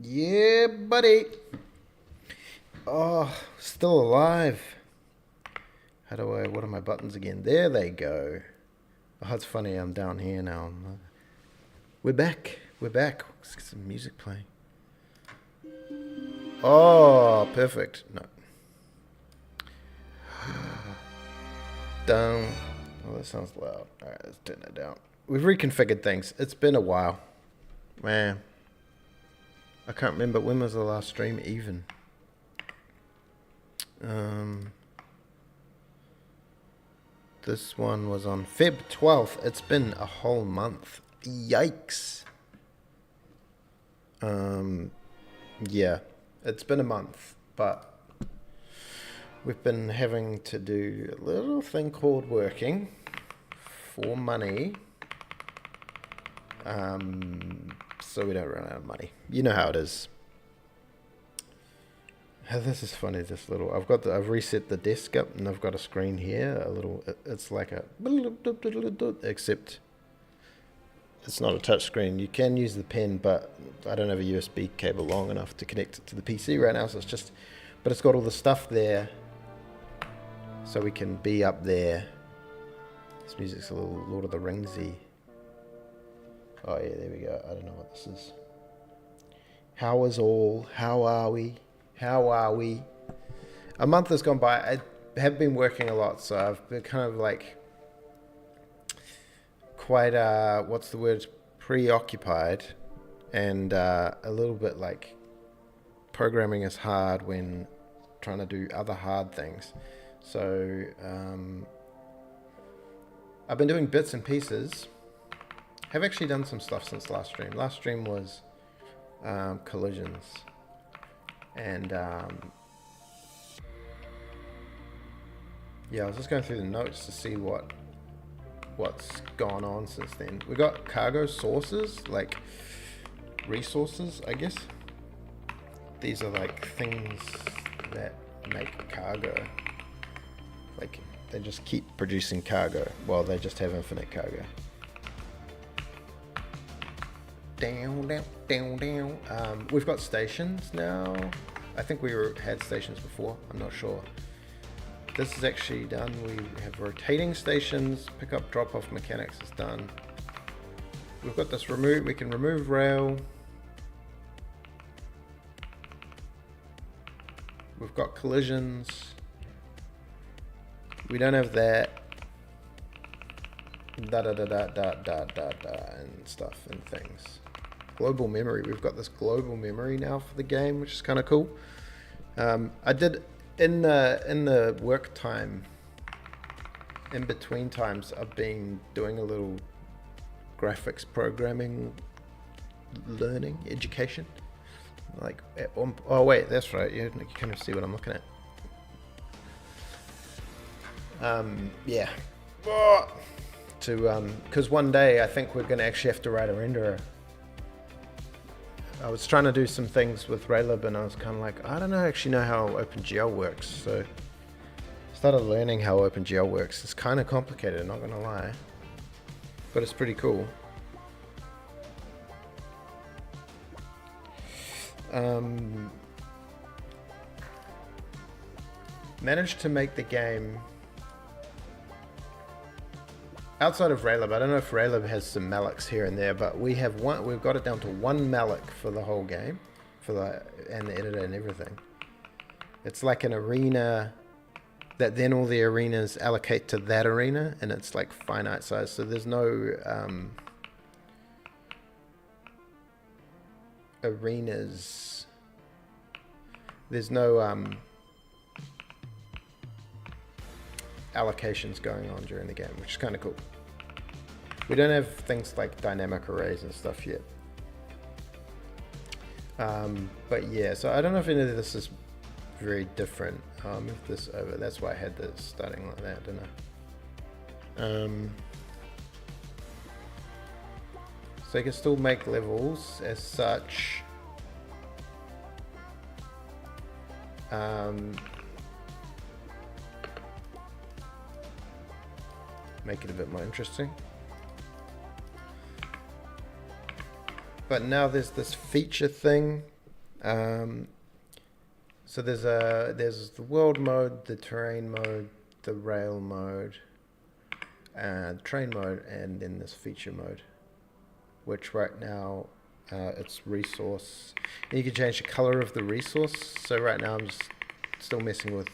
Yeah, buddy. Oh, still alive. What are my buttons again? There they go. Oh, it's funny, I'm down here now. We're back. We're back. Let's get some music playing. Oh, perfect. No. Down. Oh, that sounds loud. Alright, let's turn that down. We've reconfigured things. It's been a while. Man. I can't remember when was the last stream even. This one was on Feb 12th. It's been a whole month. Yikes. Yeah, it's been a month, but we've been having to do a little thing called working for money. So we don't run out of money. You know how it is. This is funny. I've reset the desk up, and I've got a screen here. It's like a, except it's not a touch screen. You can use the pen, but I don't have a USB cable long enough to connect it to the PC right now. So but it's got all the stuff there, so we can be up there. This music's a little Lord of the Ringsy. Oh yeah, there we go. I don't know what this is. How is all? How are we? How are we? A month has gone by. I have been working a lot, so I've been kind of like quite, what's the word? Preoccupied, and a little bit like programming is hard when trying to do other hard things. So I've been doing bits and pieces. Have actually done some stuff since last stream. Last stream was collisions. And yeah, I was just going through the notes to see what's gone on since then. We got cargo sources, like resources, I guess. These are like things that make cargo. Like they just keep producing cargo. Well, they just have infinite cargo. We've got stations now. I think we had stations before. I'm not sure. This is actually done. We have rotating stations. Pick up, drop off mechanics is done. We've got this remove. We can remove rail. We've got collisions. We don't have that. And stuff and things. Global memory. We've got this global memory now for the game, which is kind of cool. I did in the work time, in between times, I've been doing a little graphics programming learning education. Like, oh wait, that's right. You can kind of see what I'm looking at. Yeah. Because one day I think we're going to actually have to write a renderer. I was trying to do some things with Raylib, and I was kind of like, I don't actually know how OpenGL works. So I started learning how OpenGL works. It's kind of complicated, not going to lie, but it's pretty cool. Managed to make the game outside of Raylib. I don't know if Raylib has some mallocs here and there, but we've got it down to one malloc for the whole game, and the editor and everything. It's like an arena that then all the arenas allocate to that arena, and it's like finite size. So there's no arenas. There's no allocations going on during the game, which is kind of cool. We don't have things like dynamic arrays and stuff yet. But yeah, so I don't know if any of this is very different. I'll move this over. That's why I had this starting like that, didn't I? So you can still make levels as such. Make it a bit more interesting. But now there's this feature thing So there's the world mode, the terrain mode, the rail mode, train mode, and then this feature mode, which right now it's resource. And you can change the color of the resource. So right now I'm just still messing with,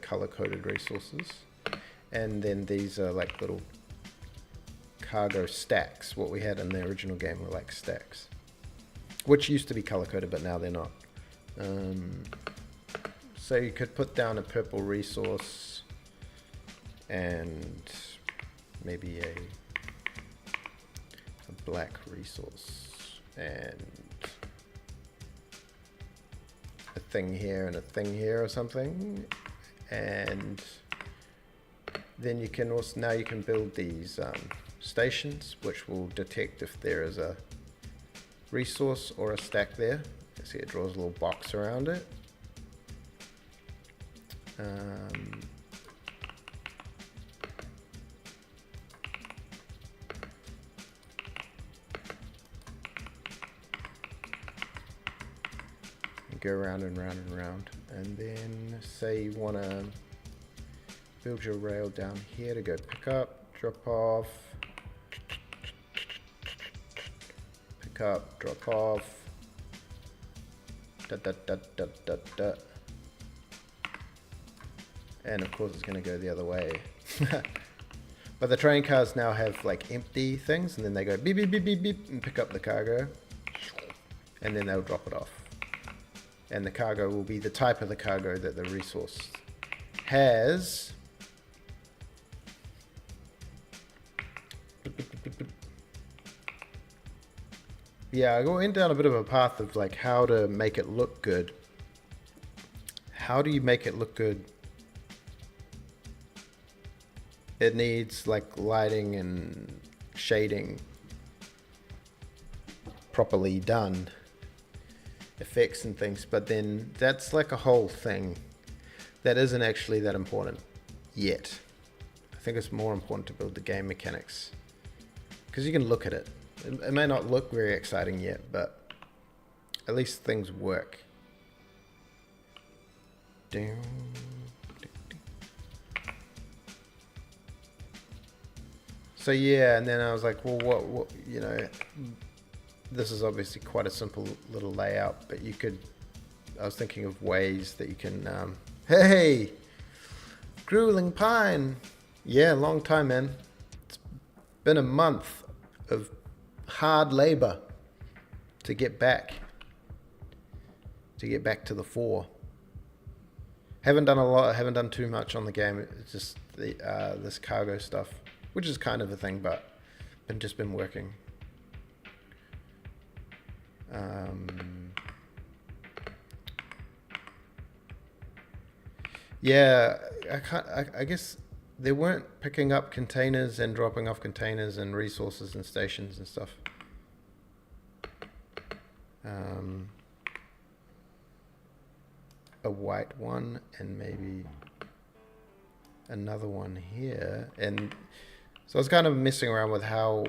color coded resources. And then these are like little cargo stacks. What we had in the original game were like stacks, which used to be color coded, but now they're not. So you could put down a purple resource and maybe a black resource and a thing here and a thing here or something. And then you can also, now you can build these stations, which will detect if there is a resource or a stack there. See, it draws a little box around it. Go around and round and round, and then say you want to build your rail down here to go pick up, drop off, pick up, drop off, and of course it's going to go the other way. But the train cars now have like empty things, and then they go beep beep beep beep beep and pick up the cargo, and then they'll drop it off. And the cargo will be the type of the cargo that the resource has. Yeah, I went down a bit of a path of like how to make it look good. How do you make it look good? It needs like lighting and shading properly done. Effects and things, but then that's like a whole thing that isn't actually that important yet. I think it's more important to build the game mechanics, because you can look at it. It may not look very exciting yet, but at least things work. So yeah, and then I was like, well, what this is obviously quite a simple little layout, but I was thinking of ways that you can, hey, Grueling Pine. Yeah, long time, man. It's been a month of hard labor to get back to the fore. Haven't done a lot, haven't done too much on the game. It's just this cargo stuff, which is kind of a thing, but just been working. Yeah, I guess they weren't picking up containers and dropping off containers and resources and stations and stuff. A white one and maybe another one here. And so I was kind of messing around with how,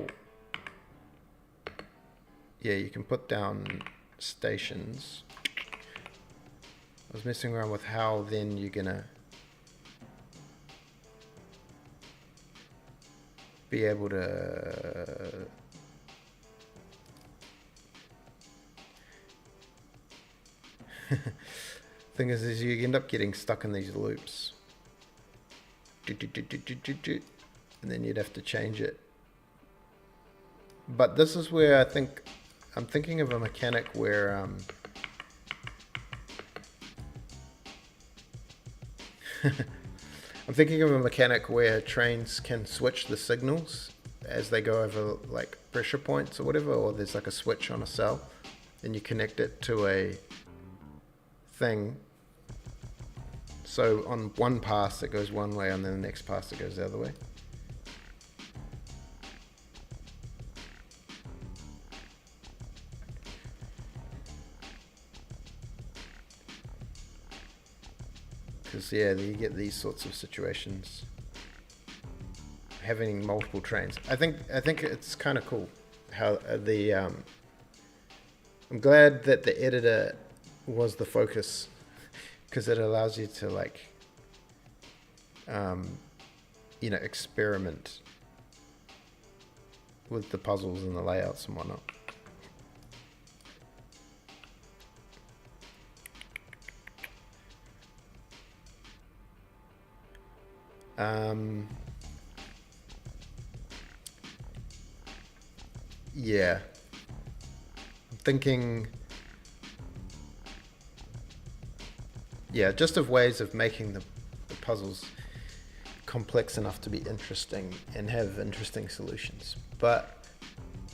yeah, you can put down stations. I was messing around with how then you're gonna be able to thing is you end up getting stuck in these loops, and then you'd have to change it. But this is where I'm thinking of a mechanic where I'm thinking of a mechanic where trains can switch the signals as they go over like pressure points or whatever, or there's like a switch on a cell and you connect it to a thing. So on one pass it goes one way and then the next pass it goes the other way. Because yeah, you get these sorts of situations. Having multiple trains, I think it's kind of cool how I'm glad that the editor was the focus, because it allows you to like, you know, experiment with the puzzles and the layouts and whatnot. Yeah, I'm thinking, yeah, just of ways of making the puzzles complex enough to be interesting and have interesting solutions. But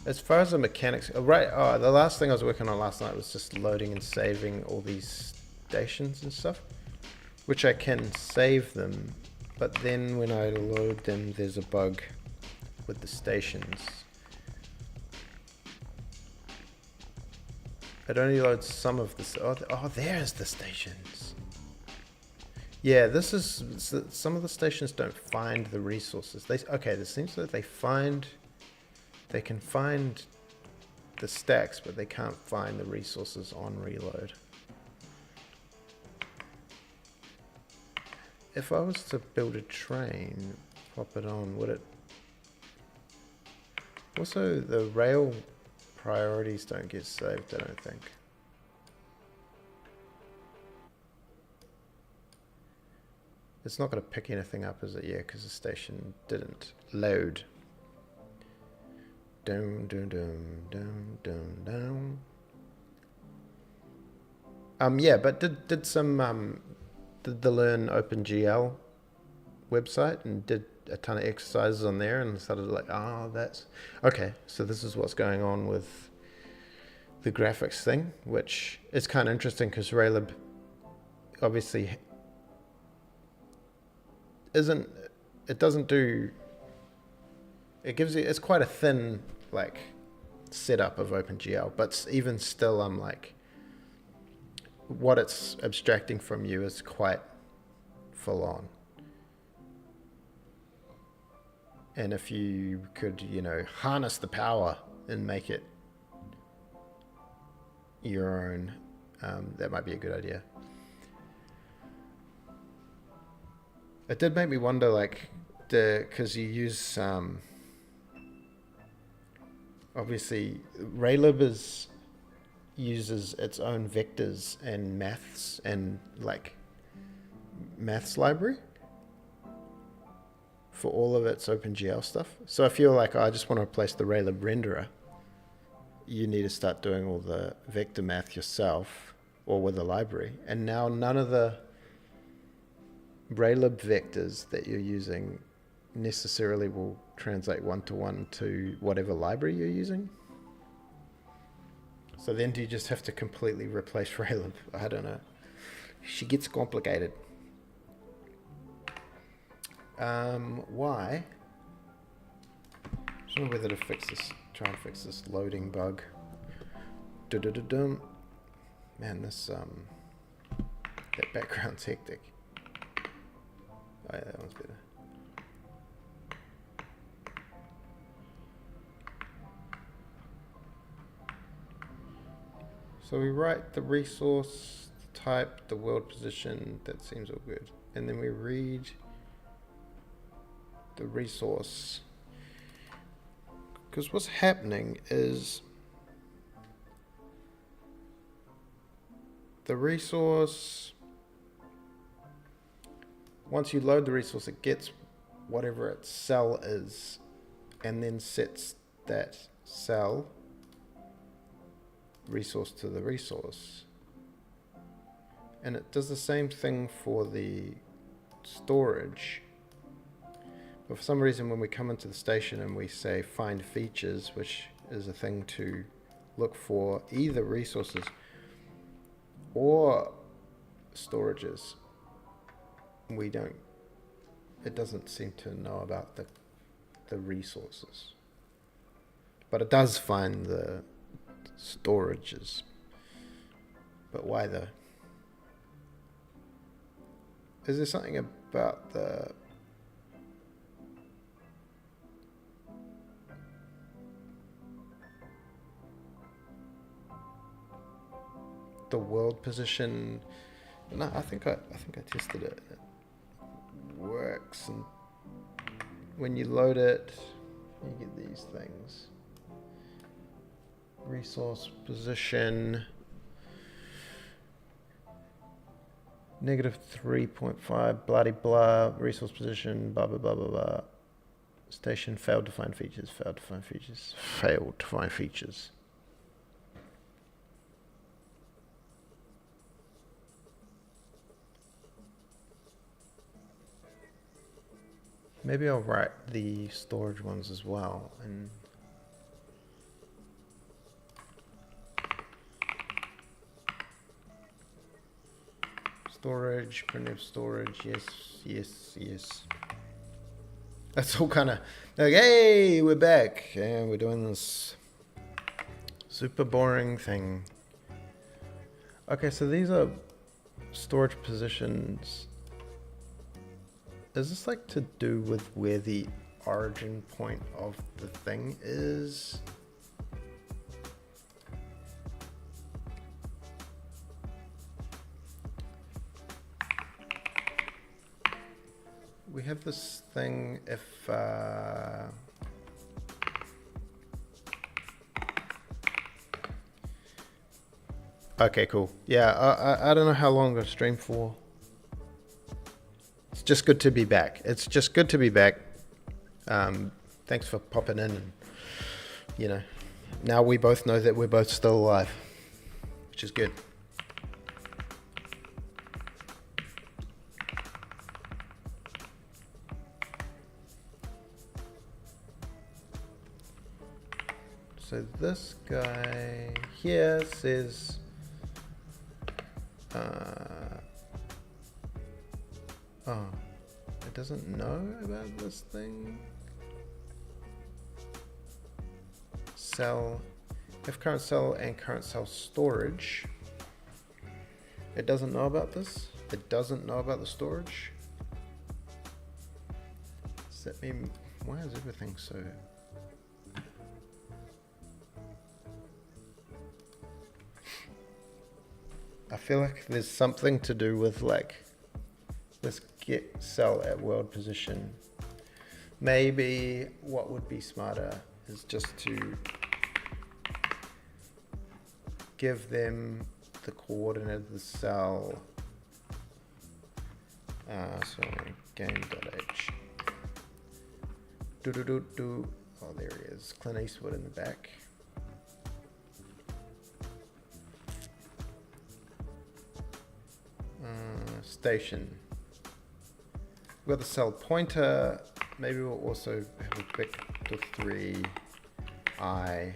as far as the mechanics, the last thing I was working on last night was just loading and saving all these stations and stuff, which I can save them, but then when I load them, there's a bug with the stations. It only loads some of the, oh, there's the stations. Yeah, this is, some of the stations don't find the resources. Okay, this seems like they can find the stacks, but they can't find the resources on reload. If I was to build a train, pop it on, would it? Also, the rail priorities don't get saved, I don't think. It's not going to pick anything up, is it? Yeah, because the station didn't load. Down, down, down, down, down, down. Yeah, but did some did the Learn OpenGL website and did a ton of exercises on there and started like, oh, that's okay. So this is what's going on with the graphics thing, which is kind of interesting because Raylib obviously it's quite a thin like setup of OpenGL, but even still, I'm like, what it's abstracting from you is quite full on. And if you could, you know, harness the power and make it your own, that might be a good idea. It did make me wonder, like, because you use, obviously, Raylib uses its own vectors and maths and, like, maths library for all of its OpenGL stuff. So if you're like, oh, I just want to replace the Raylib renderer, you need to start doing all the vector math yourself or with a library. And now none of the Raylib vectors that you're using necessarily will translate one-to-one to whatever library you're using. So then do you just have to completely replace Raylib? I don't know. She gets complicated. Why? I don't know whether to try and fix this loading bug. Man, this, that background's hectic. Oh yeah, that one's better. So we write the resource type, the world position, that seems all good. And then we read the resource. Because what's happening is the resource, once you load the resource, it gets whatever its cell is and then sets that cell resource to the resource. And it does the same thing for the storage. But for some reason, when we come into the station and we say find features, which is a thing to look for either resources or storages, it doesn't seem to know about the resources. But it does find the storages. But why though? Is there something about the the world position. No, I think I tested it. It works, and when you load it, you get these things. Resource position. -3.5, bloody blah, resource position, blah, blah, blah, blah, blah. Station failed to find features, failed to find features, failed to find features. Maybe I'll write the storage ones as well. And storage, primitive storage, yes, yes, yes. That's all kind of like, hey, we're back and we're doing this super boring thing. Okay, so these are storage positions. Is this like to do with where the origin point of the thing is? We have this thing if okay, cool. Yeah, I don't know how long I'll stream for. It's just good to be back. It's just good to be back. Thanks for popping in. And, you know, now we both know that we're both still alive, which is good. So this guy here says oh, it doesn't know about this thing. Cell, if current cell and current cell storage. It doesn't know about this. It doesn't know about the storage. Does that mean, why is everything so? I feel like there's something to do with like this get cell at world position. Maybe what would be smarter is just to give them the coordinate of the cell. So game.h. Oh, there he is. Clint Eastwood in the back. Station. We've got the cell pointer. Maybe we'll also have a vector 3 I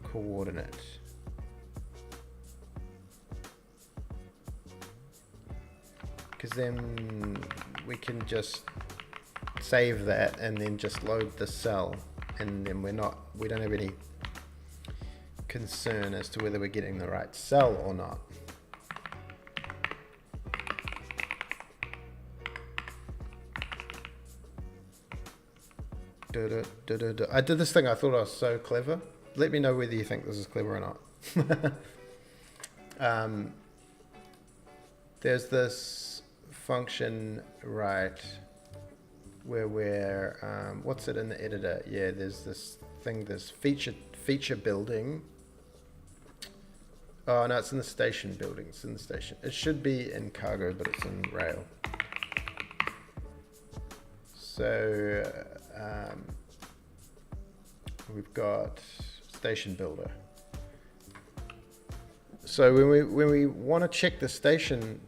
coordinate. Because then we can just save that and then just load the cell, and then we don't have any concern as to whether we're getting the right cell or not. I did this thing, I thought I was so clever. Let me know whether you think this is clever or not. There's this function, right, where we're, what's it in the editor? Yeah, there's this thing, this feature building. Oh no, it's in the station building, it's in the station. It should be in cargo, but it's in rail. So, we've got station builder. So when we want to check the station,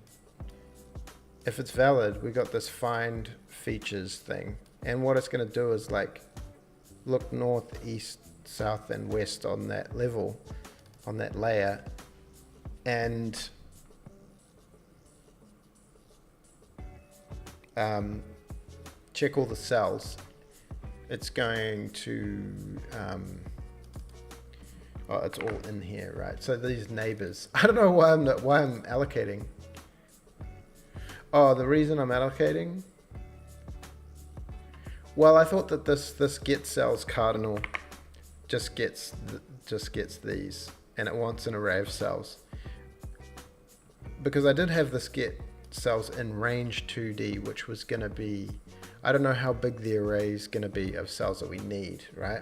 if it's valid, we got this find features thing, and what it's going to do is like look north, east, south, and west on that level, on that layer, and check all the cells. It's going to, oh, it's all in here, right? So these neighbors, I don't know why I'm allocating. Oh, the reason I'm allocating? Well, I thought that this get cells cardinal just gets these, and it wants an array of cells. Because I did have this get cells in range 2D, which was going to be, I don't know how big the array is going to be of cells that we need, right?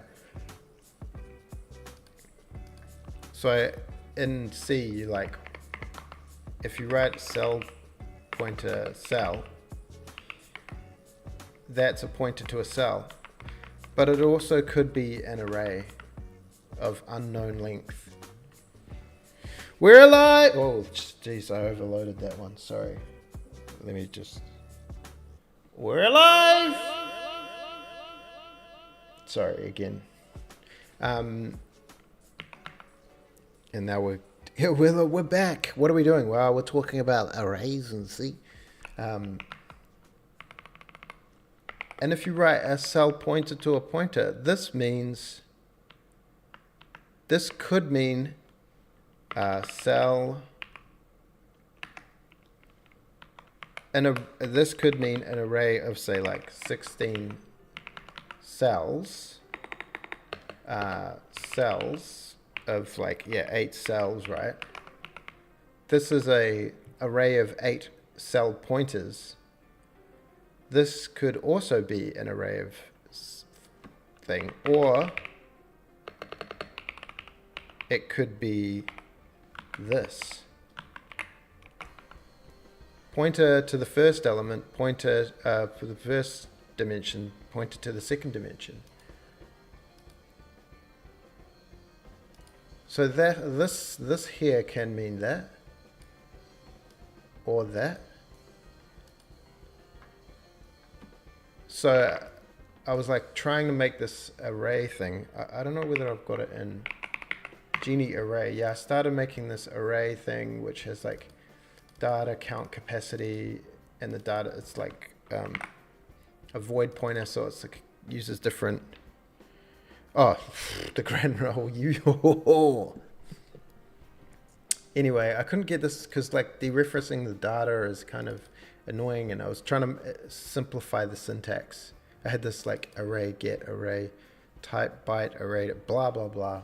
So in C, like, if you write cell pointer cell, that's a pointer to a cell. But it also could be an array of unknown length. We're alive! Oh, jeez, I overloaded that one. Sorry. Let me just... We're alive! Sorry, again. And now we're back. What are we doing? Well, we're talking about arrays and C. And if you write a cell pointer to a pointer, this could mean cell, and this could mean an array of, say, like 16 cells, cells of like, yeah, 8 cells, right? This is a array of 8 cell pointers. This could also be an array of thing, or it could be this. Pointer to the first element, pointer for the first dimension, pointer to the second dimension. So that this here can mean that, or that. So I was like trying to make this array thing. I don't know whether I've got it in Genie array. Yeah, I started making this array thing, which has like data, count, capacity, and the data, it's like a void pointer, so it's like uses different. Oh, the grand roll. Anyway, I couldn't get this because like dereferencing the data is kind of annoying, and I was trying to simplify the syntax. I had this like array get, array type, byte, array, blah blah blah.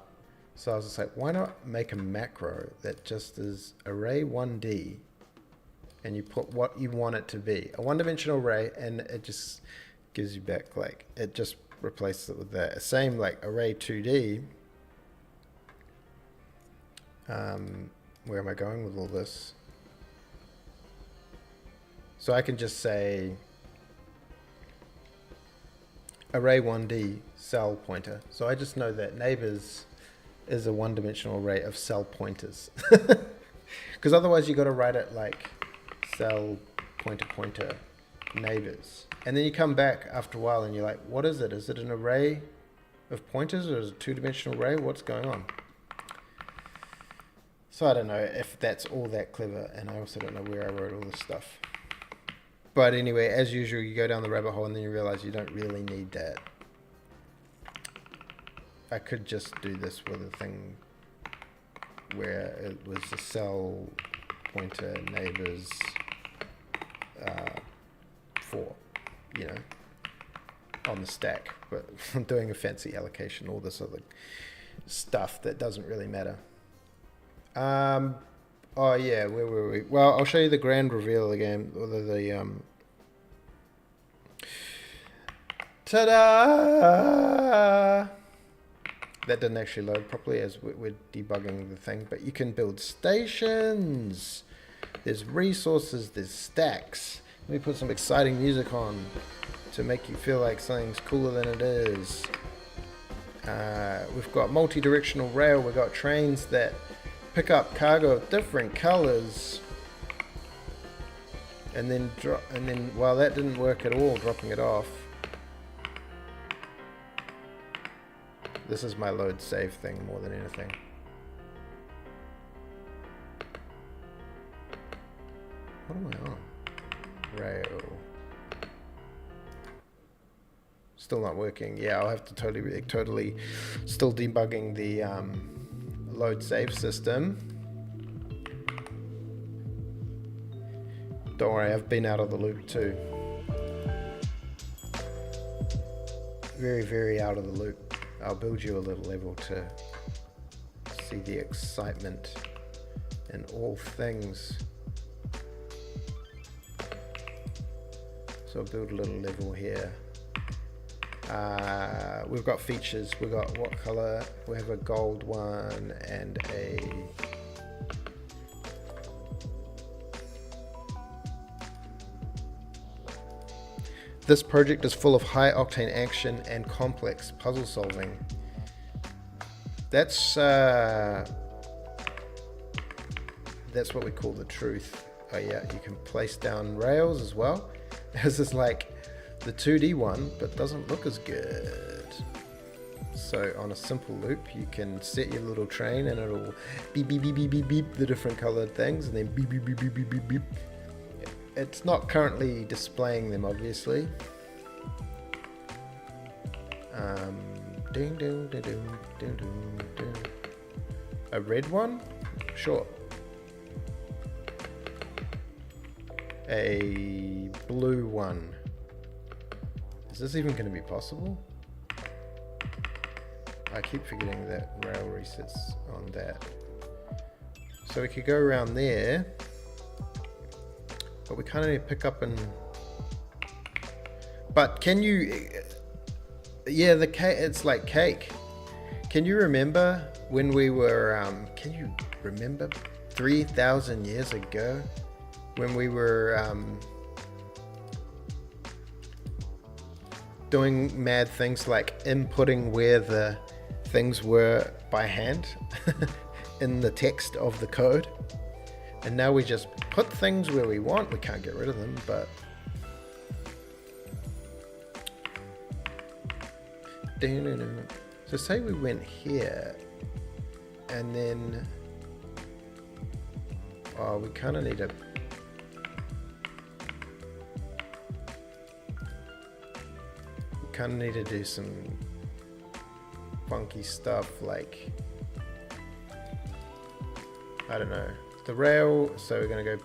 So I was just like, why not make a macro that just is array 1D, and you put what you want it to be, a one-dimensional array, and it just gives you back, like, it just replaces it with that. Same like array 2D. Where am I going with all this? So I can just say array 1D cell pointer. So I just know that neighbors is a one-dimensional array of cell pointers. Because otherwise you got to write it like cell pointer pointer neighbors. And then you come back after a while and you're like, what is it? Is it an array of pointers, or is it a two-dimensional array? What's going on? So I don't know if that's all that clever, and I also don't know where I wrote all this stuff. But anyway, as usual, you go down the rabbit hole and then you realize you don't really need that. I could just do this with a thing where it was a cell pointer neighbors 4, you know, on the stack. But I'm doing a fancy allocation, all this other stuff that doesn't really matter. Oh yeah, where were we? Well, I'll show you the grand reveal again, or the ta-da! That didn't actually load properly as we're debugging the thing, but you can build stations. There's resources, there's stacks. Let me put some exciting music on to make you feel like something's cooler than it is. We've got multi-directional rail, we've got trains that pick up cargo of different colors, and then well, that didn't work at all, dropping it off. This is my load save thing more than anything. What am I on? Rail. Still not working. Yeah, I'll have to totally still debugging the load save system. Don't worry, I've been out of the loop too. Very, very out of the loop. I'll build you a little level to see the excitement in all things. So I'll build a little level here. We've got features. We've got what color? We have a gold one and a This project is full of high-octane action and complex puzzle solving. That's what we call the truth. Oh yeah, you can place down rails as well. This is like the 2D one, but doesn't look as good. So on a simple loop, you can set your little train and it'll beep, beep, beep, beep, beep, beep, the different colored things, and then beep, beep, beep, beep, beep, beep, beep. It's not currently displaying them, obviously. Ding, ding, ding, ding, ding, ding, ding. A red one? Sure. A blue one. Is this even going to be possible? I keep forgetting that rail resets on that. So we could go around there. But we kind of need to pick up and... But can you... Yeah, the cake, it's like cake. Can you remember when we were... can you remember 3,000 years ago when we were doing mad things like inputting where the things were by hand in the text of the code? And now we just put things where we want. We can't get rid of them, but... So say we went here, and then... Oh, we kind of need to... We kind of need to do some funky stuff, like... I don't know. The rail, so we're gonna go...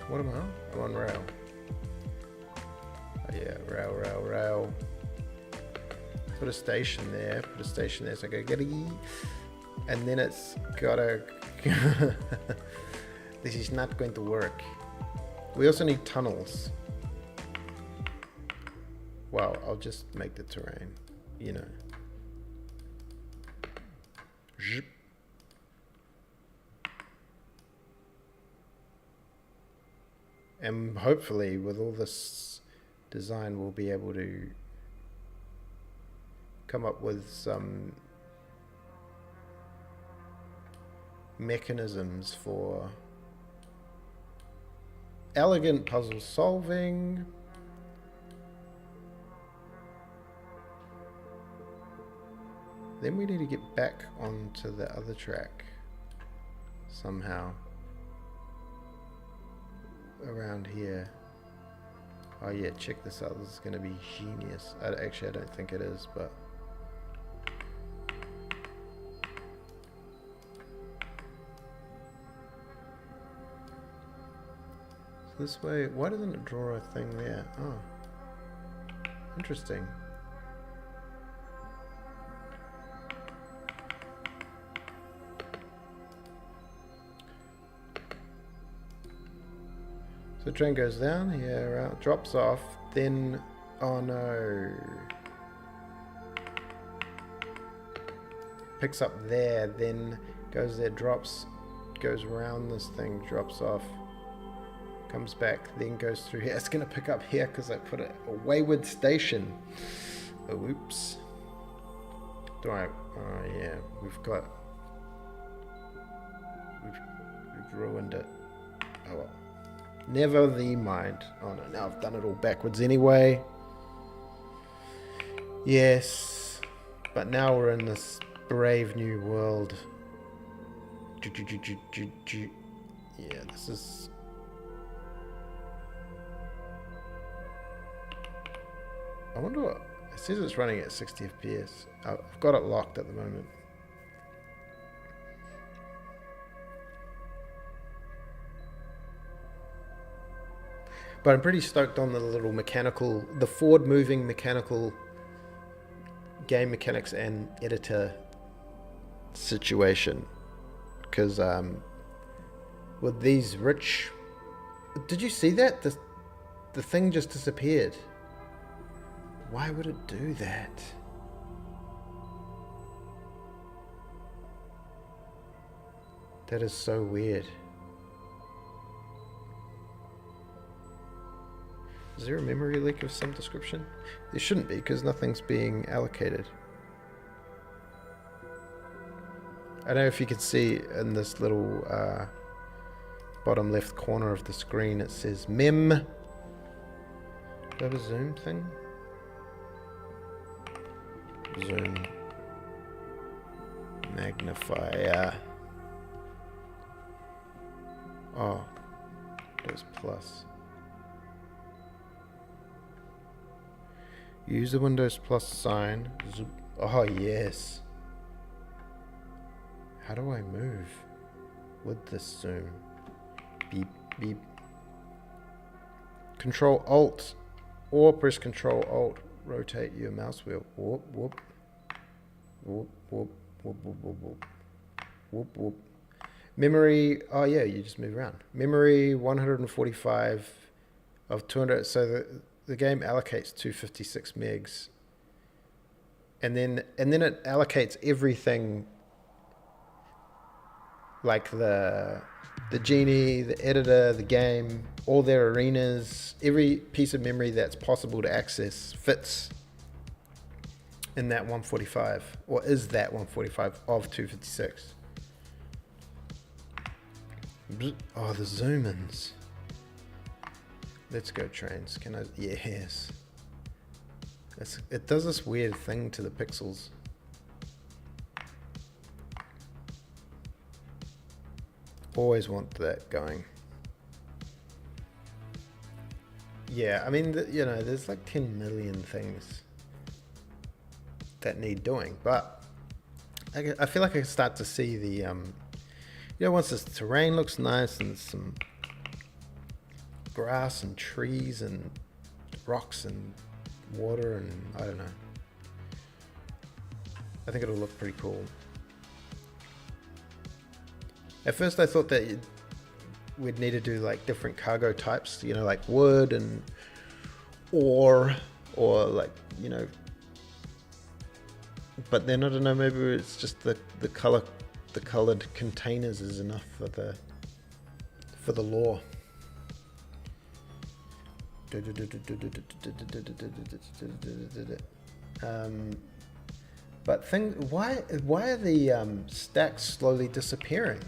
What am I on? I'm on rail. Oh yeah, rail, rail, rail. Put a station there, so I go getty. And then it's gotta... This is not going to work. We also need tunnels. Well, I'll just make the terrain, you know. Zip. And hopefully with all this design we'll be able to come up with some mechanisms for elegant puzzle solving. Then we need to get back onto the other track somehow. Around here. Oh yeah, check this out. This is going to be genius. Actually, I don't think it is, but... So this way... Why doesn't it draw a thing there? Oh. Interesting. So the train goes down here, drops off, then, oh no, picks up there, then goes there, drops, goes around this thing, drops off, comes back, then goes through here. It's going to pick up here because I put a wayward station. Oh, oops. Oh yeah, we've ruined it. Oh well. Never the mind. Oh no, now I've done it all backwards anyway. Yes. But now we're in this brave new world. Yeah, this is... I wonder what... It says it's running at 60 FPS. I've got it locked at the moment. But I'm pretty stoked on the little mechanical, the forward moving mechanical game mechanics and editor situation, because with these rich, did you see that the thing just disappeared? Why would it do that? That is so weird. Is there a memory leak of some description? There shouldn't be, because nothing's being allocated. I don't know if you can see in this little bottom left corner of the screen, it says mem. Do I have a zoom thing? Zoom. Magnifier. Oh, there's plus. Use the Windows plus sign. Oh, yes. How do I move with this zoom? Beep, beep. Control Alt or press Control Alt. Rotate your mouse wheel. Whoop, whoop. Whoop, whoop, whoop, whoop, whoop, whoop. Whoop, whoop. Memory, oh yeah, you just move around. Memory 145 of 200, so the game allocates 256 megs. And then it allocates everything, like the genie, the editor, the game, all their arenas, every piece of memory that's possible to access fits in that 145, or is that 145 of 256. Oh, the zoom-ins. Let's go trains. Can I? Yes. It does this weird thing to the pixels. Always want that going. Yeah, I mean, you know, there's like 10 million things that need doing, but I feel like I can start to see the, you know, once this terrain looks nice and some grass and trees and rocks and water and I don't know. I think it'll look pretty cool. At first I thought that we'd need to do like different cargo types, you know, like wood and ore or like, you know, but then I don't know, maybe it's just the colored containers is enough for the lore. But why are the stacks slowly disappearing?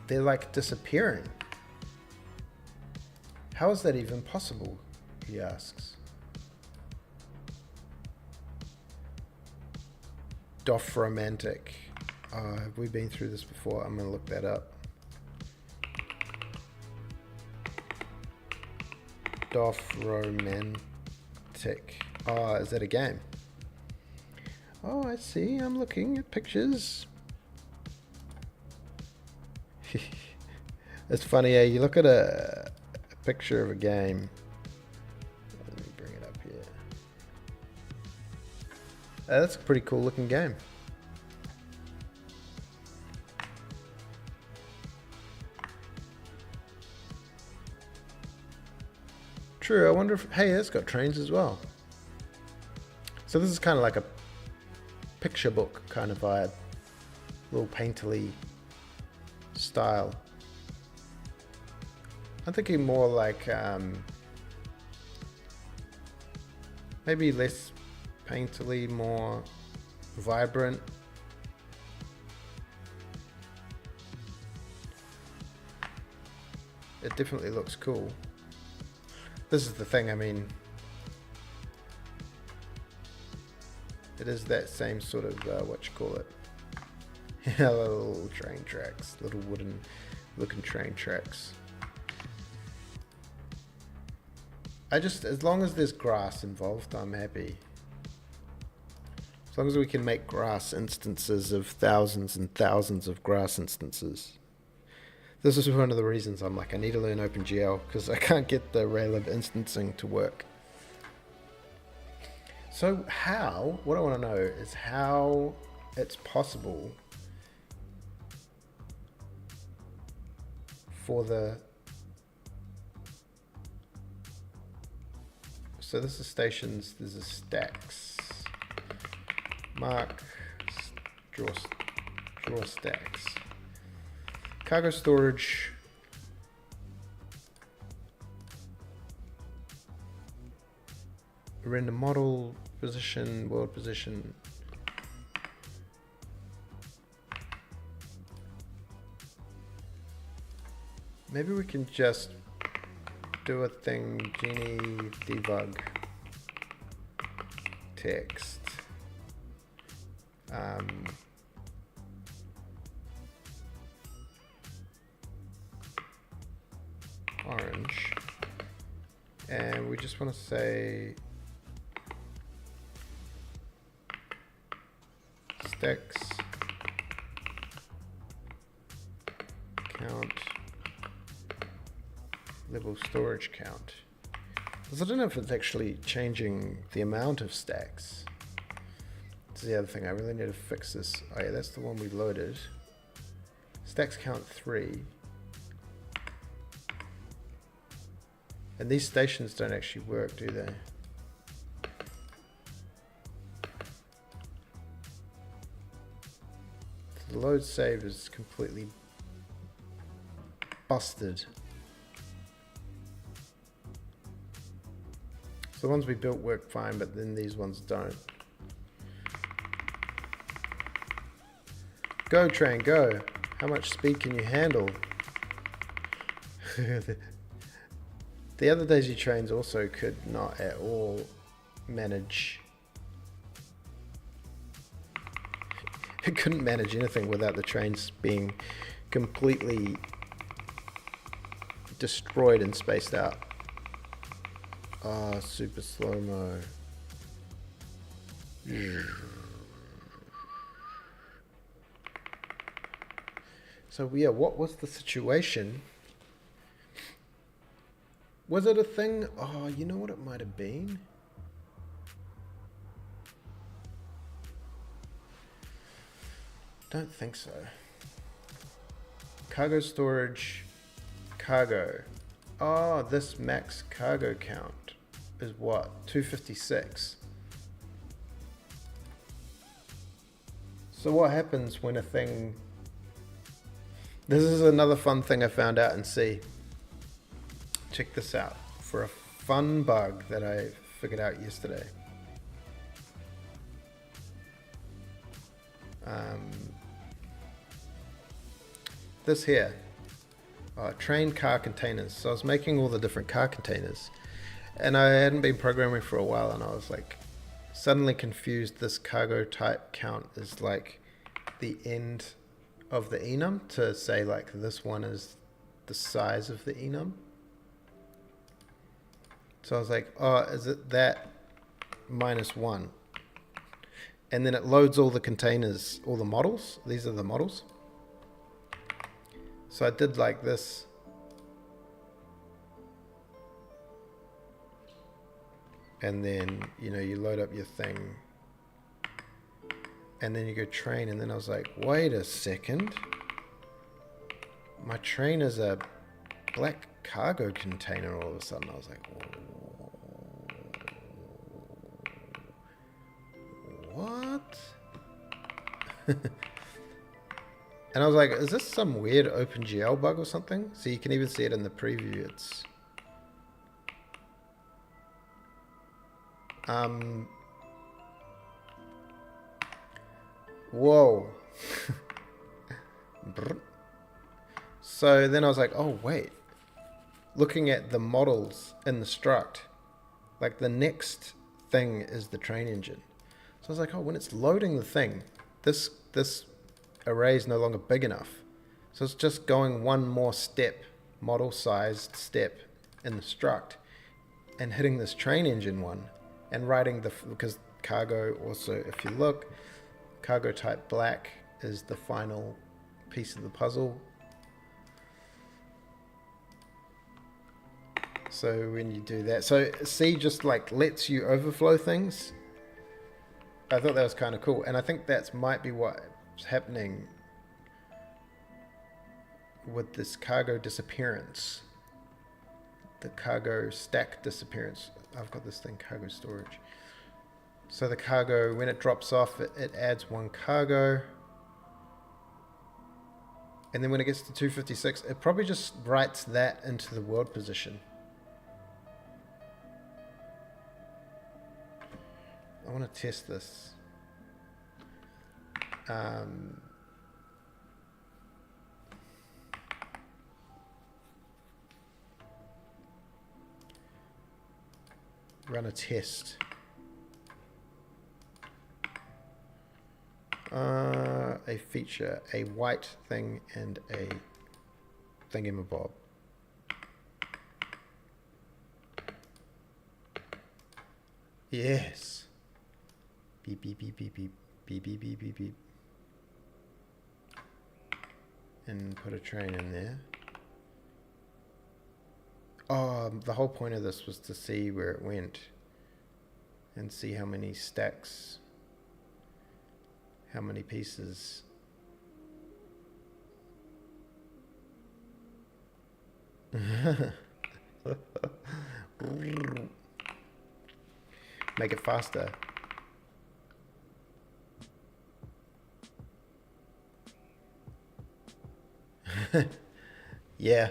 They're like disappearing. How is that even possible? He asks. Doff romantic. Have we been through this before? I'm gonna look that up. Doff romantic. Oh, is that a game? Oh, I see. I'm looking at pictures. It's funny, you look at a picture of a game. Let me bring it up here. That's a pretty cool looking game. True, I wonder if, hey, it's got trains as well. So this is kind of like a picture book kind of vibe. Little painterly style. I'm thinking more like maybe less painterly, more vibrant. It definitely looks cool. This is the thing, I mean, it is that same sort of, what you call it, little train tracks, little wooden looking train tracks. As long as there's grass involved, I'm happy. As long as we can make grass instances of thousands and thousands of grass instances. This is one of the reasons I'm like, I need to learn OpenGL, because I can't get the Raylib instancing to work. So what I want to know is how it's possible for the... So this is stations, this is stacks. Mark, draw stacks. Cargo storage. Render model, position, world position. Maybe we can just do a thing, Genie debug text. Orange. And we just want to say stacks count level storage count. Because I don't know if it's actually changing the amount of stacks. This is the other thing. I really need to fix this. Oh yeah, that's the one we loaded. Stacks count 3. And these stations don't actually work, do they? The load save is completely busted. So the ones we built work fine, but then these ones don't. Go train, go. How much speed can you handle? The other Daisy trains also could not at all manage. It couldn't manage anything without the trains being completely destroyed and spaced out. Ah, super slow-mo. So yeah, what was the situation? Was it a thing? Oh, you know what it might have been? Don't think so. Cargo storage, cargo. Oh, this max cargo count is what? 256. So what happens when a thing... This is another fun thing I found out in C. Check this out for a fun bug that I figured out yesterday. This here, train car containers. So I was making all the different car containers, and I hadn't been programming for a while, and I was like suddenly confused. This cargo type count is like the end of the enum to say like this one is the size of the enum. So I was like, oh, is it that -1? And then it loads all the containers, all the models. These are the models. So I did like this. And then, you know, you load up your thing. And then you go train. And then I was like, wait a second. My train is a black cargo container all of a sudden. I was like, what? And I was like, is this some weird OpenGL bug or something? So you can even see it in the preview. It's whoa. So then I was like, oh wait, looking at the models in the struct, like the next thing is the train engine. So I was like, oh, when it's loading the thing, this array is no longer big enough. So it's just going one more step, model sized step in the struct, and hitting this train engine one and writing because cargo also, if you look, cargo type black is the final piece of the puzzle. So when you do that, so C just like lets you overflow things. I thought that was kind of cool, and I think that might be what's happening with this cargo disappearance. The cargo stack disappearance. I've got this thing, cargo storage. So the cargo, when it drops off, it adds 1 cargo. And then when it gets to 256, it probably just writes that into the world position. I want to test this. Run a test. A feature, a white thing and a thingamabob. Yes. Beep, beep, beep, beep, beep, beep, beep, beep, beep, beep. And put a train in there. Oh, the whole point of this was to see where it went and see how many stacks, how many pieces. Make it faster. Yeah.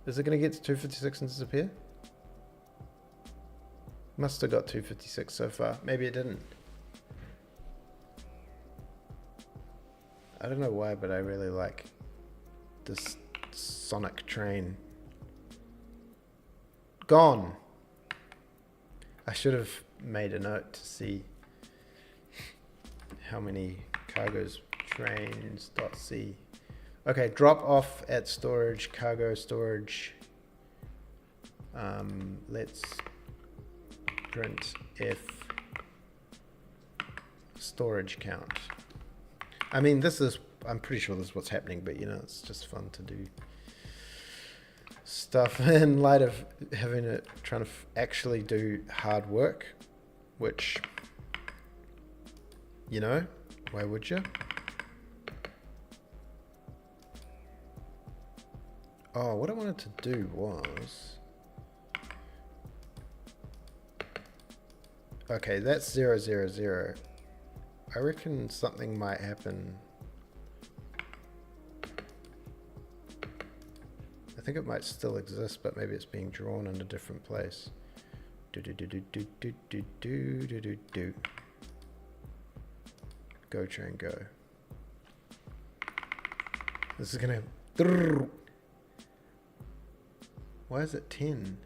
Is it going to get to 256 and disappear? Must have got 256 so far. Maybe it didn't. I don't know why, but I really like this sonic train. Gone. I should have made a note to see how many cargoes trains.c. Okay, drop off at storage, cargo storage. Let's print if storage count. I mean, I'm pretty sure this is what's happening, but you know, it's just fun to do stuff in light of trying to actually do hard work, which, you know, why would you? Oh, what I wanted to do was, okay, that's 0, 0, 0. I reckon something might happen. I think it might still exist, but maybe it's being drawn in a different place. Do do do do do do do do do do do. Go train go. This is gonna. Why is it 10?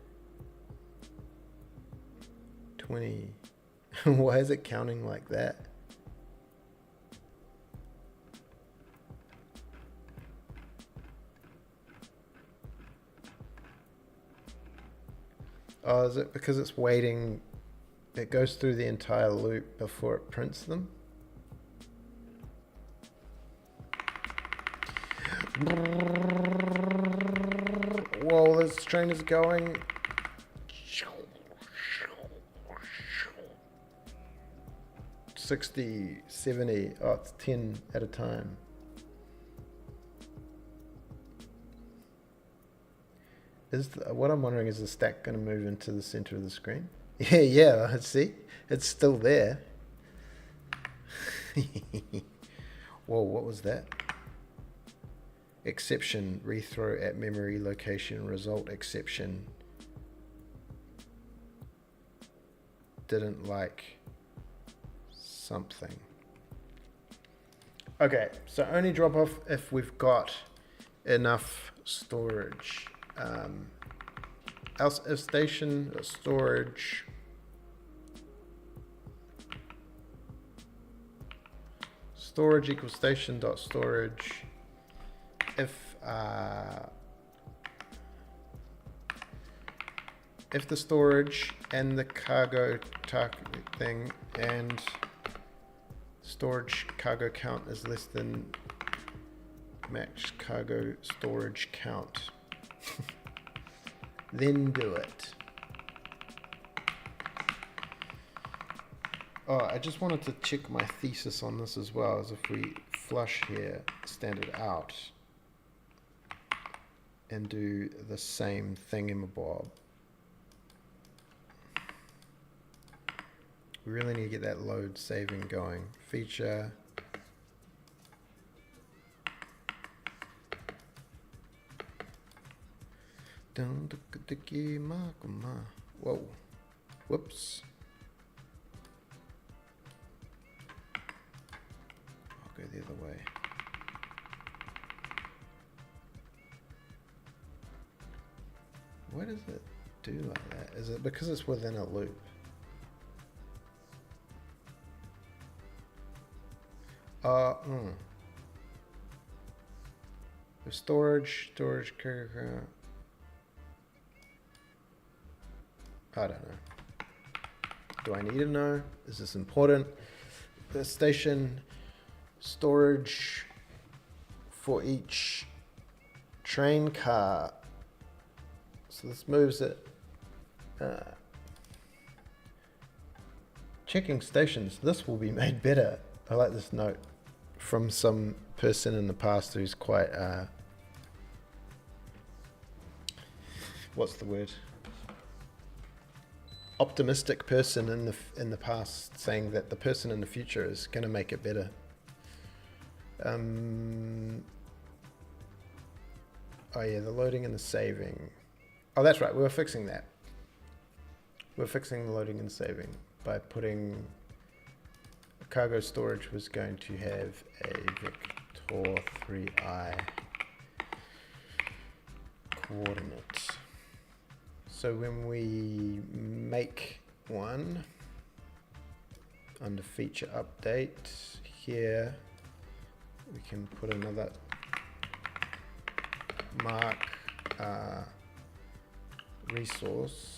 20. Why is it counting like that? Oh, is it because it's waiting? It goes through the entire loop before it prints them? Whoa, this train is going. 60, 70, oh, it's 10 at a time. What I'm wondering, is the stack going to move into the center of the screen? Yeah, see? It's still there. Whoa, what was that? Exception, rethrow at memory location, result exception. Didn't like something. Okay, so only drop off if we've got enough storage. Else if station storage equals station dot storage. If the storage and the cargo thing and storage cargo count is less than max cargo storage count, then do it. Oh, I just wanted to check my thesis on this as well, as if we flush here, standard out, and do the same thingamabob. We really need to get that load saving going. Feature. Whoa. Whoops. I'll go the other way. Why does it do like that? Is it because it's within a loop? The storage, I don't know. Do I need to know? Is this important? The station storage for each train car. So this moves it. Checking stations. This will be made better. I like this note from some person in the past who's quite what's the word? Optimistic person in the past, saying that the person in the future is going to make it better. Oh yeah, the loading and the saving. Oh, that's right. We were fixing that. We're fixing the loading and saving by putting cargo storage was going to have a vector 3i coordinate. So when we make one under feature update here, we can put another mark resource.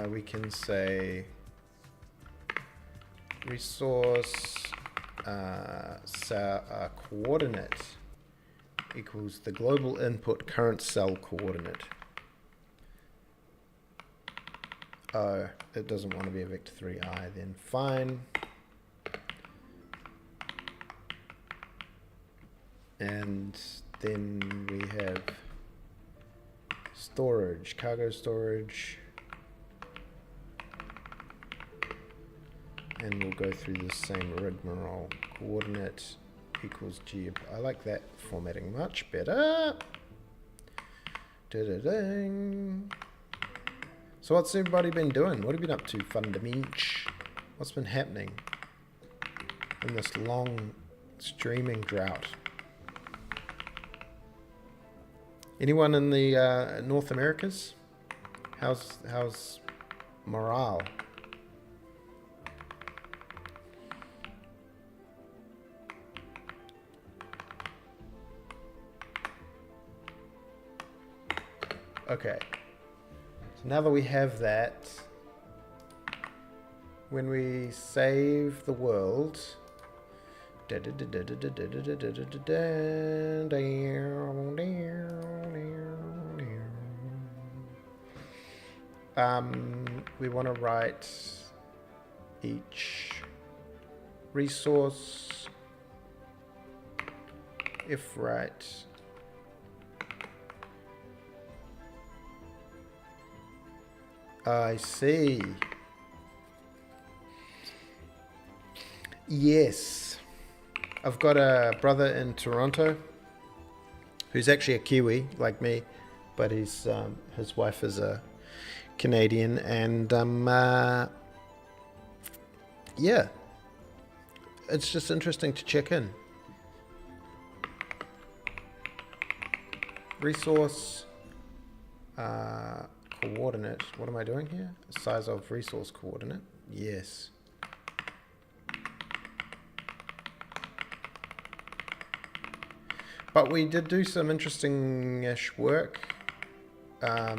We can say resource coordinate equals the global input current cell coordinate. Oh, it doesn't want to be a vector 3i, then fine. And then we have storage, cargo storage. And we'll go through the same rigmarole. Coordinate equals G. I like that formatting much better. Da-da-dang. So what's everybody been doing? What have you been up to, Fundamench? What's been happening in this long streaming drought? Anyone in the North Americas? How's morale? Okay, so now that we have that, when we save the world, we want to write each resource if right. I see. Yes. I've got a brother in Toronto who's actually a Kiwi like me, but he's his wife is a Canadian, and yeah, it's just interesting to check in. Resource coordinate. What am I doing here? Size of resource coordinate. Yes. But we did do some interesting-ish work. I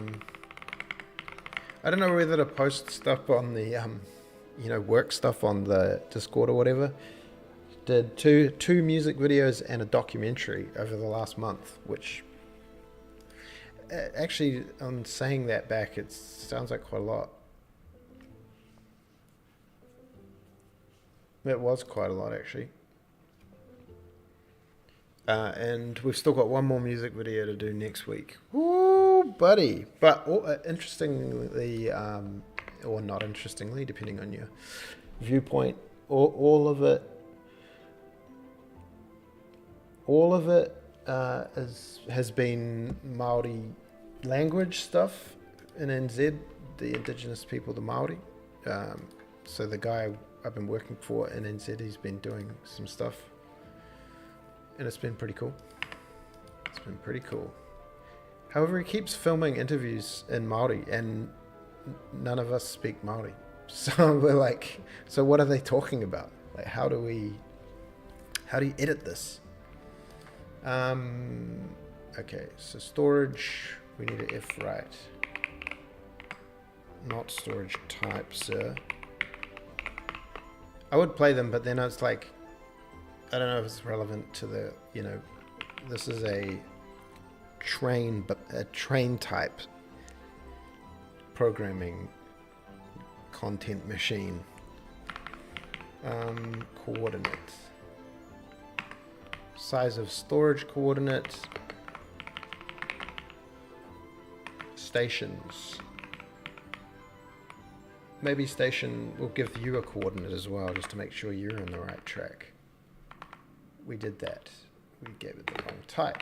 don't know whether to post stuff on the, work stuff on the Discord or whatever. Did two music videos and a documentary over the last month, which actually, on saying that back, it sounds like quite a lot. It was quite a lot, actually. And we've still got one more music video to do next week. Woo, buddy! But interestingly, or not interestingly, depending on your viewpoint, all of it has been Maori language stuff in NZ, the indigenous people, the Maori. So the guy I've been working for in NZ, he's been doing some stuff, and it's been pretty cool. It's been pretty cool. However, he keeps filming interviews in Maori, and none of us speak Maori. So we're like, so what are they talking about? Like, how do you edit this? Okay, so storage, we need a F right. Not storage type, sir. I would play them, but then I was like, I don't know if it's relevant to the, this is a train type programming content machine. Coordinates. Size of storage coordinate. Stations. Maybe station will give you a coordinate as well, just to make sure you're on the right track. We did that. We gave it the wrong type.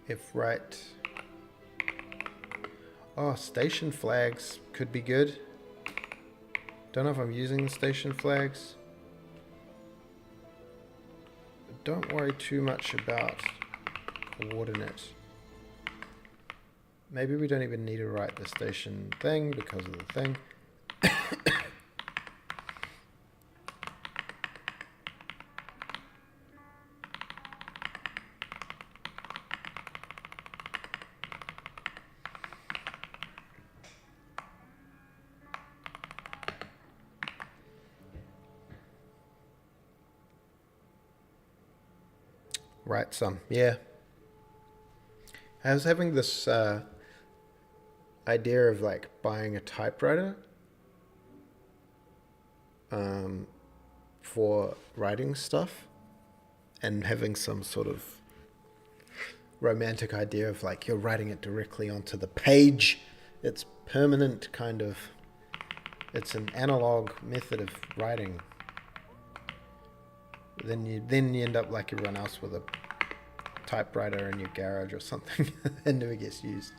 If right. Oh, station flags could be good. Don't know if I'm using the station flags. Don't worry too much about coordinate. Maybe we don't even need to write the station thing because of the thing. Write some, yeah. I was having this idea of like buying a typewriter for writing stuff, and having some sort of romantic idea of like you're writing it directly onto the page. It's permanent, kind of. It's an analog method of writing. Then you end up like everyone else with a typewriter in your garage or something that never gets used.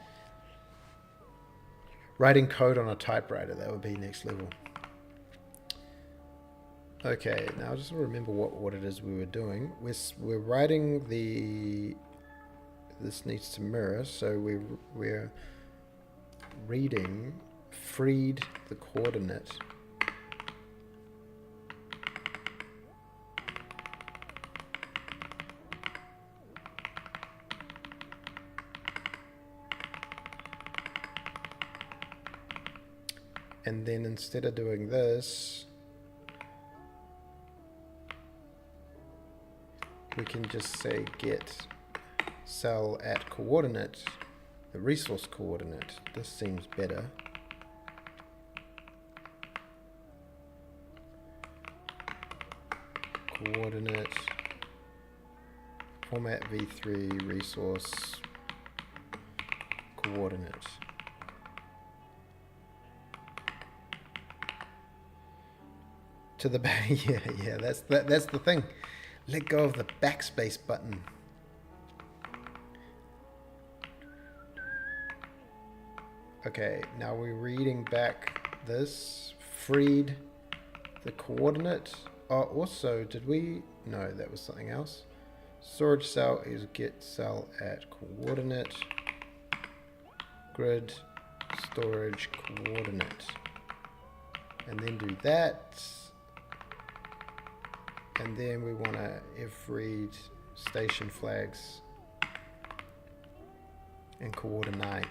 Writing code on a typewriter, that would be next level. Okay, now I just remember what it is we were doing. We're writing the... This needs to mirror, so we're reading freed the coordinate. And then instead of doing this, we can just say get cell at coordinate, the resource coordinate. This seems better. Coordinate, format v3 resource coordinate. To the back, yeah, that's the thing. Let go of the backspace button. Okay, now we're reading back this. Freed the coordinate. Oh, also, did we? No, that was something else. Storage cell is get cell at coordinate. Grid storage coordinate. And then do that. And then we want to freed station flags and coordinate.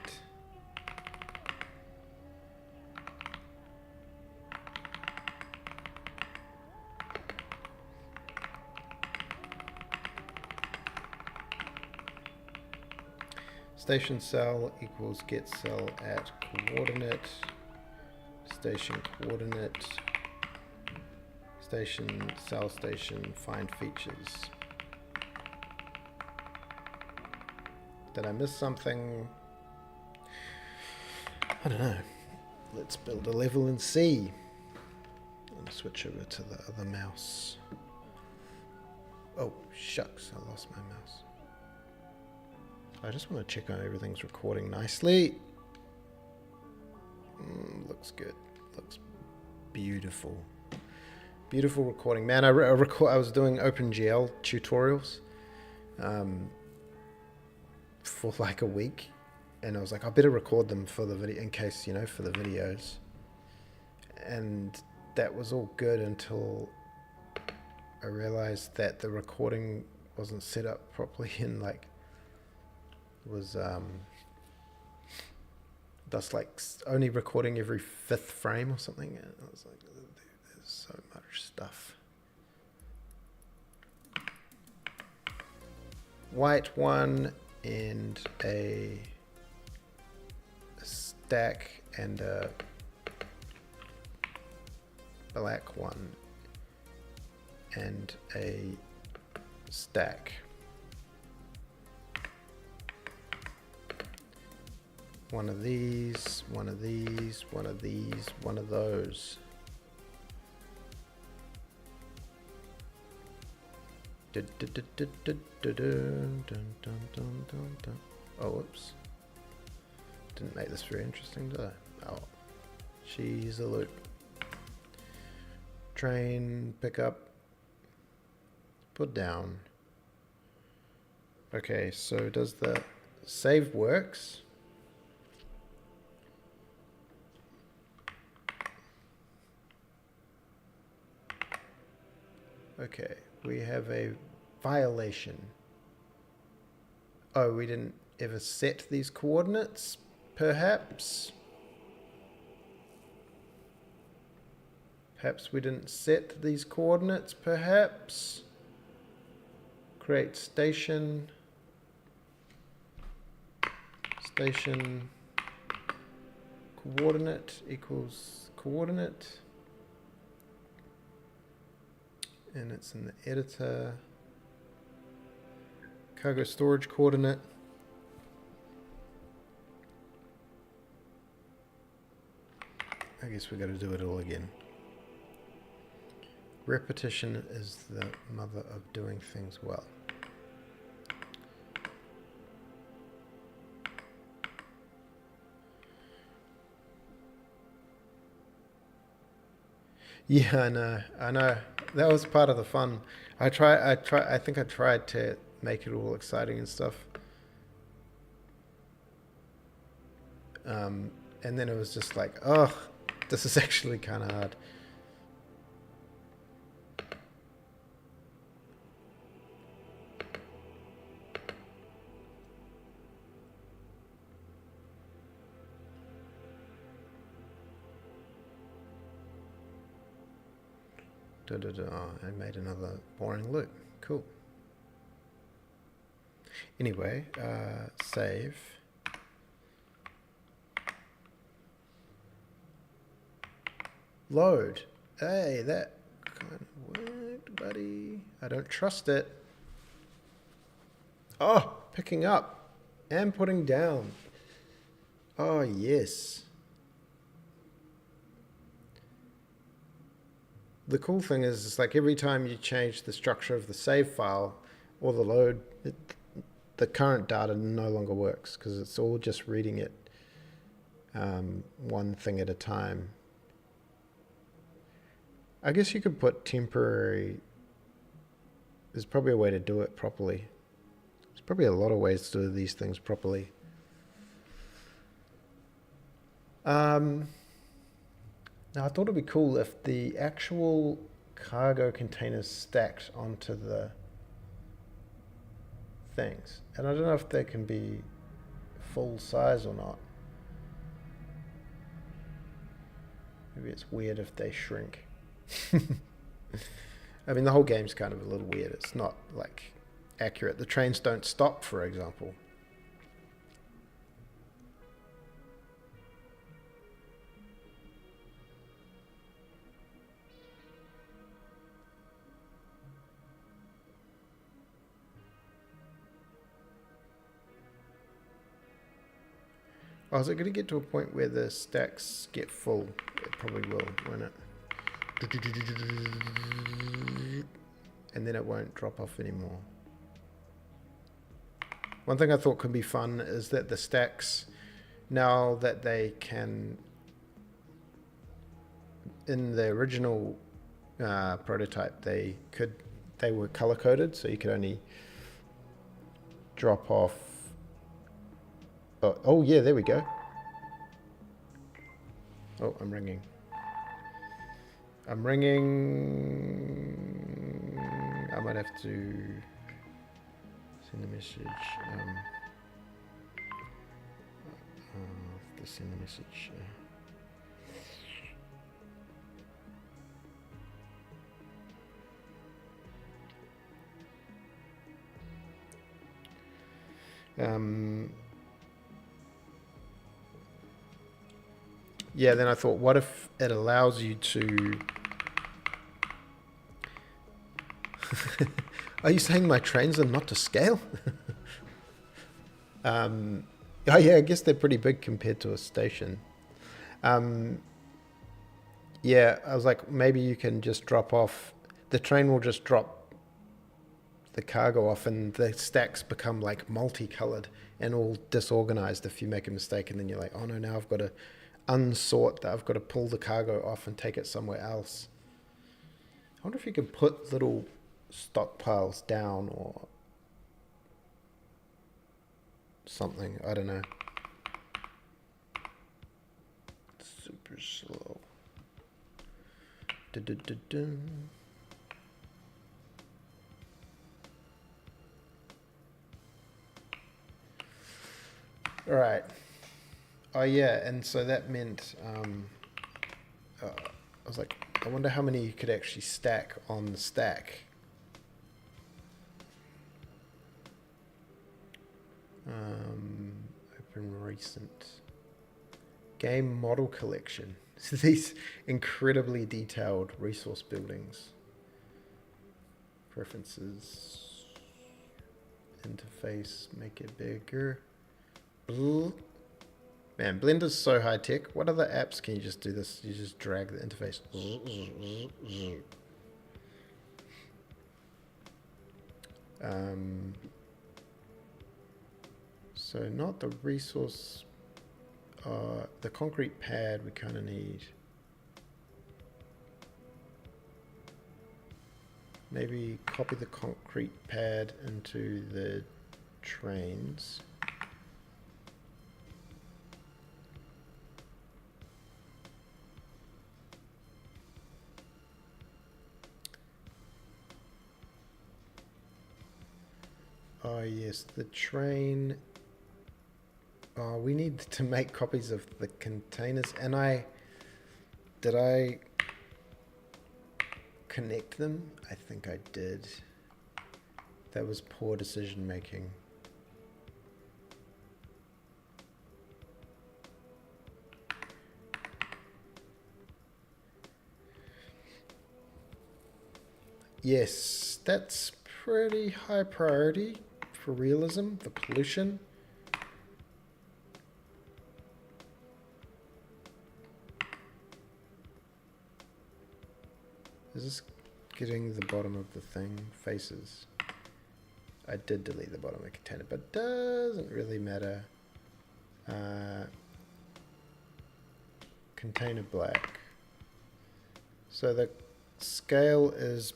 Station cell equals get cell at coordinate. Station coordinate. Station cell station find features. Did I miss something? I don't know. Let's build a level and see. I'm gonna switch over to the other mouse. Oh, shucks, I lost my mouse. I just want to check on everything's recording nicely. Looks good. Looks beautiful. Beautiful recording. Man, I was doing OpenGL tutorials for like a week. And I was like, I better record them for the video, in case, you know, for the videos. And that was all good until I realized that the recording wasn't set up properly and like was that's like only recording every 5th frame or something. And I was like, there's so much stuff. White one and a stack and a black one and a stack. One of these, one of these, one of these, one of those. Oh, whoops. Didn't make this very interesting, did I? Oh, she's a loop. Train, pick up, put down. Okay, so does the save works? Okay, we have a violation. Oh, we didn't ever set these coordinates, perhaps? Perhaps we didn't set these coordinates, perhaps? Create station. Station coordinate equals coordinate. And it's in the editor. Cargo storage coordinate. I guess we got to do it all again. Repetition is the mother of doing things well. Yeah, I know. That was part of the fun. I think I tried to make it all exciting and stuff. And then it was just like, oh, this is actually kind of hard. Oh, I made another boring loop. Cool. Anyway, save. Load. Hey, that kind of worked, buddy. I don't trust it. Oh, picking up and putting down. Oh, yes. The cool thing is, it's like every time you change the structure of the save file or the load, the current data no longer works because it's all just reading it one thing at a time. I guess you could put temporary. There's probably a way to do it properly. There's probably a lot of ways to do these things properly. Now, I thought it'd be cool if the actual cargo containers stacked onto the things. And I don't know if they can be full size or not. Maybe it's weird if they shrink. I mean, the whole game's kind of a little weird. It's not, like, accurate. The trains don't stop, for example. Oh, is it going to get to a point where the stacks get full? It probably will, won't it? And then it won't drop off anymore. One thing I thought could be fun is that the stacks, now that they can, in the original prototype, they were color coded, so you could only drop off. Oh yeah, there we go. Oh, I'm ringing. I might have to send a message. Let's send a message. Yeah, then I thought, what if it allows you to... Are you saying my trains are not to scale? Oh yeah, I guess they're pretty big compared to a station. Yeah, I was like, maybe you can just drop off... The train will just drop the cargo off and the stacks become like multicolored and all disorganized if you make a mistake, and then you're like, oh no, now I've got to unsort that. I've got to pull the cargo off and take it somewhere else. I wonder if you can put little stockpiles down or something. I don't know. Super slow. Dun-dun-dun-dun. All right. Oh yeah, and so that meant I was like, I wonder how many you could actually stack on the stack. Open recent game model collection. So these incredibly detailed resource buildings, preferences, interface, make it bigger. Man, Blender's so high tech. What other apps can you just do this? You just drag the interface. So not the resource, the concrete pad we kind of need. Maybe copy the concrete pad into the trains. Oh yes, the train. Oh, we need to make copies of the containers, and did I connect them? I think I did. That was poor decision making. Yes, that's pretty high priority for realism, the pollution. Is this getting the bottom of the thing? Faces. I did delete the bottom of the container, but doesn't really matter. Container black. So the scale is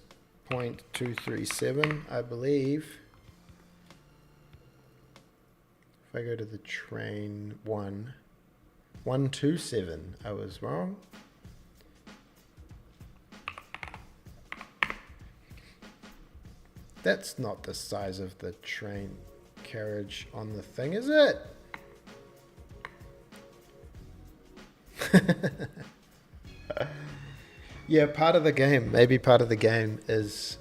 0.237, I believe. If I go to the train 127, I was wrong. That's not the size of the train carriage on the thing, is it? Yeah, part of the game, maybe part of the game is,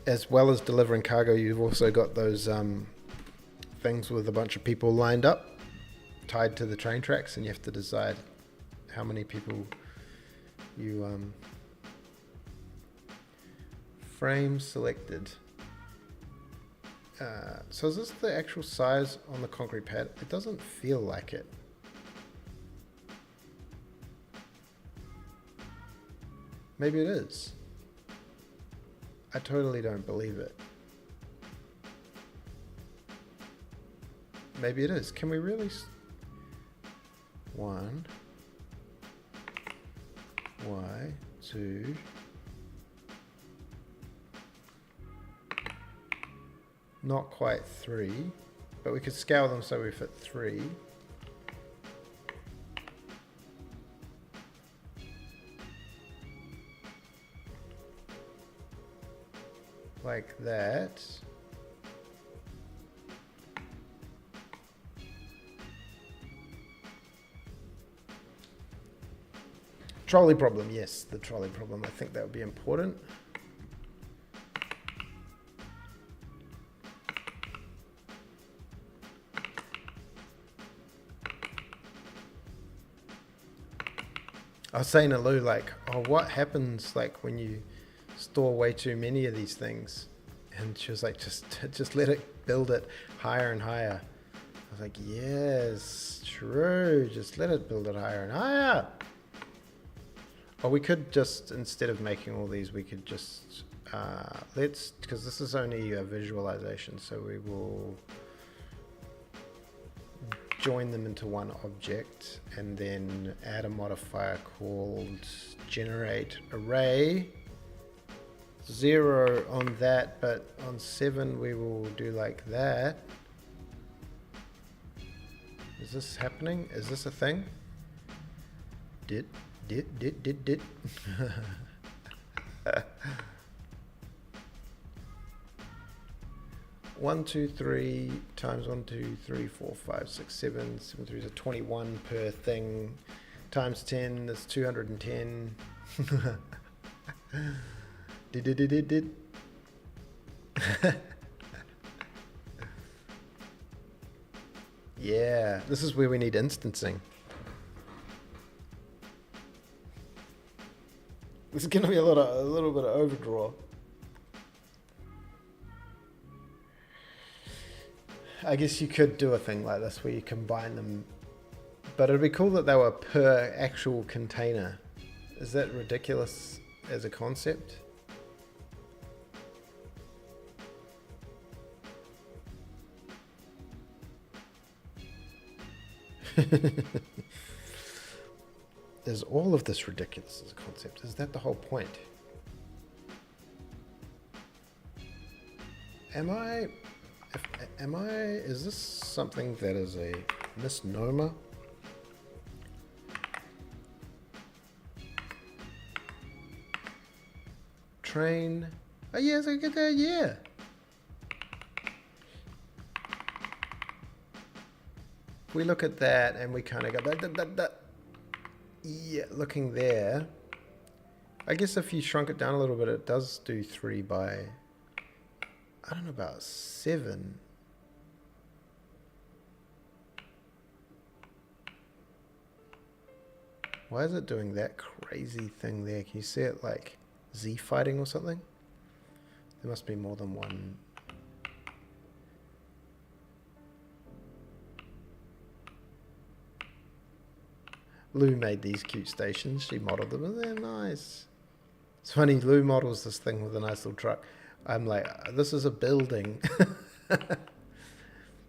as well as delivering cargo, you've also got those things with a bunch of people lined up, tied to the train tracks, and you have to decide how many people you frame selected. So is this the actual size on the concrete pad? It doesn't feel like it. Maybe it is. I totally don't believe it. Maybe it is. Can we really? 1 y 2 not quite 3, but we could scale them so we fit 3. Like that. Trolley problem, yes, the trolley problem. I think that would be important. I was saying to Lou, like, oh, what happens like when you store way too many of these things? And she was like, just let it build it higher and higher. I was like, yes, true. Just let it build it higher and higher. Or we could just, instead of making all these, we could just, because this is only a visualization, so we will join them into one object and then add a modifier called generate array. 0 on that, but on 7 we will do like that. Is this happening? Is this a thing? Did. 1, 2, 3 times 1, 2, 3, 4, 5, 6, 7. 7 3 is 21 per thing. Times 10 is 210. Did. Yeah, this is where we need instancing. This is going to be a little bit of overdraw. I guess you could do a thing like this where you combine them, but it'd be cool that they were per actual container. Is that ridiculous as a concept? Is all of this ridiculous as a concept? Is that the whole point? Is this something that is a misnomer? Train. Oh yes, I get that, yeah. We look at that and we kind of go, yeah, looking there. I guess if you shrunk it down a little bit, it does do 3 by, I don't know about 7. Why is it doing that crazy thing there? Can you see it like Z fighting or something? There must be more than one. Lou made these cute stations. She modeled them and they're nice. It's funny, Lou models this thing with a nice little truck. I'm like, this is a building.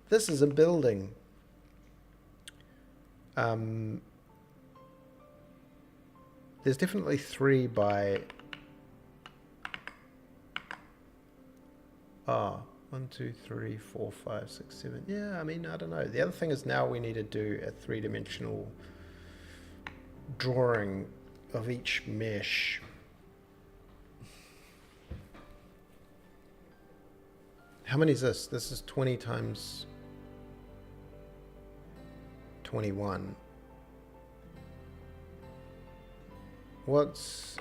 This is a building. There's definitely 3 by... Oh, 1, 2, 3, 4, 5, 6, 7. Yeah, I mean, I don't know. The other thing is now we need to do a 3-dimensional drawing of each mesh. How many is this? This is 20 times 21. What's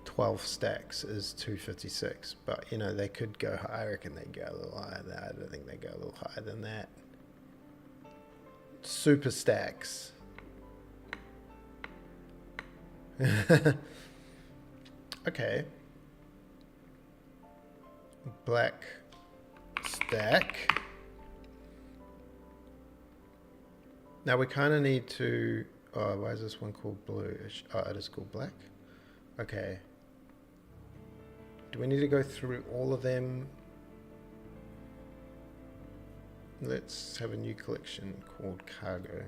12 stacks is 256, but you know, they could go higher. I reckon they'd go a little higher than that. I don't think they go a little higher than that. Super stacks. Okay. Black stack. Now we kind of need to, oh, why is this one called blue? Oh, it is called black. Okay. Do we need to go through all of them? Let's have a new collection called cargo.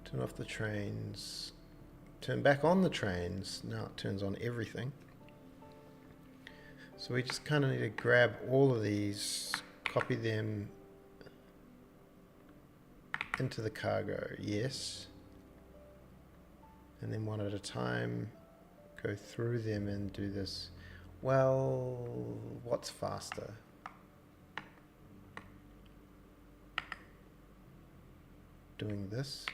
Turn off the trains. Turn back on the trains. Now it turns on everything. So we just kind of need to grab all of these, copy them into the cargo. Yes. And then one at a time, go through them and do this. Well, what's faster? Doing this.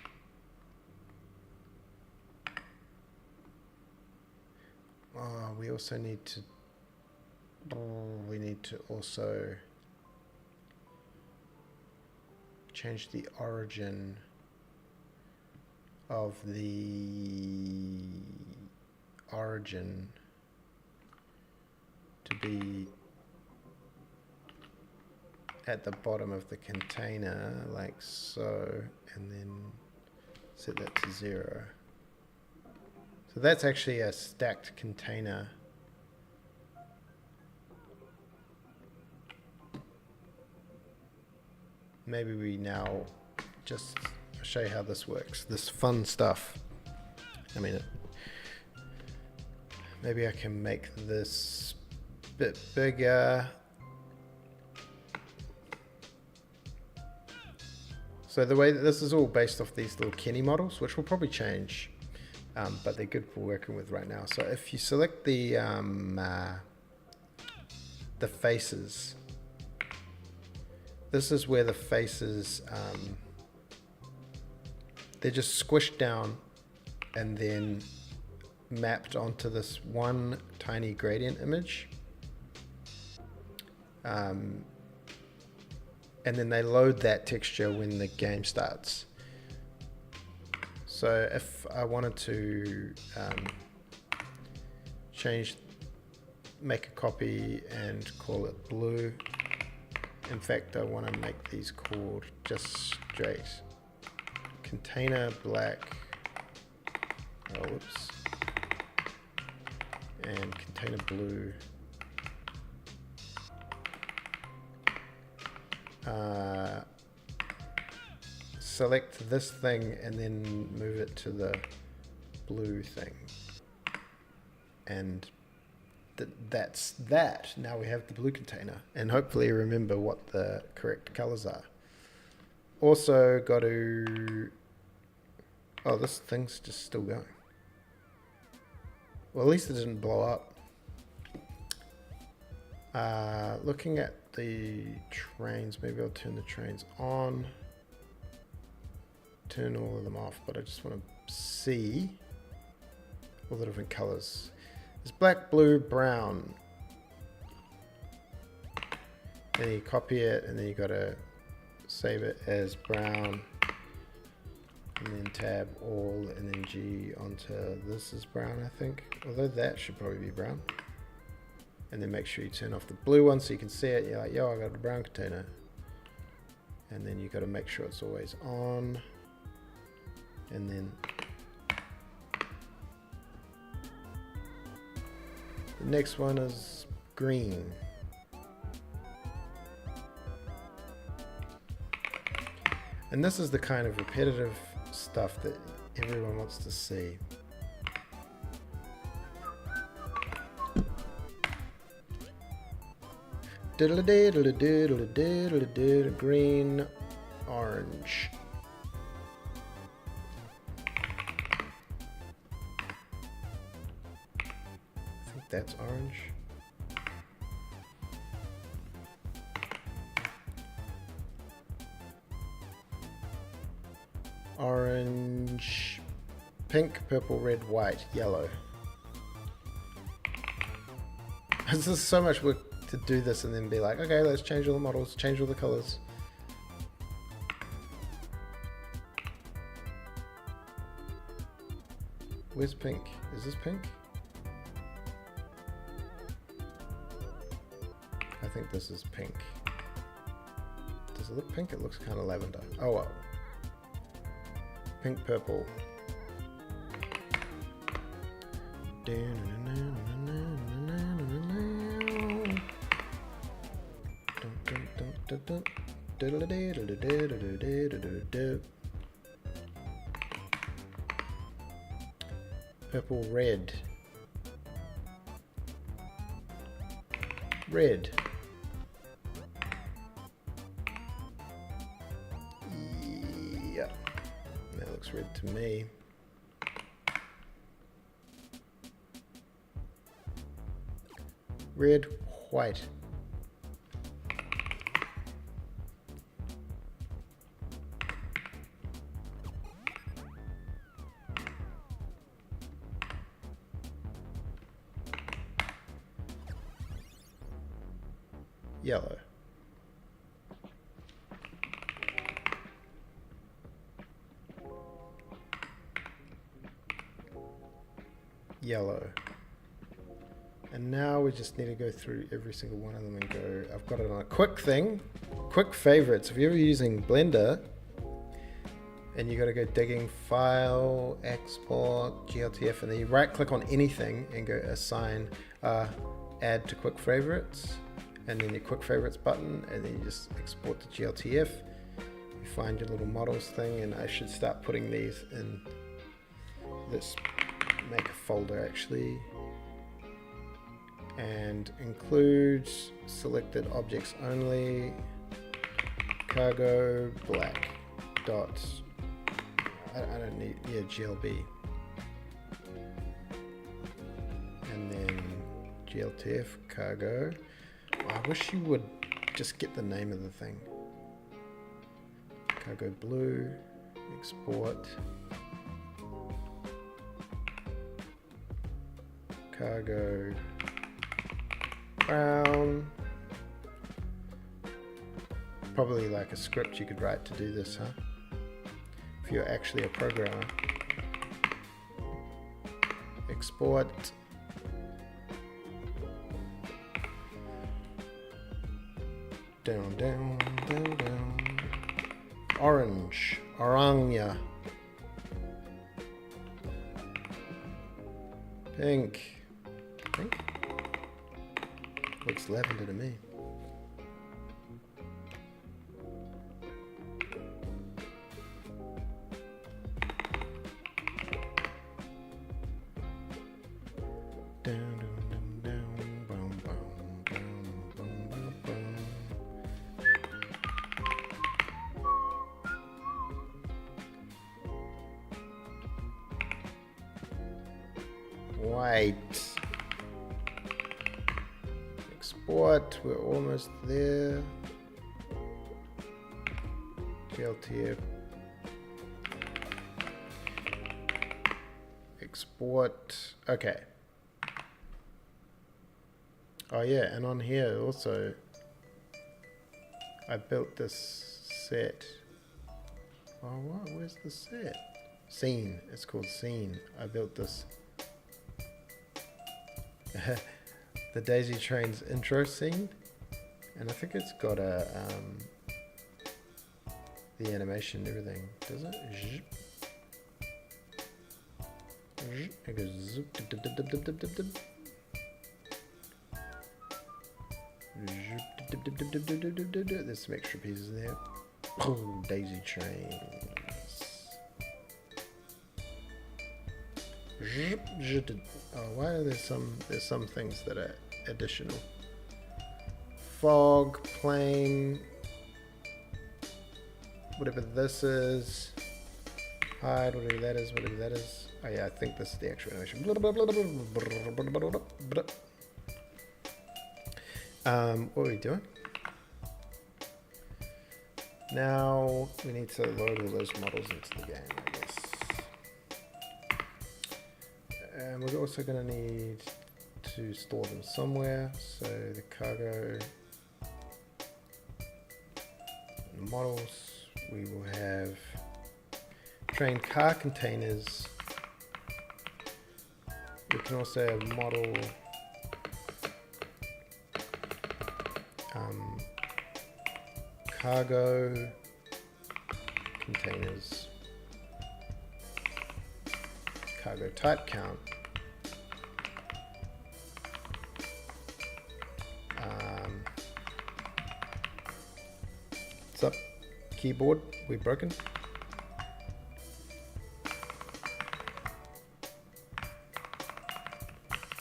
Oh, we also need to, also change the origin of the origin to be at the bottom of the container, like so, and then set that to 0. So that's actually a stacked container. Maybe we now just show you how this works. This fun stuff. I mean, maybe I can make this a bit bigger. So the way that this is all based off these little Kenny models, which will probably change, but they're good for working with right now. So if you select the faces, this is where the faces, they're just squished down and then mapped onto this one tiny gradient image. And then they load that texture when the game starts. So if I wanted to make a copy and call it blue. In fact, I want to make these called just straight container black. Oh, whoops. And container blue. Select this thing and then move it to the blue thing. And that's that. Now we have the blue container. And hopefully remember what the correct colors are. Also got to... Oh, this thing's just still going. Well, at least it didn't blow up. Looking at the trains, maybe I'll turn the trains on. Turn all of them off, but I just want to see all the different colors. There's black, blue, brown. Then you copy it, and then you got to save it as brown, and then tab all, and then G onto this is brown, I think. Although that should probably be brown. And then make sure you turn off the blue one so you can see it. You're like, yo, I got a brown container. And then you got to make sure it's always on. And then the next one is green. And this is the kind of repetitive stuff that everyone wants to see. Green, orange. I think that's orange. Orange, pink, purple, red, white, yellow. This is so much work to do this and then be like, okay, let's change all the models, change all the colors. Where's pink? Is this pink? I think this is pink. Does it look pink? It looks kind of lavender. Oh well. Pink, purple. Purple, red. Red. Yeah. That looks red to me. Red, white. Yellow. Yellow. And now we just need to go through every single one of them and go, I've got it on a quick thing, quick favorites. If you're ever using Blender and you got to go digging, file, export, GLTF, and then you right click on anything and go assign, add to quick favorites, and then your quick favorites button, and then you just export to GLTF. You find your little models thing, and I should start putting these in this, make a folder actually. And includes selected objects only, cargo, black, dots, I don't need, yeah, GLB. And then GLTF, cargo. I wish you would just get the name of the thing. Cargo blue, export. Cargo brown. Probably like a script you could write to do this, huh? If you're actually a programmer. Export. Down, down, down, down. Orange. Orangya. Pink. Pink? Looks lavender to me. Down, down, down, down, boom, boom, boom, boom, boom, boom. White. Export, we're almost there. GLTF. Export, okay. Oh yeah, and on here also, I built this set. Oh what, where's the set? Scene, it's called Scene. I built this. The Daisy Train's intro scene, and I think it's got a the animation and everything, does it? It goes zoop, dip, dip, dip, dip, dip, dip, dip, dip. Dip, dip, dip, dip, dip, dip, dip, dip, dip. There's some extra pieces there. Oh, Daisy Trains. Oh, why are there some things that are additional? Fog, plane, whatever this is, hide, whatever that is, whatever that is. Oh yeah, I think this is the actual animation. What are we doing? Now we need to load all those models into the game, I guess. And we're also going to need to store them somewhere. So the cargo, the models, we will have train car containers. We can also have model cargo containers, cargo type count, what's up keyboard, we broken?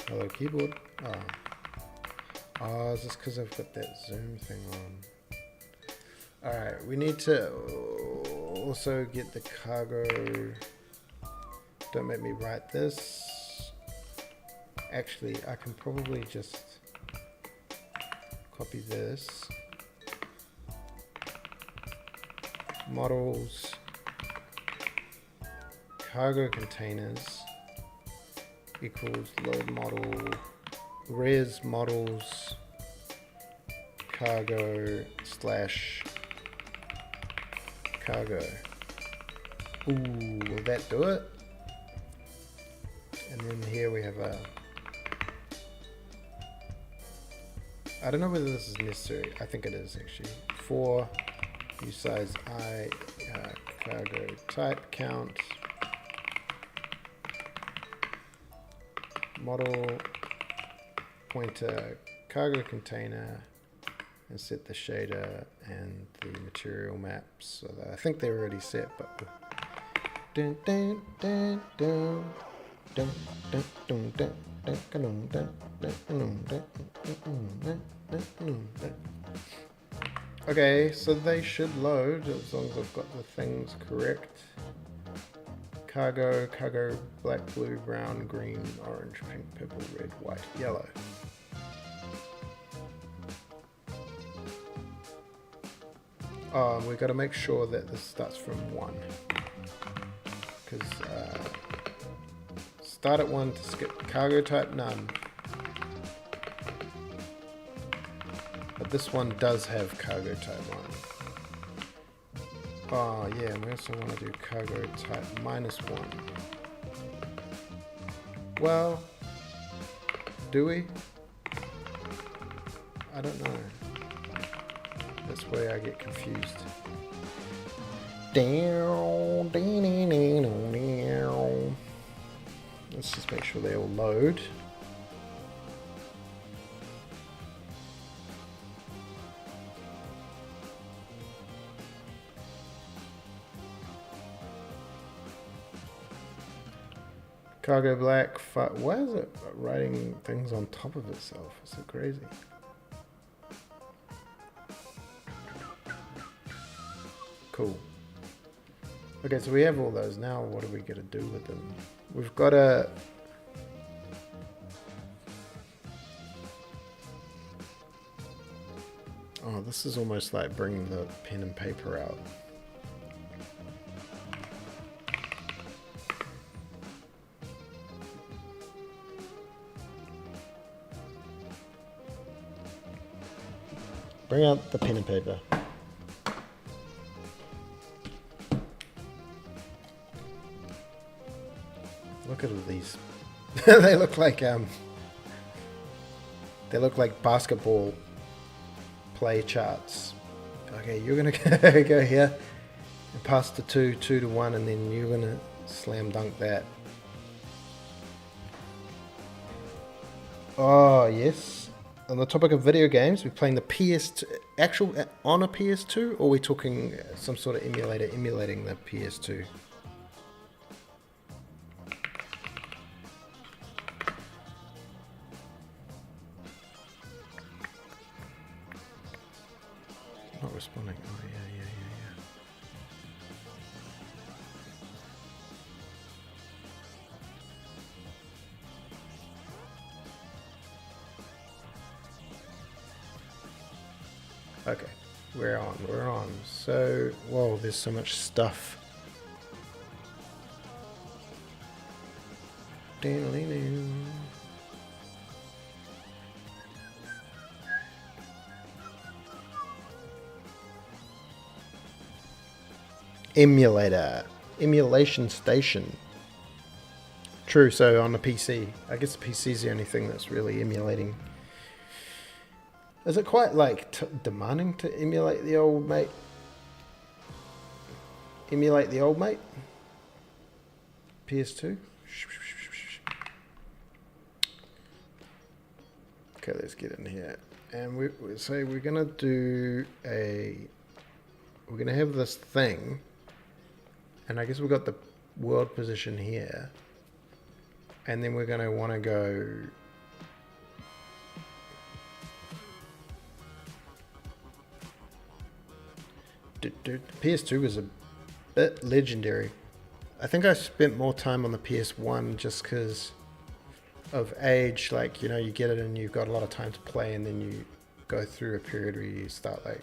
Hello keyboard. Oh, is this because I've got that zoom thing on? Alright, we need to also get the cargo. Don't make me write this. Actually, I can probably just copy this. Models, cargo containers equals load model, res models, cargo slash cargo. Ooh, will that do it? And then here we have a, I don't know whether this is necessary. I think it is actually. For usize I, cargo type count, model pointer cargo container, and set the shader and the material maps. So that I think they're already set, but dun, dun, dun, dun, dun, dun, dun, dun, dun, dun, dun, dun, dun, dun. Okay, so they should load as long as I've got the things correct. Cargo, cargo, black, blue, brown, green, orange, pink, purple, red, white, yellow. Oh, we've got to make sure that this starts from 1. Because start at 1 to skip cargo type none. But this one does have cargo type 1. Oh yeah, and we also want to do cargo type -1. Well, do we? I don't know. That's where I get confused. Let's just make sure they all load. Cargo black, why is it writing things on top of itself? It's so crazy. Cool. Okay, so we have all those. Now what are we going to do with them? We've got to... Oh, this is almost like bringing the pen and paper out. Bring out the pen and paper. Look at all these. They look like basketball play charts. Okay, you're gonna go here and pass to 2 to 1, and then you're gonna slam dunk that. Oh yes. On the topic of video games, we're playing the PS2, actual on a PS2, or are we talking some sort of emulator emulating the PS2? Not responding. Oh yeah. Okay, we're on. So, whoa, there's so much stuff. Emulation station. True, so on the PC. I guess the PC is the only thing that's really emulating Is it quite like demanding to emulate the old mate? Emulate the old mate? PS2? Okay, let's get in here. And we say we're gonna do we're gonna have this thing, and I guess we've got the world position here, and then we're gonna want to go PS2 was a bit legendary. I think I spent more time on the PS1 just because of age. Like, you know, you get it and you've got a lot of time to play, and then you go through a period where you start like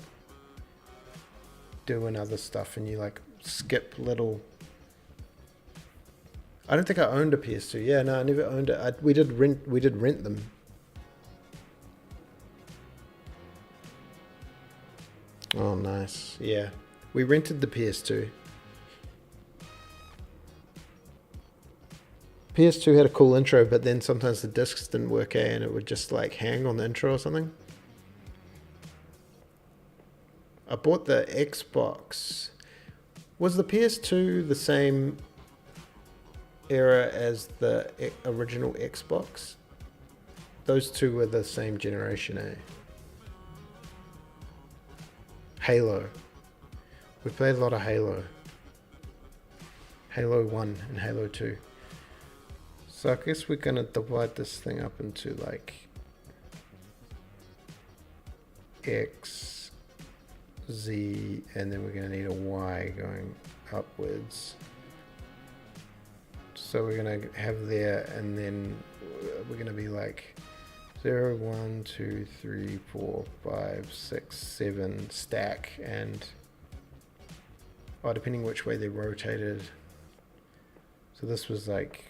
doing other stuff and you like skip little. I don't think I owned a PS2. Yeah, no, I never owned it. We did rent them. Oh, nice. Yeah, we rented the PS2. PS2 had a cool intro, but then sometimes the discs didn't work, and it would just like hang on the intro or something. I bought the Xbox. Was the PS2 the same era as the original Xbox? Those two were the same generation, eh? Halo. We played a lot of Halo. Halo 1 and Halo 2. So I guess we're going to divide this thing up into like X, Z, and then we're going to need a Y going upwards. So we're going to have there, and then we're going to be like 0, 1, 2, 3, 4, 5, 6, 7 stack, and depending which way they rotated. So this was like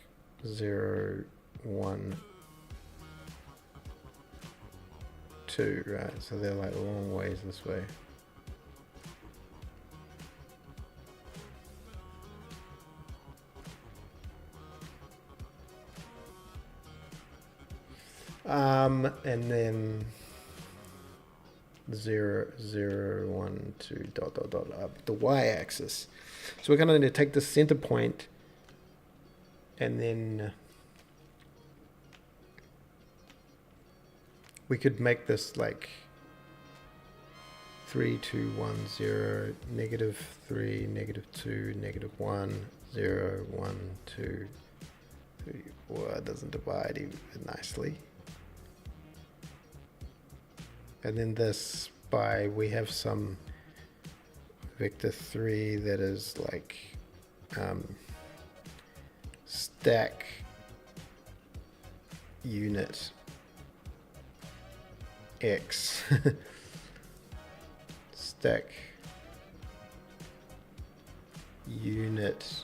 0, 1, 2, right? So they're like long ways this way. And then 0, 0, 1, 2, dot, dot, dot, up the y-axis. So we're going to need to take the center point, and then we could make this like 3, 2, 1, 0, -3, -2, -1, 0, 1, 2, 3, 4. It doesn't divide even nicely. And then this we have some vector 3 that is like stack unit X stack unit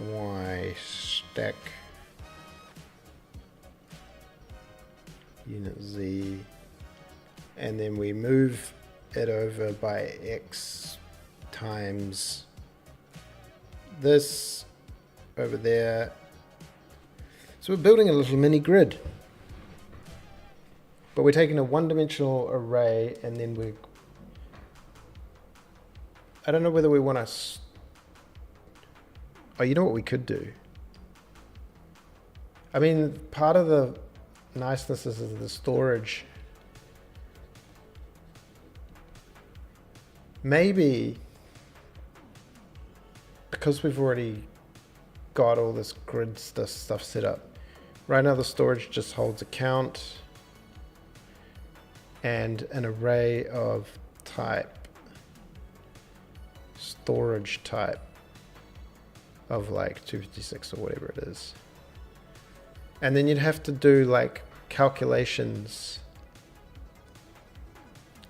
Y stack unit Z, and then we move it over by X times this over there. So we're building a little mini grid, but we're taking a one-dimensional array, and then I don't know whether we want to you know what we could do? I mean, part of the niceness is the storage. Maybe because we've already got all this grid stuff set up, right now the storage just holds a count and an array of type, storage type of like 256 or whatever it is. And then you'd have to do like calculations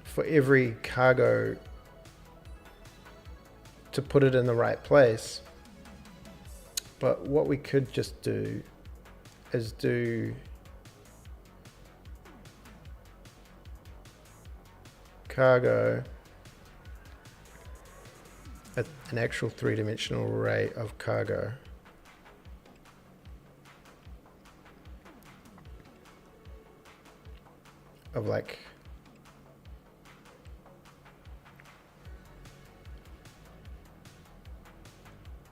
for every cargo to put it in the right place. But what we could just do is do cargo, an actual three-dimensional array of cargo. of like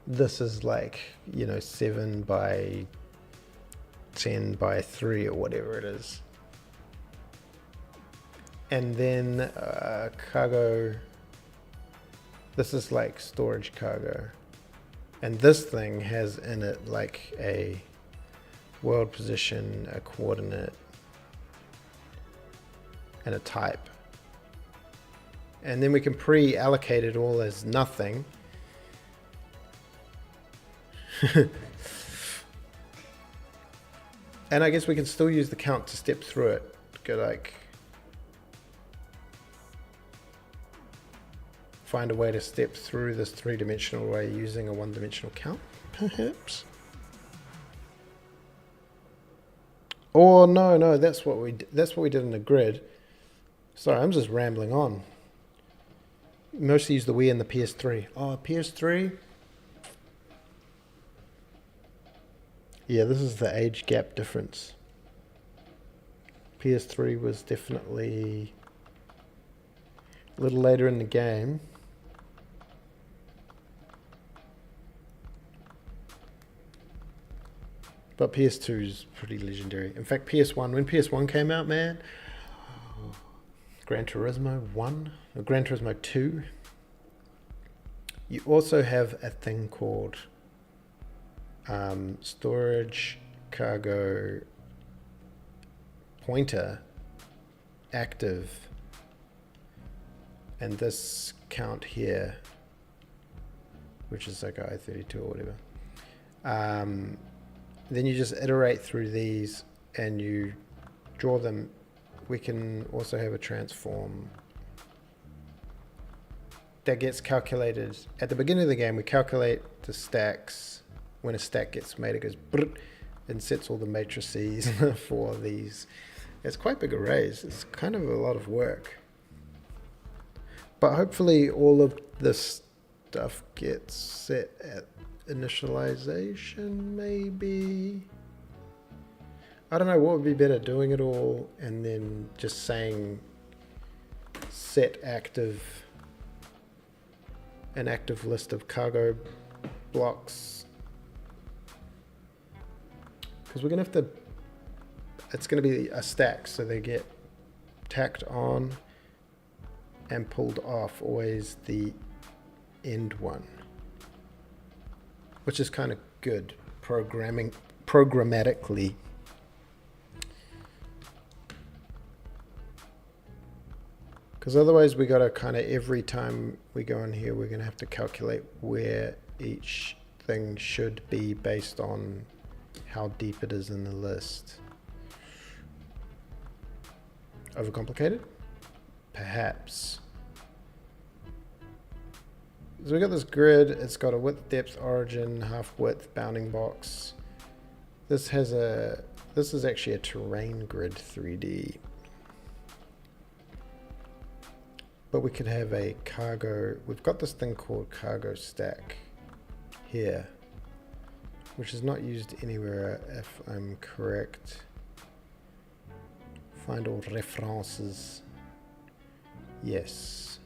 this is like, you know, 7 by 10 by 3 or whatever it is. And then cargo, this is like storage cargo. And this thing has in it like a world position, a coordinate, and a type. And then we can pre-allocate it all as nothing. And I guess we can still use the count to step through it. Go like, find a way to step through this 3-dimensional way using a 1-dimensional count, perhaps. Or no, that's what we did in the grid. Sorry, I'm just rambling on. Mostly use the Wii and the PS3. Oh, PS3. Yeah, this is the age gap difference. PS3 was definitely a little later in the game. But PS2 is pretty legendary. In fact, PS1, when PS1 came out, man, Gran Turismo 1, or Gran Turismo 2, you also have a thing called storage cargo pointer active, and this count here, which is like I32 or whatever, then you just iterate through these and you draw them. We can also have a transform that gets calculated at the beginning of the game. We calculate the stacks. When a stack gets made, it goes and sets all the matrices for these. It's quite big arrays. It's kind of a lot of work. But hopefully all of this stuff gets set at initialization, maybe. I don't know what would be better, doing it all and then just saying set active, an active list of cargo blocks. Because we're going to have to, it's going to be a stack, so they get tacked on and pulled off, always the end one, which is kind of good programmatically. Because otherwise we got to kind of, every time we go in here, we're going to have to calculate where each thing should be based on how deep it is in the list. Overcomplicated? Perhaps. So we got this grid. It's got a width, depth, origin, half width, bounding box. This has a, this is actually a terrain grid 3D. But we could have a cargo, we've got this thing called cargo stack here, which is not used anywhere if I'm correct. Find all references. Yes.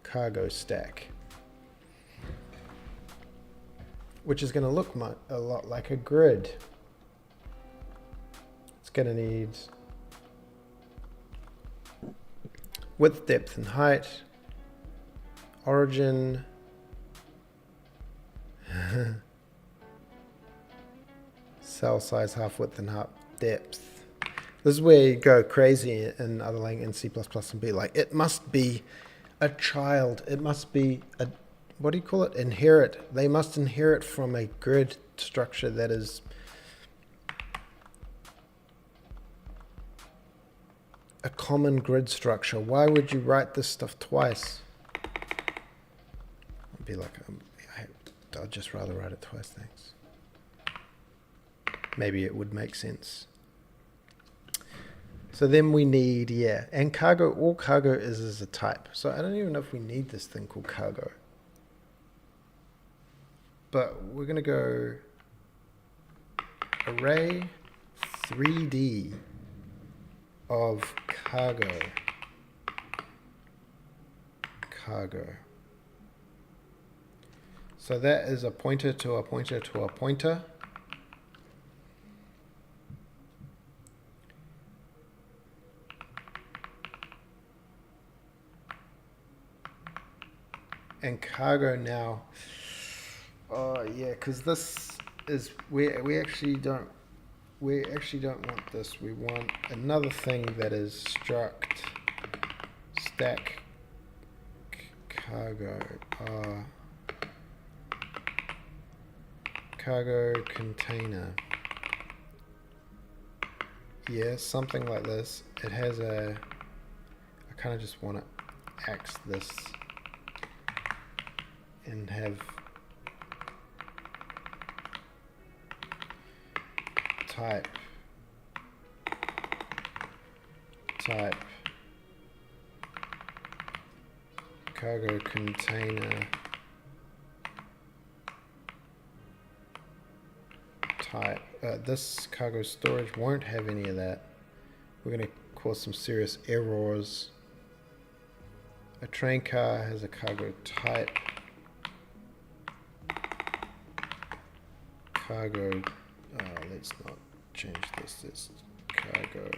Cargo stack. Which is going to look a lot like a grid. It's going to need width, depth, and height. Origin. Cell size, half width, and half depth. This is where you go crazy in other language, in C++, and be like, it must be a child. It must be a, what do you call it? Inherit. They must inherit from a grid structure that is a common grid structure. Why would you write this stuff twice? I'd be like, I'd just rather write it twice, thanks. Maybe it would make sense. So then we need, yeah, and cargo, all cargo is a type. So I don't even know if we need this thing called cargo. But we're going to go array 3D of cargo. So that is a pointer to a pointer to a pointer. And cargo now. Oh yeah, because this is we actually don't want this. We want another thing that is struct stack cargo. Cargo container. Yeah, something like this. It has a. I kind of just want to axe this and have type cargo container type. This cargo storage won't have any of that. We're going to cause some serious errors. A train car has a cargo type. Cargo, let's not change this. It's cargo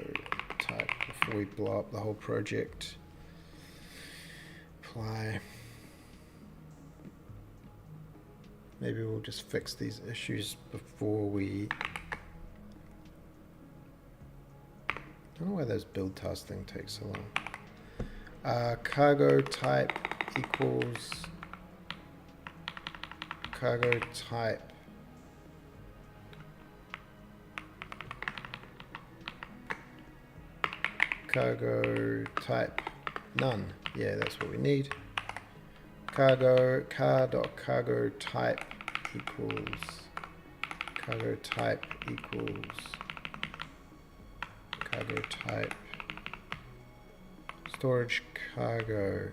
type before we blow up the whole project. Apply. Maybe we'll just fix these issues before we. I don't know why those build task thing takes so long. Cargo type equals cargo type. Cargo type none. Yeah, that's what we need. Car.cargo type equals cargo type storage cargo.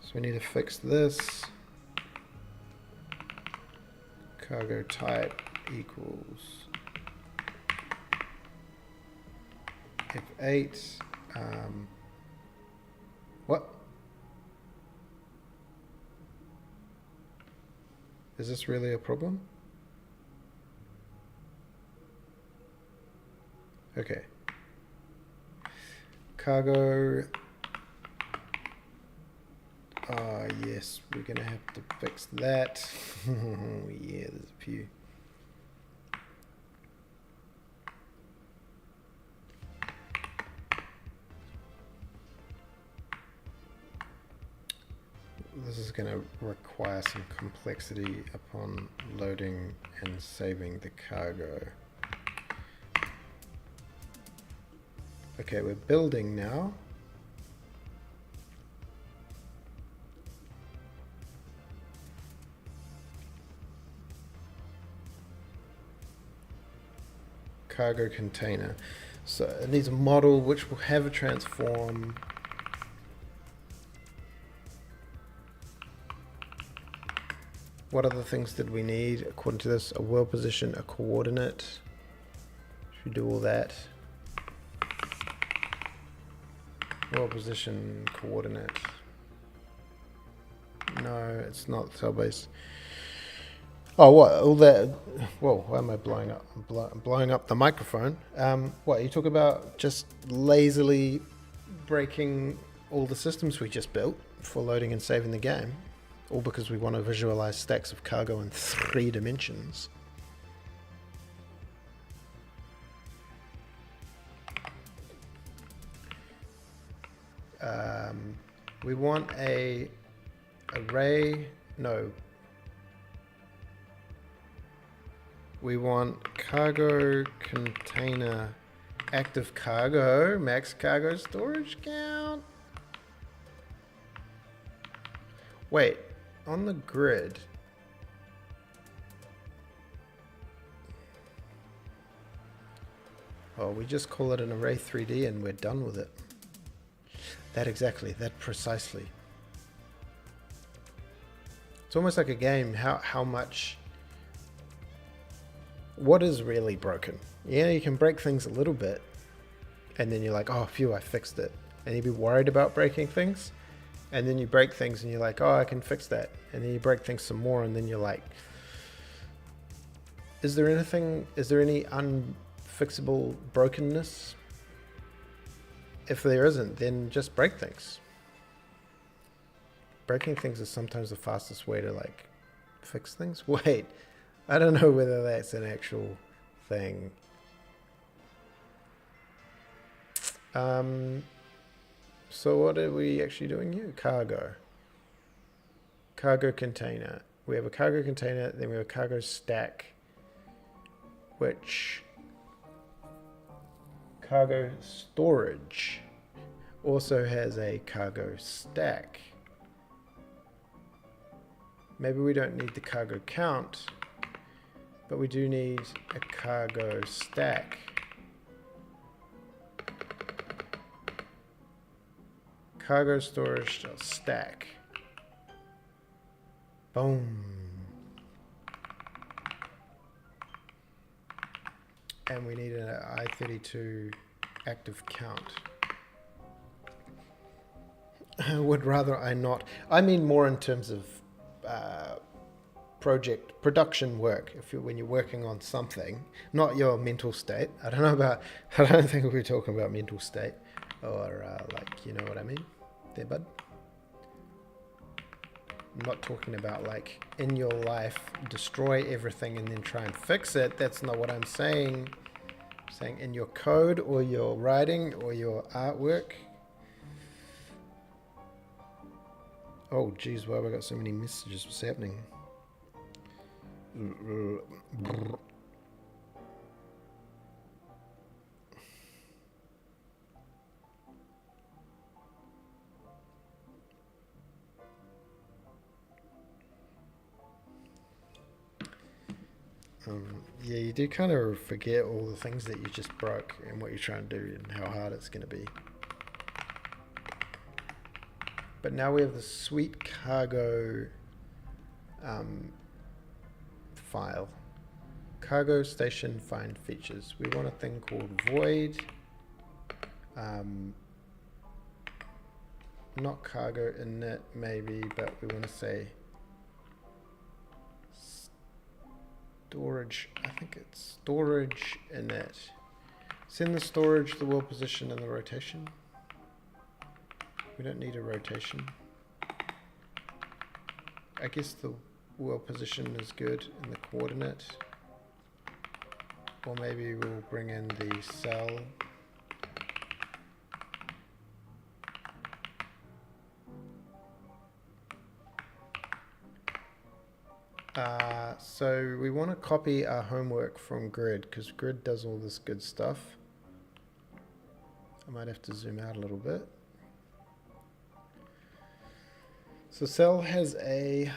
So we need to fix this. Cargo type equals F8. What? Is this really a problem? Okay. Cargo. Yes, we're gonna have to fix that. Yeah, there's a few. This is going to require some complexity upon loading and saving the cargo. Okay, we're building now. Cargo container. So it needs a model which will have a transform. What other things did we need according to this? A world position, a coordinate. Should we do all that? World position, coordinate. No, it's not cell base. Oh, what? All that? Whoa, why am I blowing up? I'm blowing up the microphone. What, you talk about just lazily breaking all the systems we just built for loading and saving the game? All because we want to visualize stacks of cargo in 3 dimensions. We want a array, no. We want cargo container active cargo, max cargo storage count. Wait. On the grid, oh, we just call it an array 3D and we're done with it. That exactly, that precisely. It's almost like a game, how much what is really broken? Yeah, you can break things a little bit, and then you're like, oh, phew, I fixed it. And you'd be worried about breaking things, and then you break things, and you're like, oh, I can fix that. And then you break things some more, and then you're like, is there any unfixable brokenness? If there isn't, then just break things. Breaking things is sometimes the fastest way to like fix things. Wait, I don't know whether that's an actual thing. So what are we actually doing here? Cargo container. We have a cargo container, then we have a cargo stack, which cargo storage also has a cargo stack. Maybe we don't need the cargo count, but we do need a cargo stack. Cargo storage stack. Boom. And we need an I-32 active count. Would rather I not. I mean more in terms of production work. When you're working on something, not your mental state. I don't think we're talking about mental state, or like, you know what I mean, there, bud. I'm not talking about like in your life destroy everything and then try and fix it. That's not what I'm saying. I'm saying in your code or your writing or your artwork. Oh geez, why have I got so many messages? What's happening? Yeah, you do kind of forget all the things that you just broke and what you're trying to do and how hard it's going to be. But now we have the sweet cargo file. Cargo station find features. We want a thing called void. Not cargo init maybe, but we want to say storage. I think it's storage init. Send the storage, the world position, and the rotation. We don't need a rotation. I guess the world position is good in the coordinate. Or maybe we'll bring in the cell. So we want to copy our homework from Grid, because Grid does all this good stuff. I might have to zoom out a little bit. So cell has a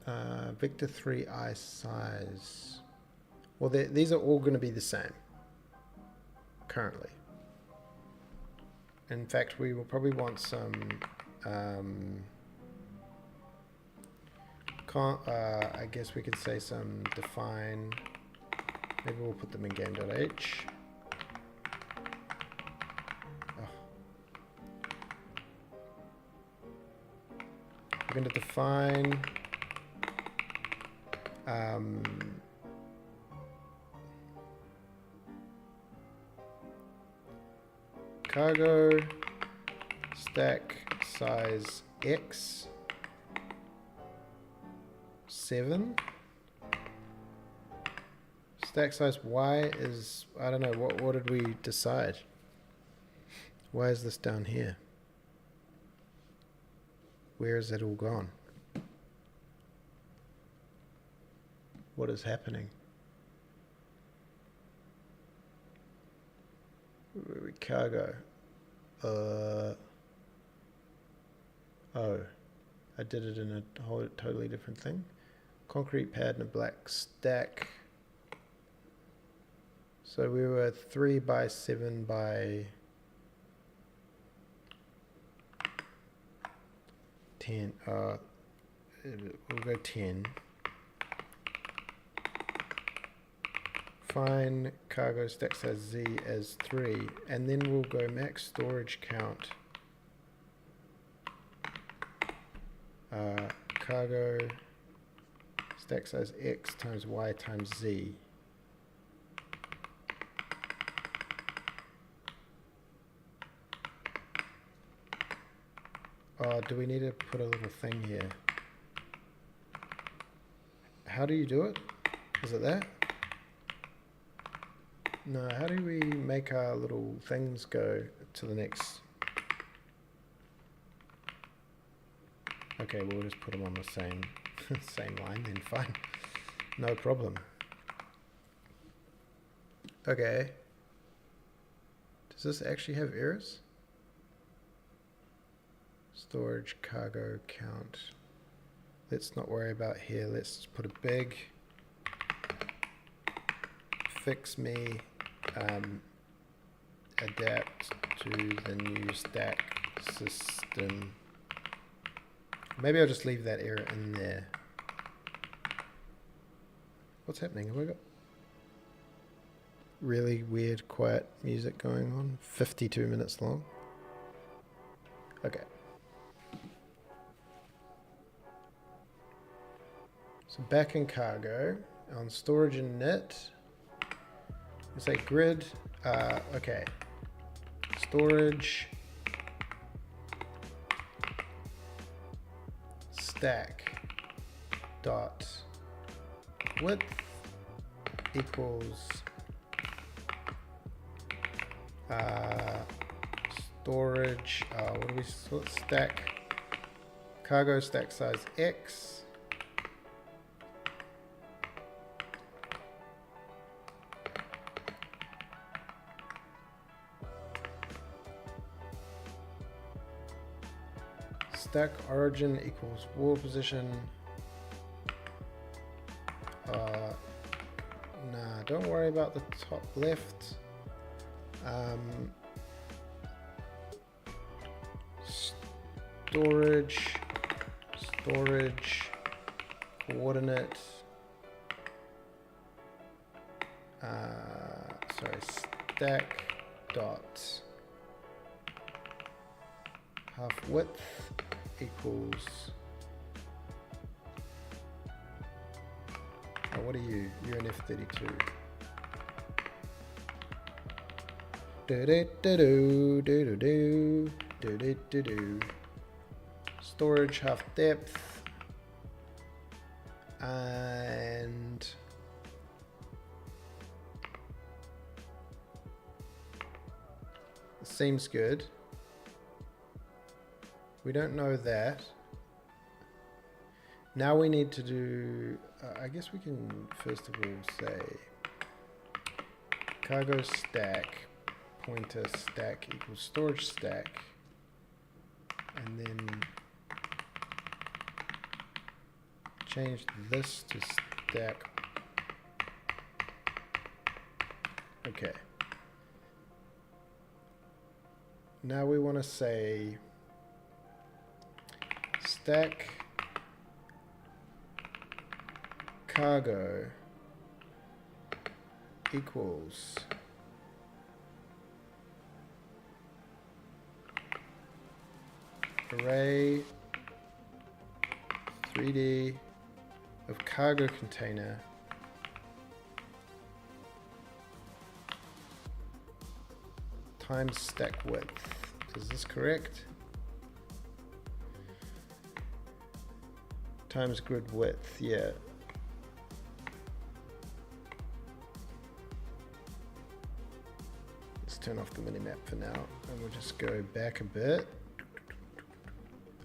vector 3i size. Well, these are all going to be the same currently. In fact, we will probably want some I guess we could say some define. Maybe we'll put them in game.h. We're going to define cargo stack size x 7. Stack size y is, I don't know, what did we decide? Why is this down here? Where is it all gone? What is happening? Cargo. Oh, I did it in a whole totally different thing. Concrete pad and a black stack. So we were 3 by 7 by 10. We'll go 10. define cargo stack size Z as 3, and then we'll go max storage count cargo stack size X times Y times Z. Oh, do we need to put a little thing here? How do you do it? Is it that? No, how do we make our little things go to the next? Okay, we'll just put them on the same same line then, fine. No problem. Okay. Does this actually have errors? Storage, cargo, count. Let's not worry about here. Let's put a big fix me adapt to the new stack system. Maybe I'll just leave that error in there. What's happening? Have I got really weird quiet music going on? 52 minutes long. Okay. So back in cargo, on storage and init, we say grid, okay, storage stack dot width equals storage, what do we stack, cargo stack size X stack origin equals wall position. Nah, don't worry about the top left. Storage coordinate. Sorry, stack dot half width equals, what are you? You're an F32. Storage half depth, and seems good. We don't know that. Now we need to do, I guess we can first of all say cargo stack pointer stack equals storage stack, and then change this to stack. Okay. Now we want to say stack cargo equals array 3D of cargo container times stack width. Is this correct? Times grid width, yeah. Let's turn off the minimap for now, and we'll just go back a bit.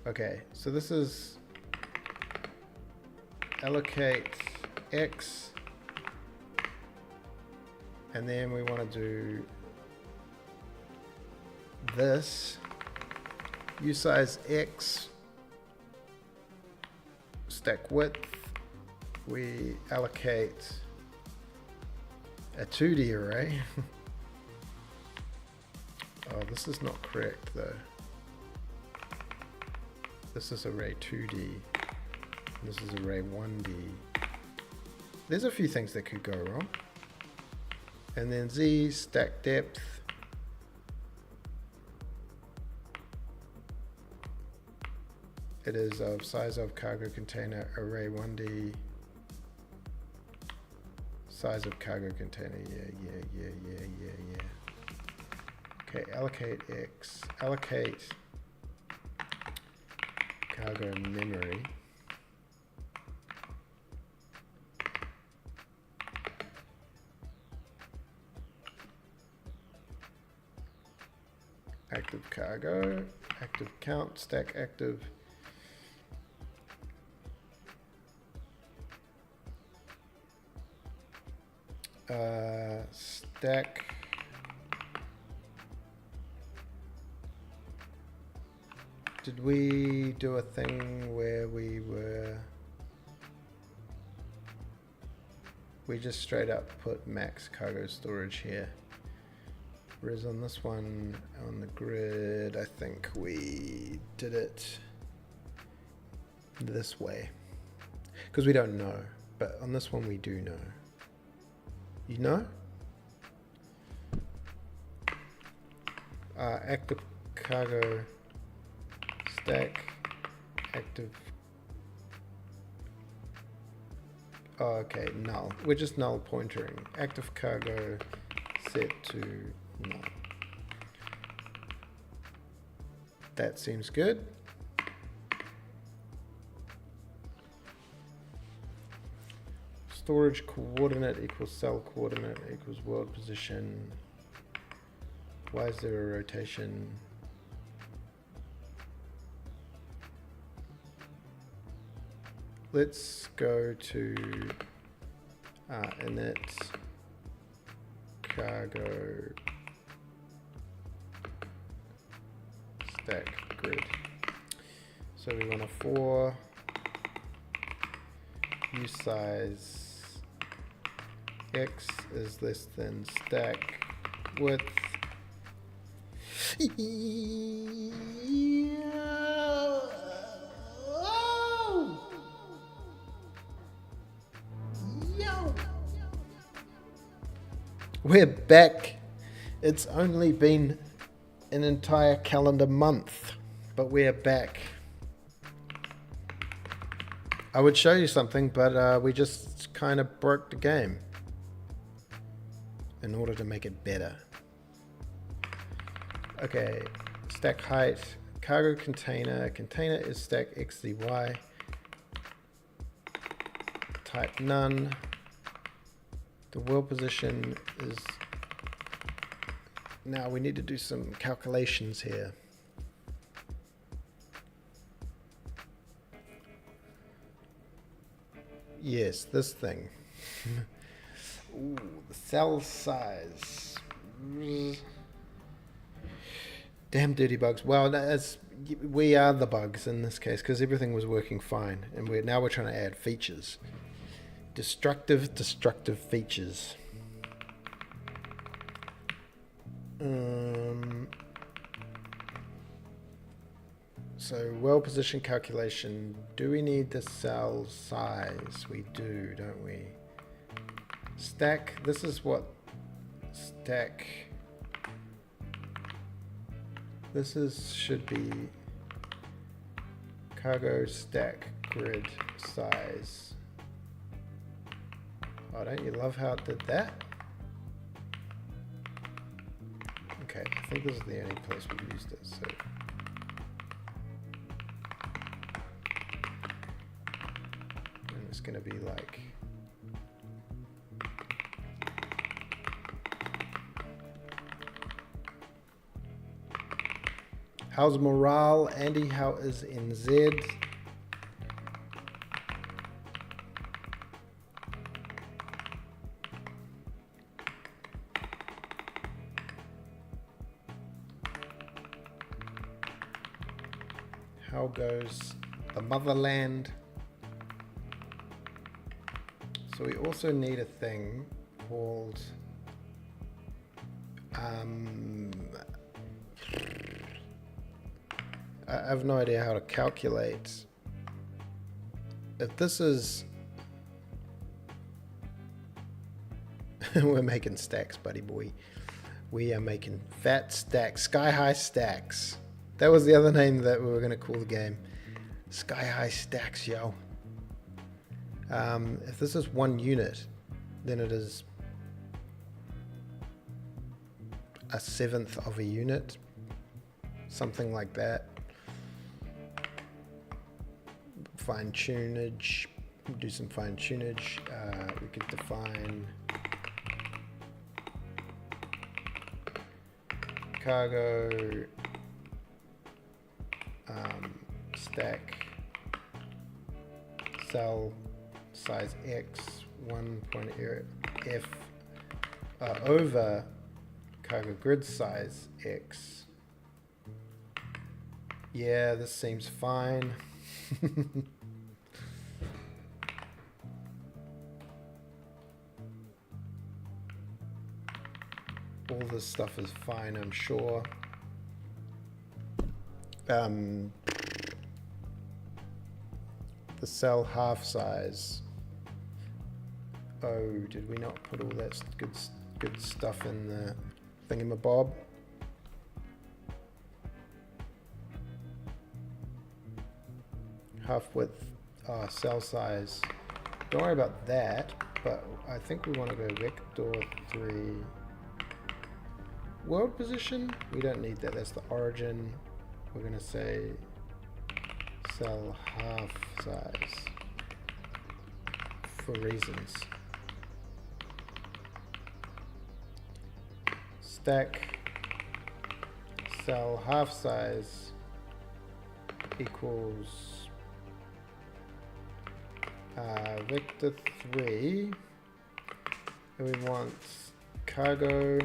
Okay, so this is allocate X, and then we want to do this, usize X, stack width, we allocate a 2D array. Oh, this is not correct though. This is array 2D. This is array 1D. There's a few things that could go wrong. And then Z, stack depth. It is of size of cargo container array 1D. Size of cargo container, yeah. Okay, allocate X, allocate cargo memory. Active cargo, active count, stack active. Stack did we do a thing where we just straight up put max cargo storage here, whereas on this one on the grid I think we did it this way because we don't know, but on this one we do know. You know? Active cargo stack active. Oh, okay, null. We're just null pointering. Active cargo set to null. That seems good. Storage coordinate equals cell coordinate equals world position. Why is there a rotation? Let's go to init cargo stack grid. So we want a 4 use size X is less than stack width. We're back. It's only been an entire calendar month, but we're back. I would show you something, but we just kind of broke the game in order to make it better. Okay, stack height, cargo container. Container is stack XZY. Type none. The world position is... Now we need to do some calculations here. Yes, this thing. Ooh, the cell size. Damn dirty bugs. Well, we are the bugs in this case because everything was working fine, and now we're trying to add features. Destructive features. So well position calculation. Do we need the cell size? We do, don't we? Stack. This is what stack. This should be cargo stack grid size. Oh, don't you love how it did that? Okay, I think this is the only place we've used it. So. And it's going to be like... How's morale? Andy, how is NZ? How goes the motherland? So we also need a thing called I have no idea how to calculate. If this is We're making stacks, buddy boy. We are making fat stacks, sky high stacks. That was the other name that we were going to call the game. Sky high stacks, yo. If this is 1 unit, then it is 1/7 of a unit, something like that. Fine tunage, do some fine tunage. We could define cargo stack cell size X 1.f over cargo grid size X. Yeah, this seems fine. All this stuff is fine, I'm sure. The cell half size. Oh, did we not put all that good stuff in the thingamabob? Half width, cell size. Don't worry about that, but I think we want to go vector 3. World position? We don't need that, that's the origin. We're going to say cell half size for reasons. Stack cell half size equals vector 3, and we want cargo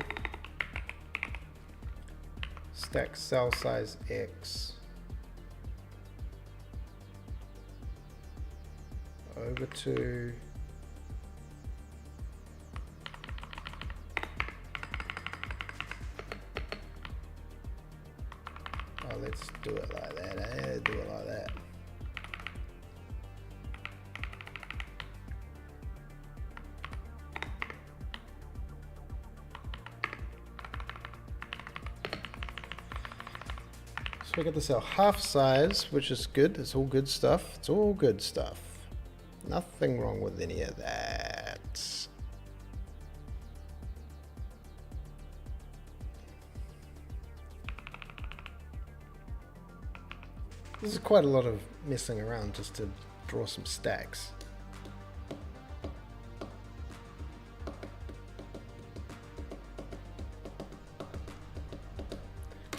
stack cell size X over to let's do it like that, do it like that. So we got the cell half size, which is good. It's all good stuff. It's all good stuff. Nothing wrong with any of that. This is quite a lot of messing around just to draw some stacks.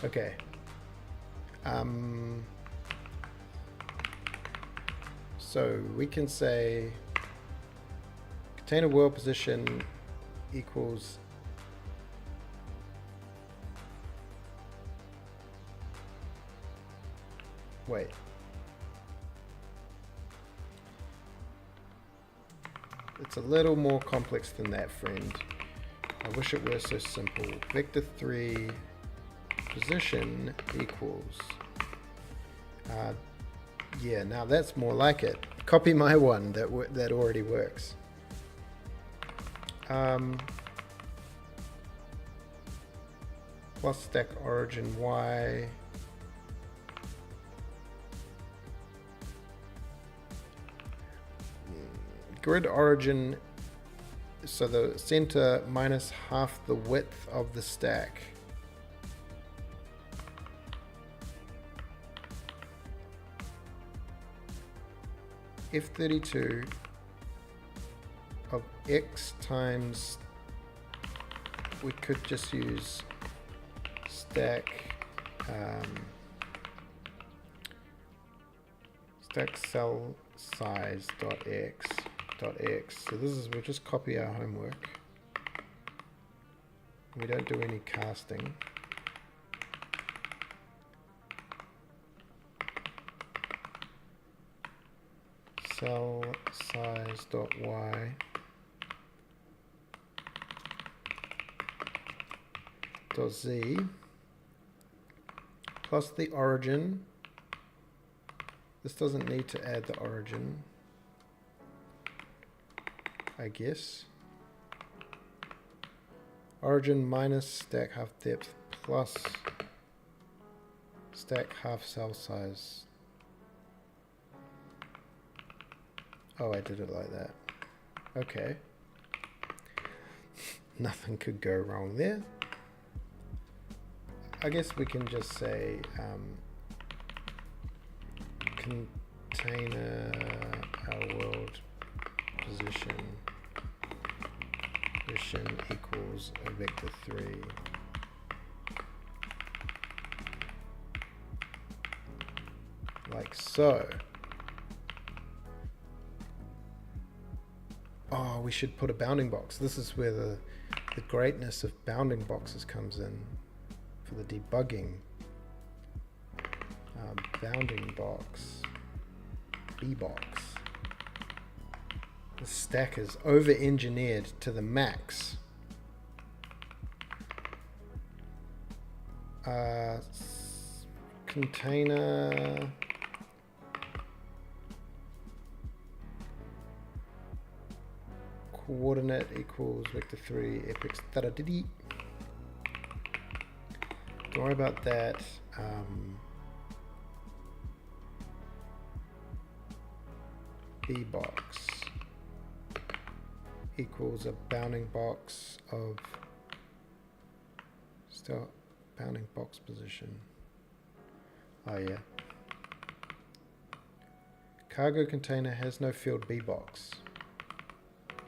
Okay. So we can say container world position equals wait. It's a little more complex than that, friend. I wish it were so simple. Vector 3 position equals yeah, now that's more like it. Copy my one that already works. Plus stack origin Y grid origin, so the center minus half the width of the stack. F32 of X times, we could just use stack stack cell size dot X. So this is, we'll just copy our homework. We don't do any casting. Cell size dot Y dot Z plus the origin. This doesn't need to add the origin, I guess. origin minus stack half depth plus stack half cell size. Oh, I did it like that. Okay. Nothing could go wrong there. I guess we can just say container our world position equals a vector 3. Like so. Oh, we should put a bounding box. This is where the greatness of bounding boxes comes in for the debugging. Bounding box, B-box. The stack is over-engineered to the max. Container coordinate equals vector 3 fx da-da-dee-dee. Don't worry about that. B box equals a bounding box of still bounding box position. Oh yeah. Cargo container has no field B box.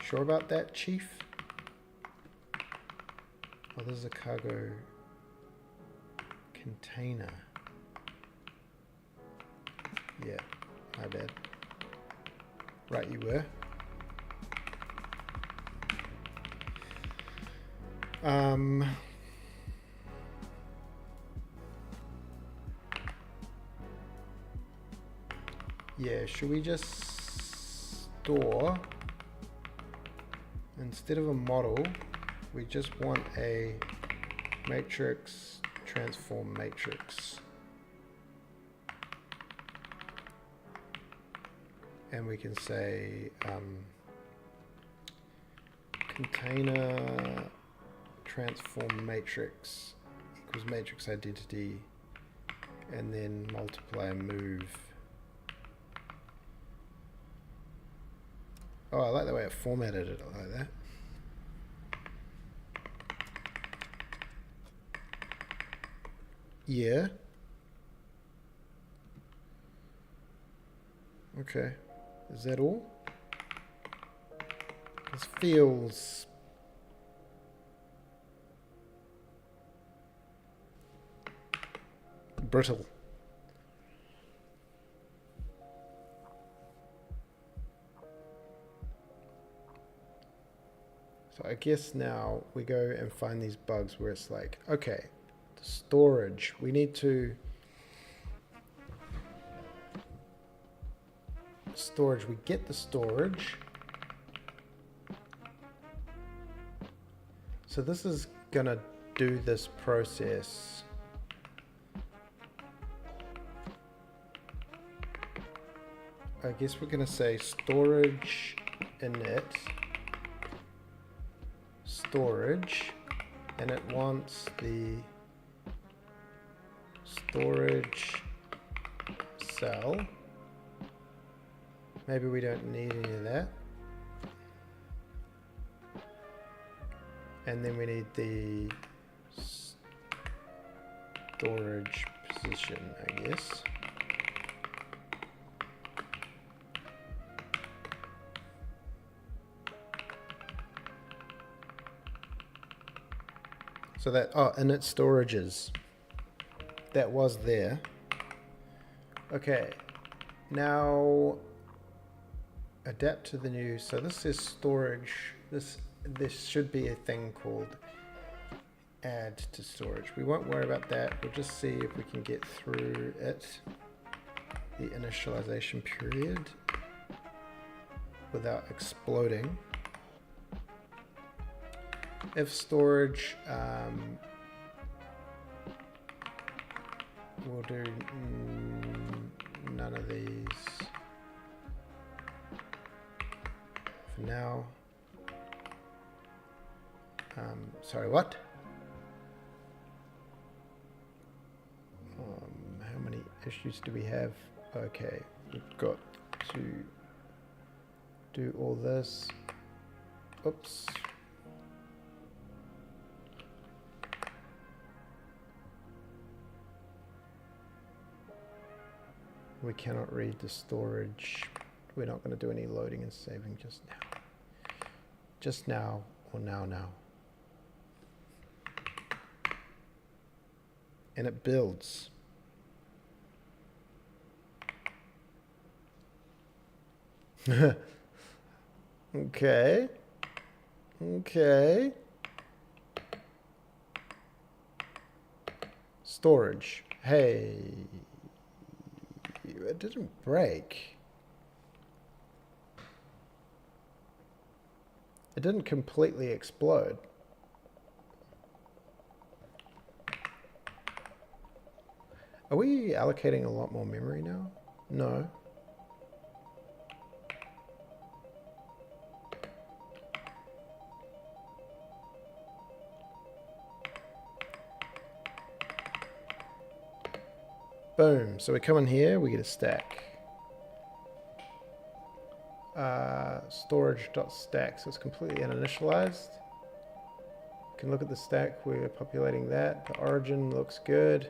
Sure about that, Chief? Oh, this is a cargo container. Yeah, my bad. Right, you were. Yeah, should we just store, instead of a model, we just want a matrix transform matrix. And we can say container transform matrix equals matrix identity, and then multiply move. Oh, I like the way it formatted it like that. Yeah. Okay. Is that all? This feels brittle. So I guess now we go and find these bugs where it's like, okay, the storage, we need to storage, we get the storage. So this is gonna do this process. I guess we're gonna say storage init storage, and it wants the storage cell. Maybe we don't need any of that. And then we need the storage position, I guess. So that, oh, init storages. That was there. Okay, now adapt to the new, so this is storage. This should be a thing called add to storage. We won't worry about that. We'll just see if we can get through it, the initialization period, without exploding. If storage, we'll do none of these for now. Sorry, what? How many issues do we have? Okay, we've got to do all this. Oops. We cannot read the storage. We're not going to do any loading and saving just now. Just now, or now. And it builds. Okay. Okay. Storage. Hey. It didn't break. It didn't completely explode. Are we allocating a lot more memory now? No. Boom. So we come in here, we get a stack. Storage.stack, so it's completely uninitialized. You can look at the stack, we're populating that. The origin looks good.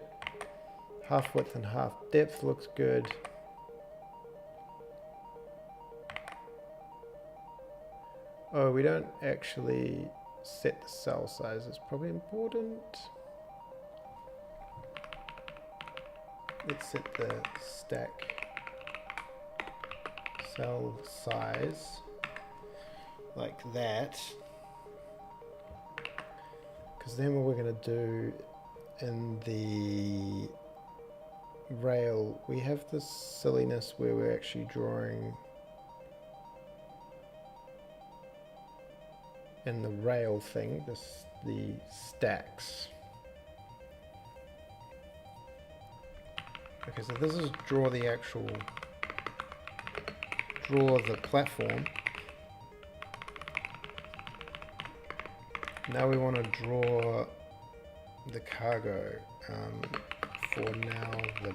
Half width and half depth looks good. Oh, we don't actually set the cell size, it's probably important. Let's set the stack cell size like that, because then what we're going to do in the rail, we have this silliness where we're actually drawing in the rail thing, the stacks. Okay, so this is draw the platform. Now we want to draw the cargo. For now, the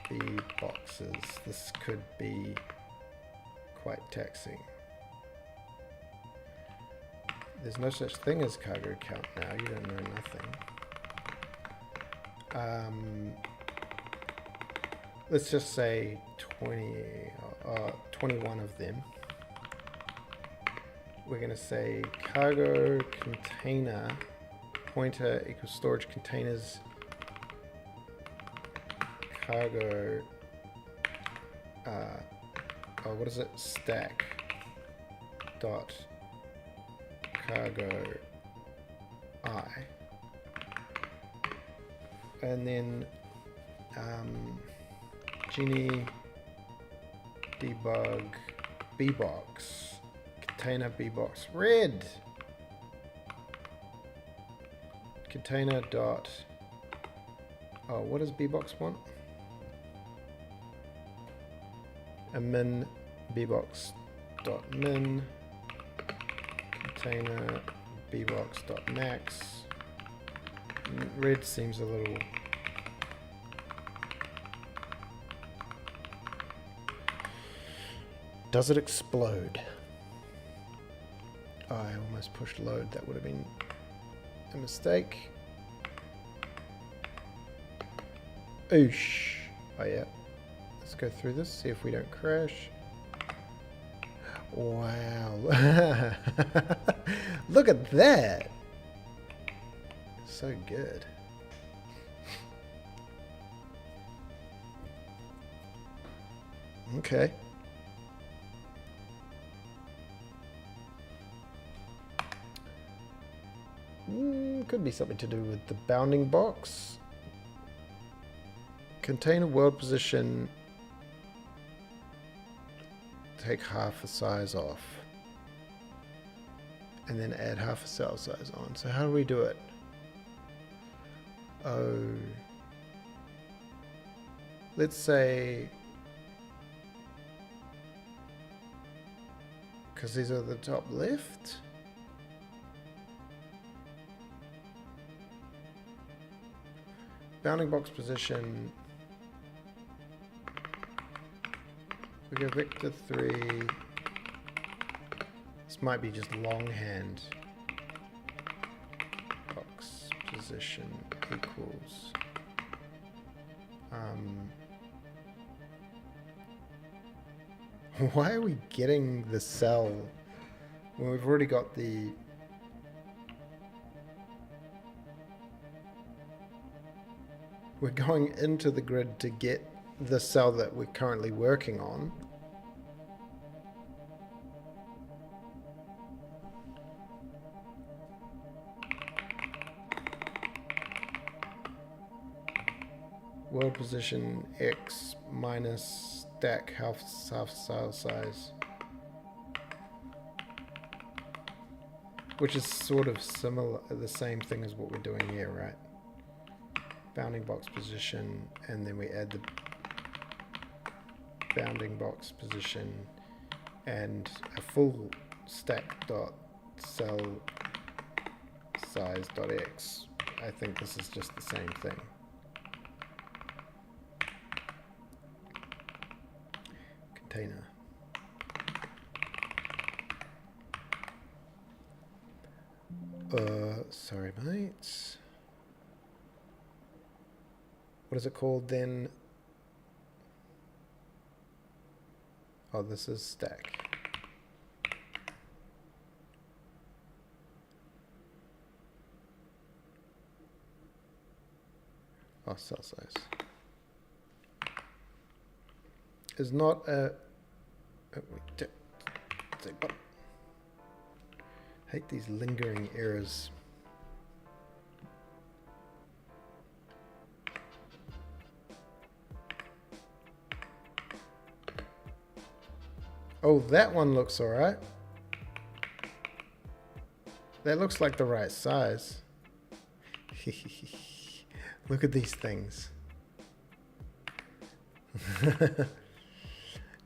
B boxes. This could be quite taxing. There's no such thing as cargo count now. You don't know nothing. Let's just say 21 of them. We're going to say cargo container pointer equals storage containers cargo what is it, stack dot cargo I, and then Genie debug bbox container bbox red container dot, oh, what does bbox want? A min bbox dot min container bbox dot max. Red seems a little does it explode? Oh, I almost pushed load. That would have been a mistake. Oosh. Oh yeah. Let's go through this, see if we don't crash. Wow. Look at that. So good. Okay. Could be something to do with the bounding box. Container world position. Take half the size off. And then add half a cell size on. So how do we do it? Oh. Let's say, because these are the top left. bounding box position. We go vector 3. This might be just longhand. Box position equals. Why are we getting the cell when we've already got the... We're going into the grid to get the cell that we're currently working on. World position X minus stack half cell size. Which is sort of similar, the same thing as what we're doing here, right? Bounding box position, and then we add the bounding box position and a full stack dot cell size dot X. I think this is just the same thing. Container. Sorry mates. What is it called then? Oh, this is stack. Oh, cell size. Is not a... hate these lingering errors. Oh, that one looks alright. That looks like the right size. Look at these things. Dun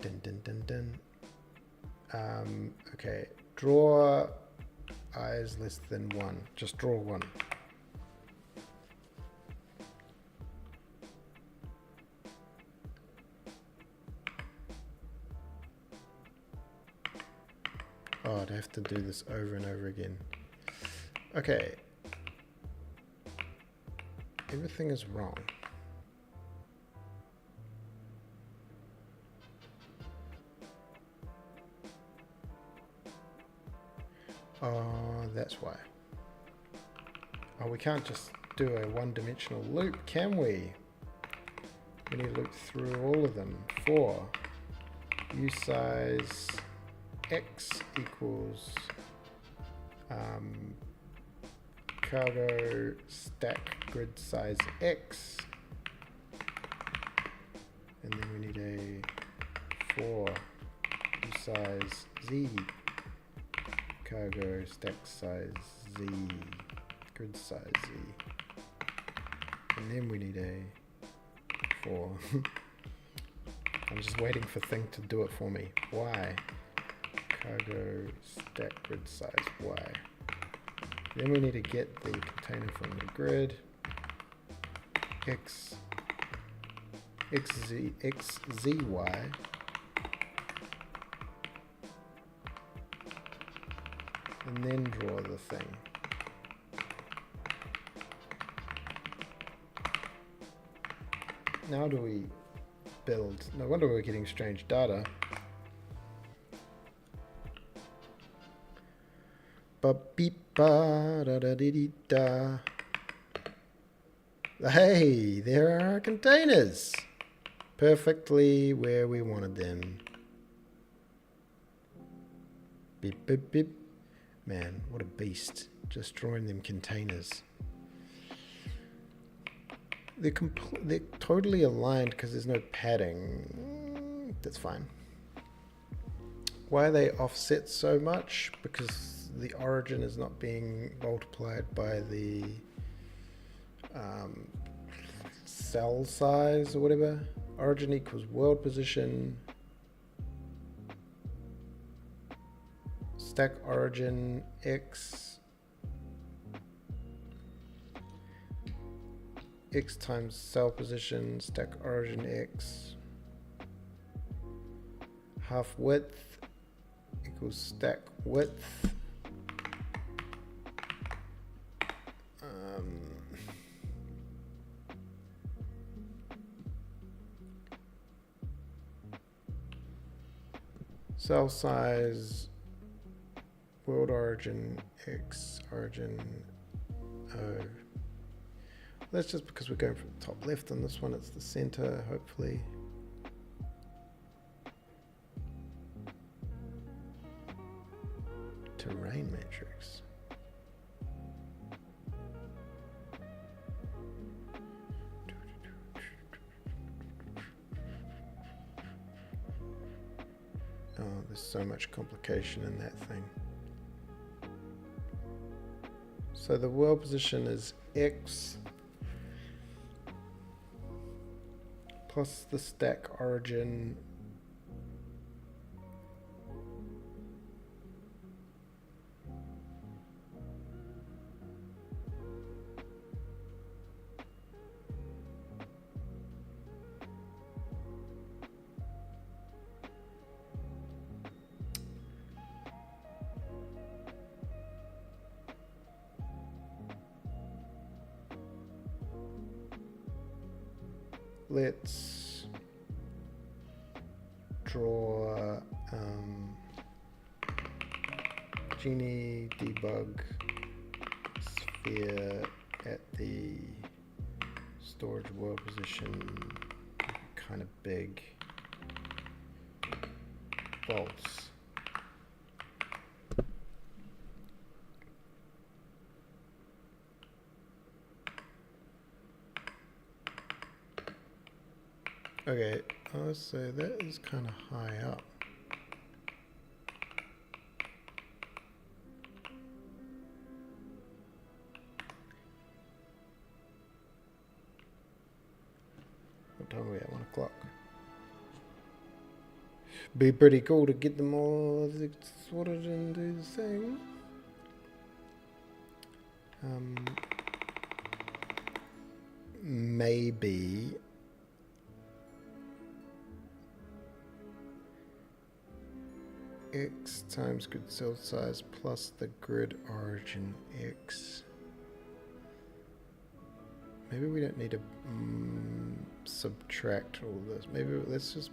dun dun dun. Okay, draw eyes less than 1. Just draw 1. Oh, I'd have to do this over and over again. Okay. Everything is wrong. Oh, that's why. Oh, we can't just do a one-dimensional loop, can we? We need to loop through all of them. For U size X equals cargo stack grid size X, and then we need a for U size Z cargo stack size Z grid size Z, and then we need a for I'm just waiting for thing to do it for me. Y cargo stack grid size Y. Then we need to get the container from the grid. X Z Y. And then draw the thing. Now do we build? No wonder we're getting strange data. Ba beep ba da da dee dee da. Hey, there are our containers. Perfectly where we wanted them. Beep beep beep. Man, what a beast. Just drawing them containers. They're totally aligned because there's no padding. That's fine. Why are they offset so much? Because the origin is not being multiplied by the cell size or whatever. Origin equals world position. Stack origin X X times cell position, stack origin X. Half width equals stack width. Cell size, world origin X, origin O. That's just because we're going from the top left on this one, it's the center, hopefully. Terrain matrix. Oh, there's so much complication in that thing. So the world position is X plus the stack origin let's draw Genie debug sphere at the storage world position, kind of big, bolts. Okay, so that is kind of high up. What time are we at? 1 o'clock. Be pretty cool to get them all sorted and do the thing. Maybe X times grid cell size plus the grid origin X. Maybe we don't need to subtract all this. Maybe let's just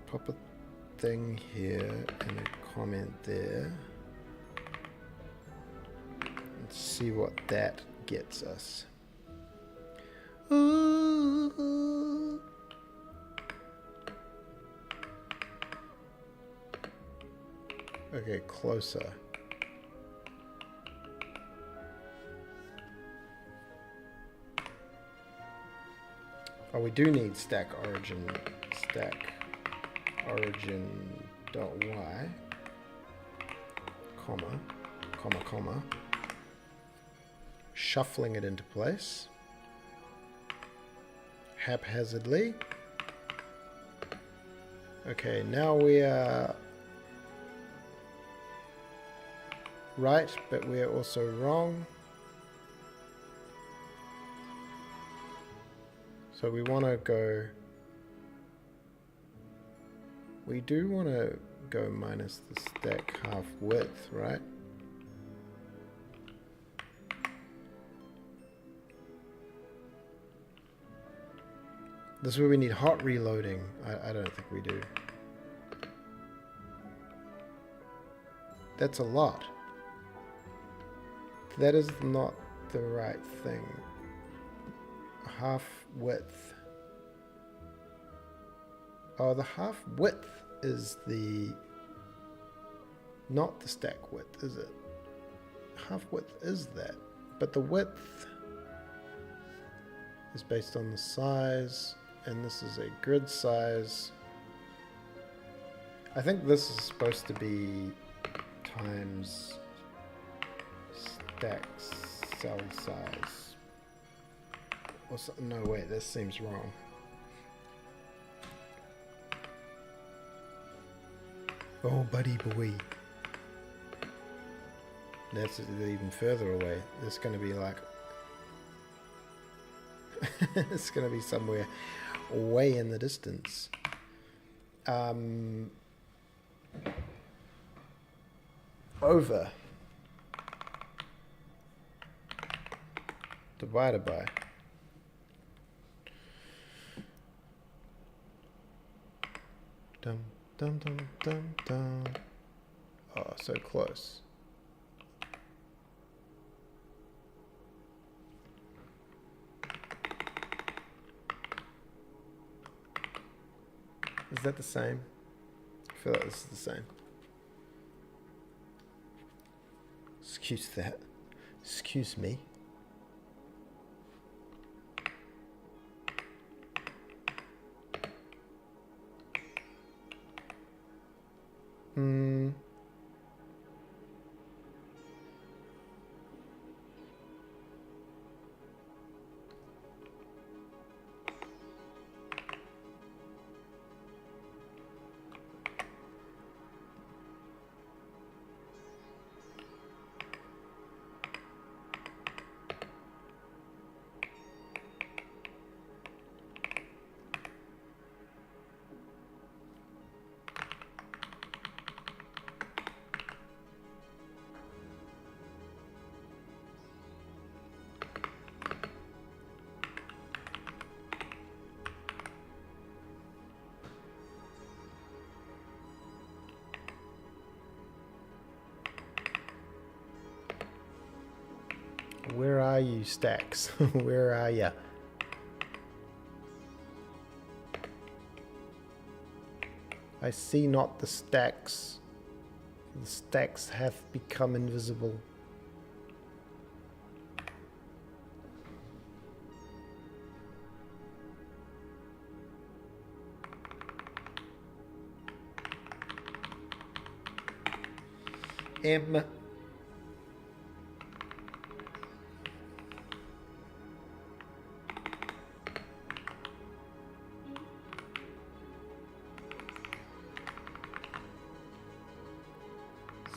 pop a thing here and a comment there and see what that gets us. Okay, closer. Oh, we do need stack origin dot y, comma, shuffling it into place haphazardly. Okay, now we are right, but we are also wrong. So we want to go, we do want to go minus the stack half width, right? This is where we need hot reloading. I don't think we do. That's a lot. That is not the right thing. Half width. Oh, the half width is the, not the stack width, is it? Half width is that, but the width is based on the size, and this is a grid size. I think this is supposed to be times stack cell size. Or so, no, wait, this seems wrong. Oh, buddy boy. That's even further away. It's going to be like It's going to be somewhere way in the distance. Over divided by dum dum dum dum dum. Oh, so close. Is that the same? I feel like this is the same. Excuse that. Excuse me. Where are you, stacks? Where are ya? I see not the stacks. The stacks have become invisible. M.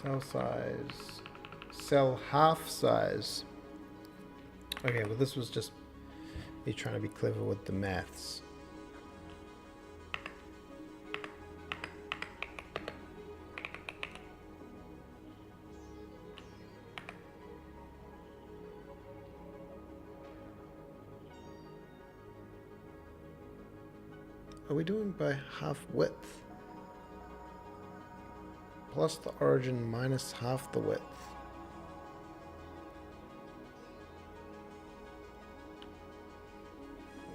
Cell size, cell half size. Okay, well this was just me trying to be clever with the maths. Are we doing by half width? Plus the origin minus half the width.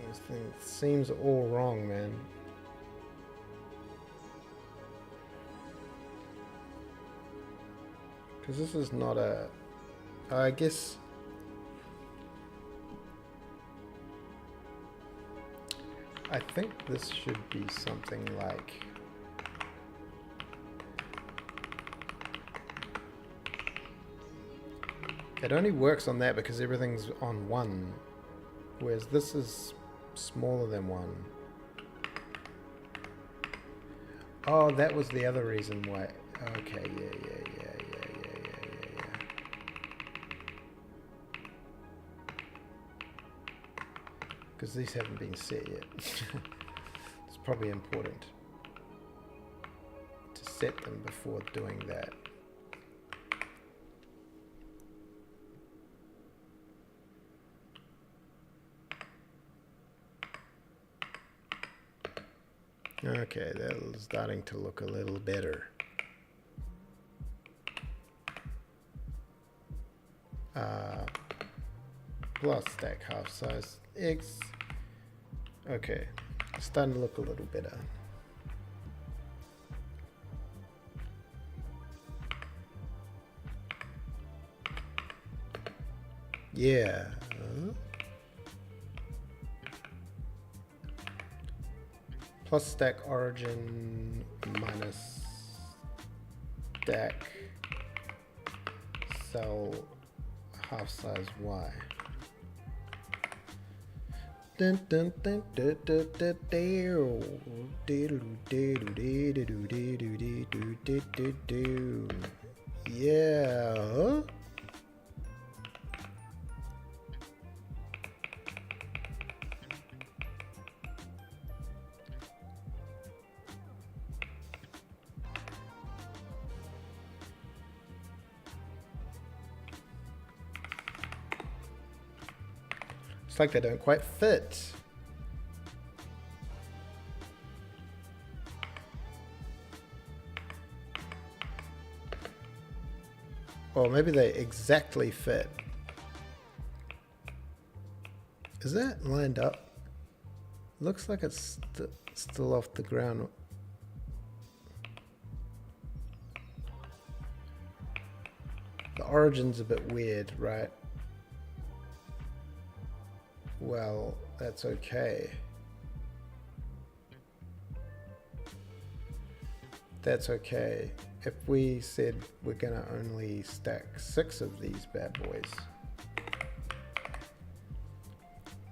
This thing seems all wrong, man. Because this is not a... I guess... I think this should be something like... It only works on that because everything's on 1, whereas this is smaller than 1. Oh, that was the other reason why. Okay, yeah. Because these haven't been set yet. It's probably important to set them before doing that. Okay, that's starting to look a little better. Plus stack half size X. Okay, it's starting to look a little better. Yeah. Plus stack origin minus stack cell half size Y. Dun dun dun dun dun dun dun. Yeah. like they don't quite fit. Or maybe they exactly fit. Is that lined up? Looks like it's still off the ground. The origin's a bit weird, right? Well, that's okay. That's okay. If we said we're gonna only stack 6 of these bad boys,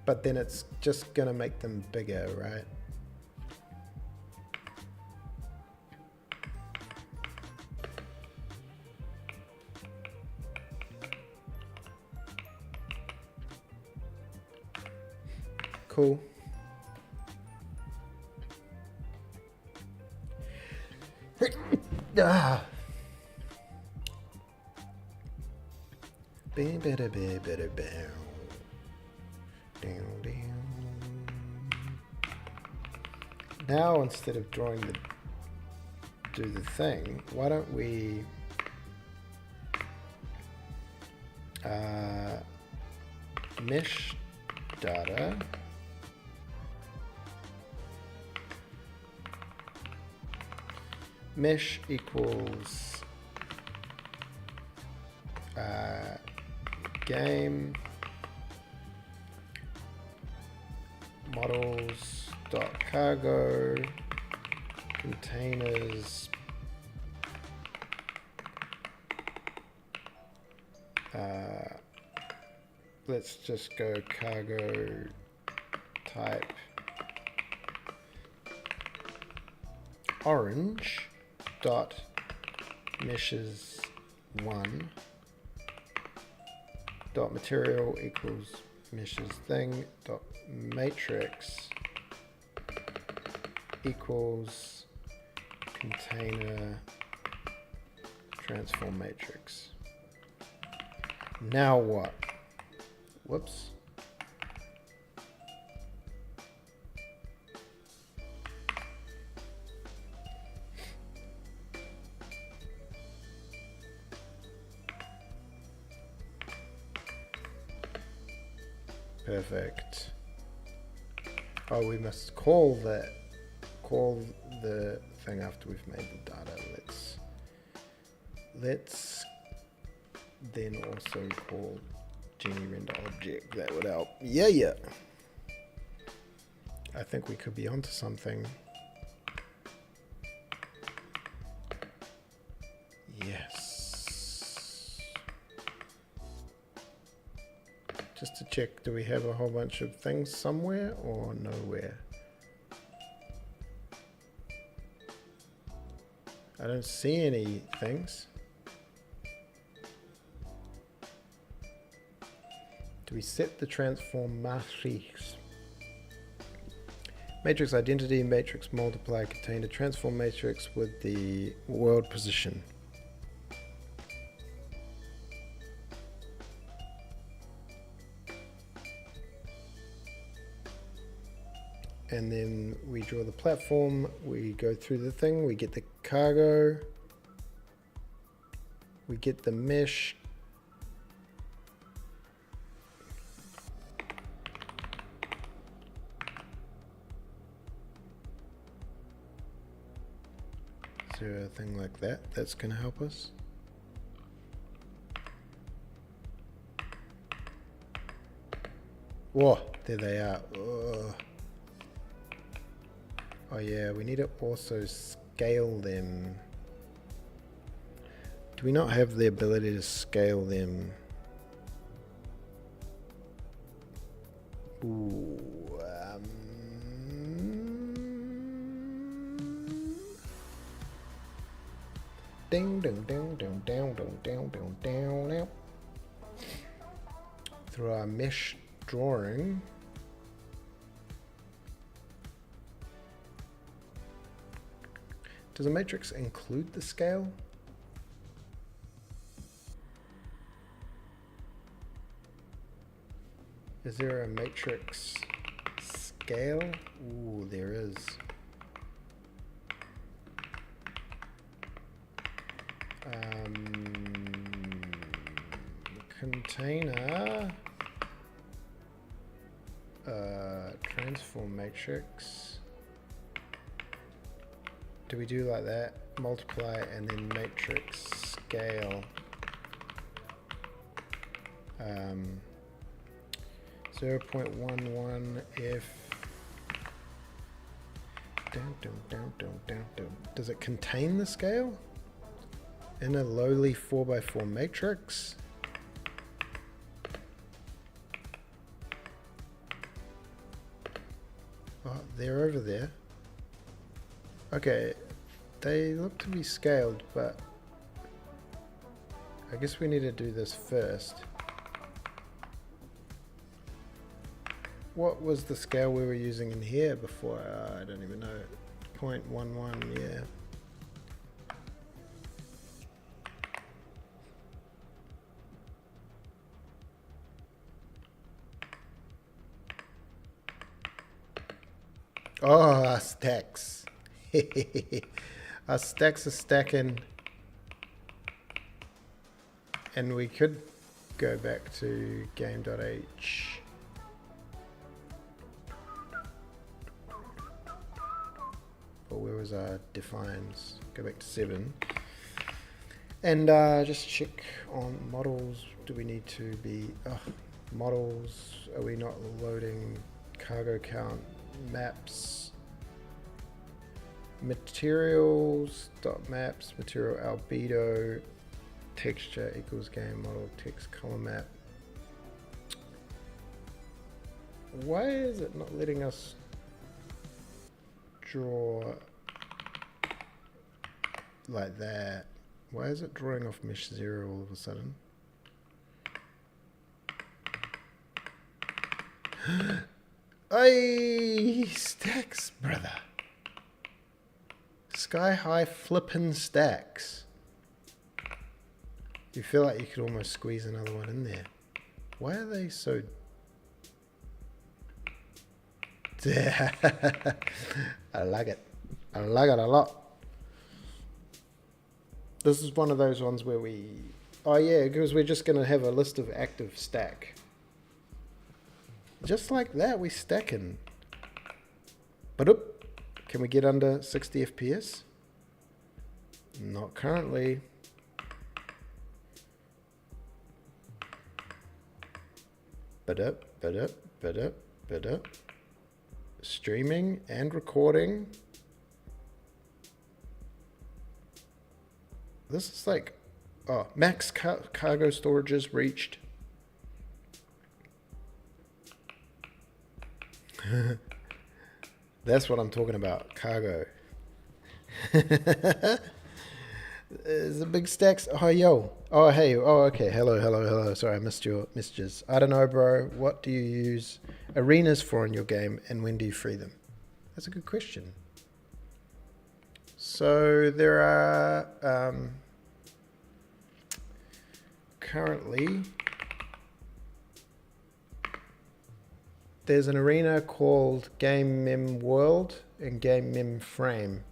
but then it's just gonna make them bigger, right? Cool. Ah. Now instead of drawing do the thing, why don't we mesh data mesh equals game models dot cargo containers let's just go cargo type orange dot meshes 1 dot material equals meshes thing dot matrix equals container transform matrix. Now what? Whoops. Perfect. Oh, we must call the thing after we've made the data. Let's then also call Genie render object. That would help. Yeah. I think we could be onto something. Yes. Just to check, do we have a whole bunch of things somewhere or nowhere? I don't see any things. Do we set the transform matrix? Matrix identity, matrix multiply, container transform matrix with the world position. And then we draw the platform, we go through the thing, we get the cargo, we get the mesh. Is there a thing like that that's going to help us? Whoa, there they are. Ugh. Oh yeah, we need to also scale them. Do we not have the ability to scale them? Ooh, ding ding ding ding down down down down down now. Through our mesh drawing. Does a matrix include the scale? Is there a matrix scale? Ooh, there is. Container. Transform matrix. Do we do like that? Multiply and then matrix scale. 0.11 if. Does it contain the scale in a lowly 4x4 matrix? Oh, they're over there. Okay, they look to be scaled, but I guess we need to do this first. What was the scale we were using in here before? I don't even know. 0.11, yeah. Oh, our stacks. Our stacks are stacking. And we could go back to game.h. Or where was our defines? Go back to 7. And just check on models. Do we need to be... models. Are we not loading cargo count? Maps, materials dot maps, material albedo, texture equals game model text color map. Why is it not letting us draw like that? Why is it drawing off mesh 0 all of a sudden? Hey, stacks, brother. Sky high flippin' stacks. You feel like you could almost squeeze another one in there. Why are they so... I like it. I like it a lot. This is one of those ones where we... Oh yeah, because we're just going to have a list of active stack. Just like that, we stacking. But can we get under 60 FPS? Not currently. But streaming and recording. This is like, oh, max cargo storage is reached. That's what I'm talking about, cargo. There's a big stacks. Oh, yo. Oh, hey. Oh, okay. Hello. Sorry, I missed your messages. I don't know, bro. What do you use arenas for in your game, and when do you free them? That's a good question. So there are currently... There's an arena called Game Mem World and Game Mem Frame.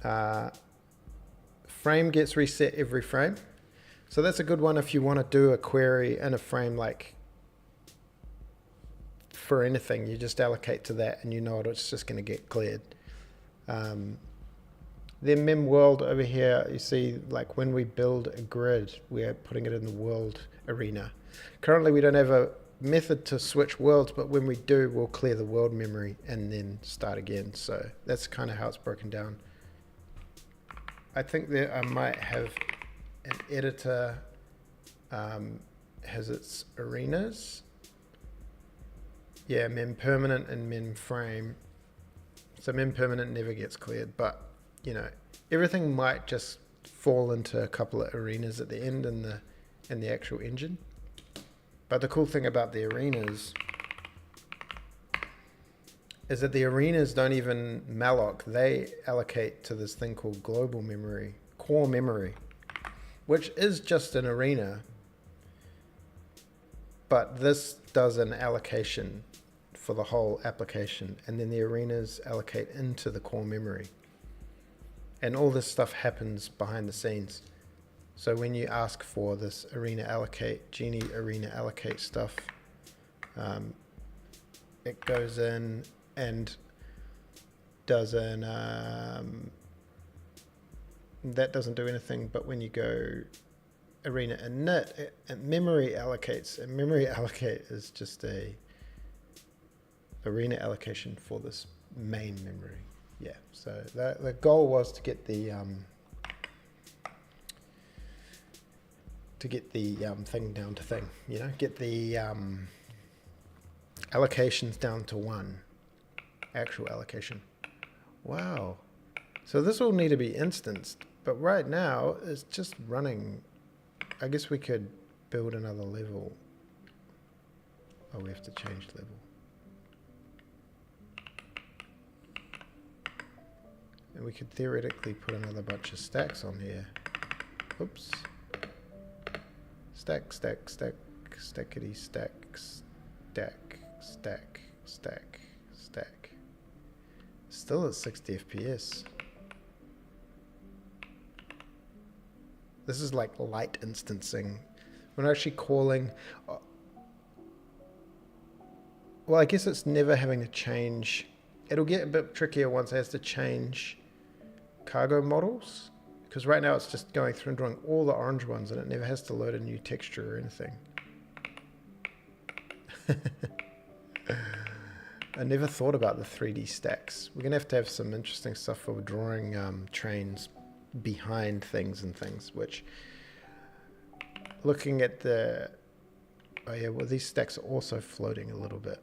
Frame gets reset every frame. So that's a good one if you want to do a query in a frame, like for anything. You just allocate to that and you know it's just going to get cleared. Then Mem World over here, you see, like when we build a grid, we're putting it in the world arena. Currently we don't have a method to switch worlds, but when we do, we'll clear the world memory and then start again. So that's kind of how it's broken down. I think that I might have an editor has its arenas. Yeah, mem permanent and mem frame. So mem permanent never gets cleared, but you know, everything might just fall into a couple of arenas at the end in the actual engine. But the cool thing about the arenas is that the arenas don't even malloc. They allocate to this thing called global memory, core memory, which is just an arena. But this does an allocation for the whole application, and then the arenas allocate into the core memory. And all this stuff happens behind the scenes. So when you ask for this arena allocate, Genie arena allocate stuff, it goes in and does an, that doesn't do anything, but when you go arena init, it memory allocates, and memory allocate is just a arena allocation for this main memory. Yeah, so the goal was to get the thing down to thing, you know, get the allocations down to one actual allocation. Wow. So this will need to be instanced, but right now it's just running. I guess we could build another level. Oh, we have to change level. And we could theoretically put another bunch of stacks on here. Oops. Stack, stack, stack, stackity, stack, stack, stack, stack, stack. Still at 60 FPS. This is like light instancing. We're not actually calling. Well, I guess it's never having to change. It'll get a bit trickier once it has to change cargo models, because right now it's just going through and drawing all the orange ones, and it never has to load a new texture or anything. I never thought about the 3D stacks. We're gonna have some interesting stuff for drawing trains behind things and things, which, looking at the, oh yeah, well, these stacks are also floating a little bit.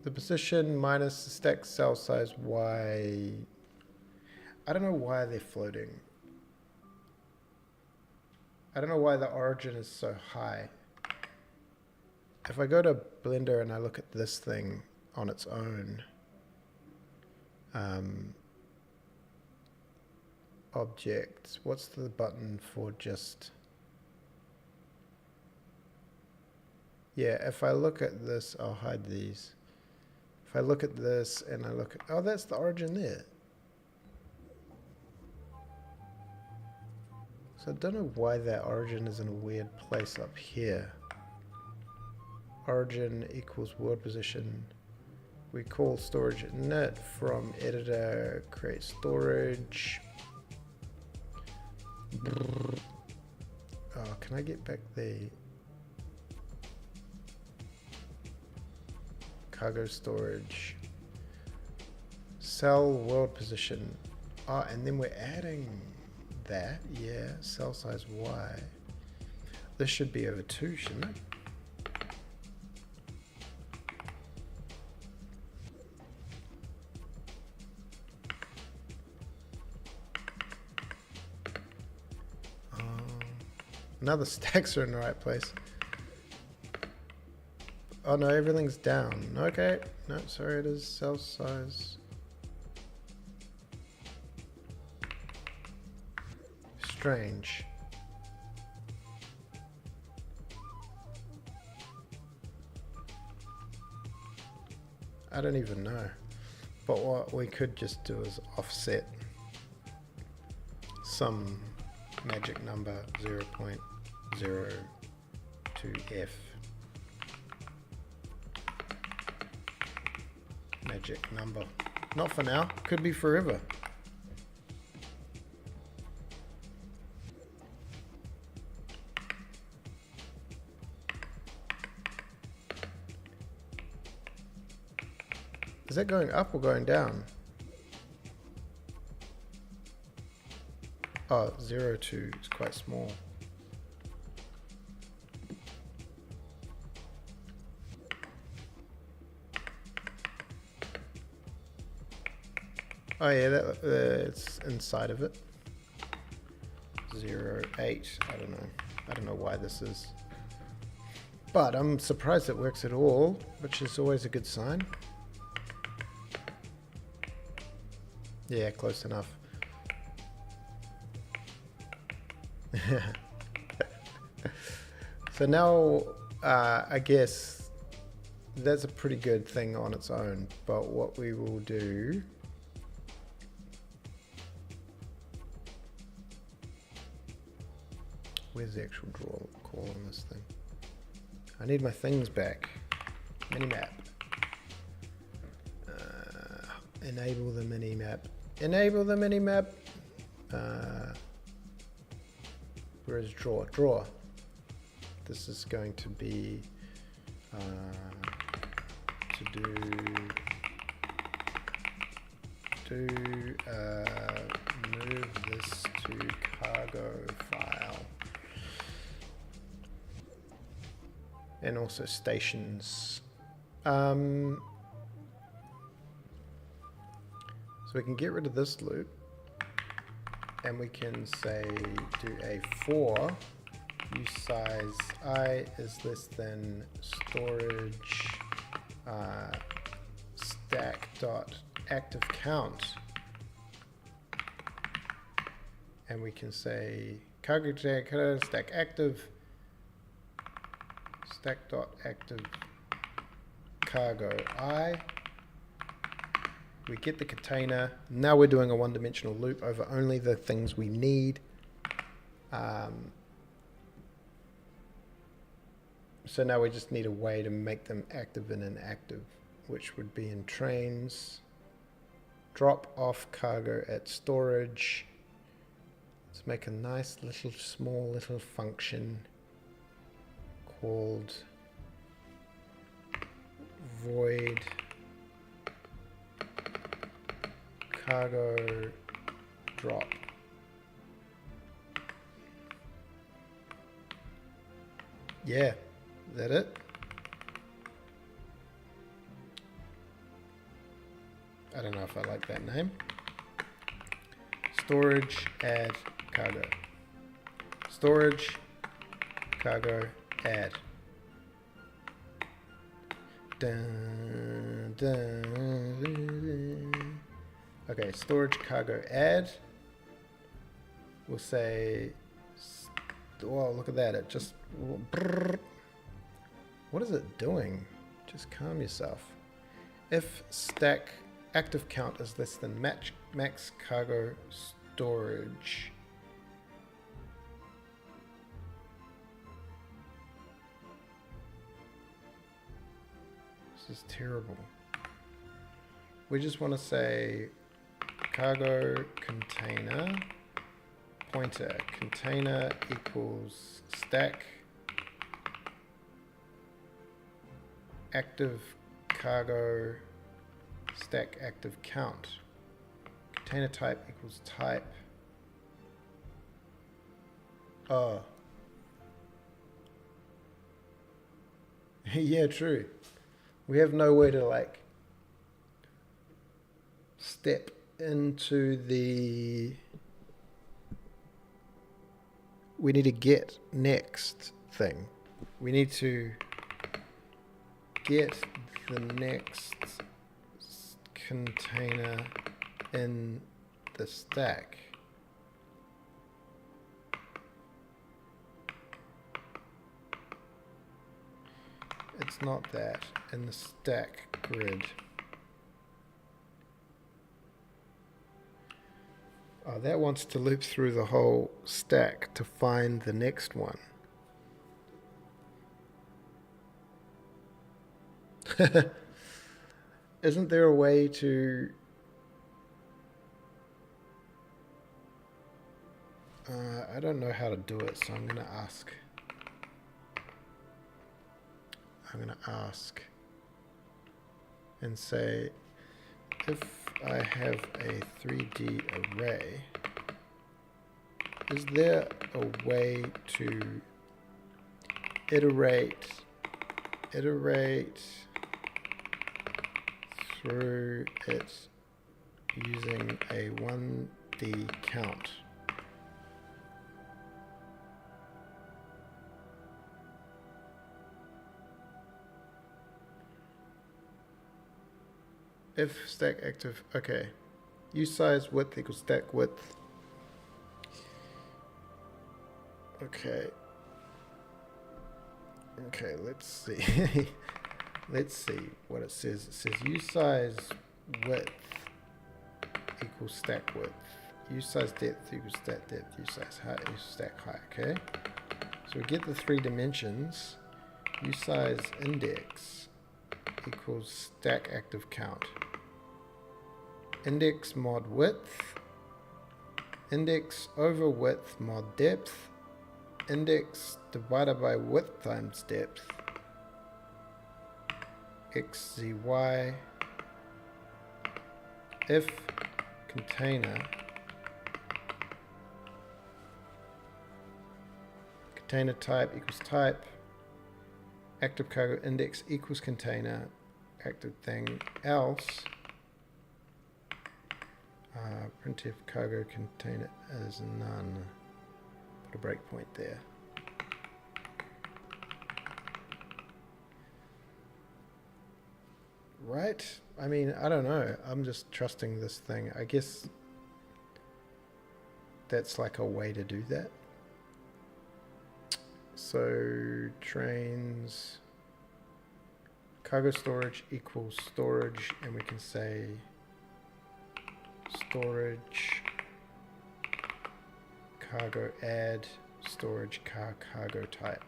The position minus the stack cell size Y. I don't know why they're floating. I don't know why the origin is so high. If I go to Blender and I look at this thing on its own, objects, what's the button for just, yeah, if I look at this, I'll hide these. If I look at this and I look at, oh, that's the origin there. So I don't know why that origin is in a weird place up here. Origin equals world position. We call storage init from editor, create storage. Oh, can I get back the cargo storage? Cell world position. Oh, and then we're adding that. Yeah, cell size Y. This should be over 2, shouldn't it? Now the stacks are in the right place. Oh no, everything's down. Okay, no, sorry, it is cell size. Strange. I don't even know. But what we could just do is offset some magic number 0.02f. Magic number. Not for now, could be forever. Is that going up or going down? Oh, 0.2 is quite small. Oh yeah, it's inside of it. 0.8, I don't know. I don't know why this is. But I'm surprised it works at all, which is always a good sign. Yeah, close enough. So now, I guess that's a pretty good thing on its own. But what we will do, where's the actual draw call on this thing? I need my things back. Minimap. Enable the minimap. Enable the minimap. Where is draw? Draw. This is going to be to move this to cargo file, and also stations. So we can get rid of this loop, and we can say do a for use size I is less than storage stack dot active count, and we can say cargo stack active stack dot active cargo I. We get the container. Now we're doing a one-dimensional loop over only the things we need. So now we just need a way to make them active and inactive, which would be in trains. Drop off cargo at storage. Let's make a nice little small little function called void cargo drop. Yeah, is that it? I don't know if I like that name. Storage add cargo. Storage cargo add. Dun, dun, dun. Okay, storage cargo add. We'll say, oh, look at that. It just, what is it doing? Just calm yourself. If stack active count is less than max cargo storage. This is terrible. We just want to say cargo container pointer container equals stack active cargo stack active count. Container type equals type. Oh. Yeah, true. We have nowhere to like step into the, we need to get next thing. We need to get the next container in the stack. It's not that, in the stack grid. Oh, that wants to loop through the whole stack to find the next one. Isn't there a way to... I don't know how to do it, so I'm going to ask. I'm going to ask and say, if I have a 3D array, is there a way to iterate through it using a 1D count? If stack active, okay. Use size width equals stack width. Okay. Okay, let's see. Let's see what it says. It says use size width equals stack width. Use size depth equals stack depth. Use size height equals stack height. Okay. So we get the 3 dimensions. Use size index equals stack active count. Index mod width. Index over width mod depth. Index divided by width times depth. X, Z, Y. If container type equals type. Active cargo index equals container. Active thing else. Printf cargo container is none. Put a breakpoint there. Right? I mean, I don't know. I'm just trusting this thing. I guess that's like a way to do that. So trains cargo storage equals storage, and we can say storage cargo add storage cargo type.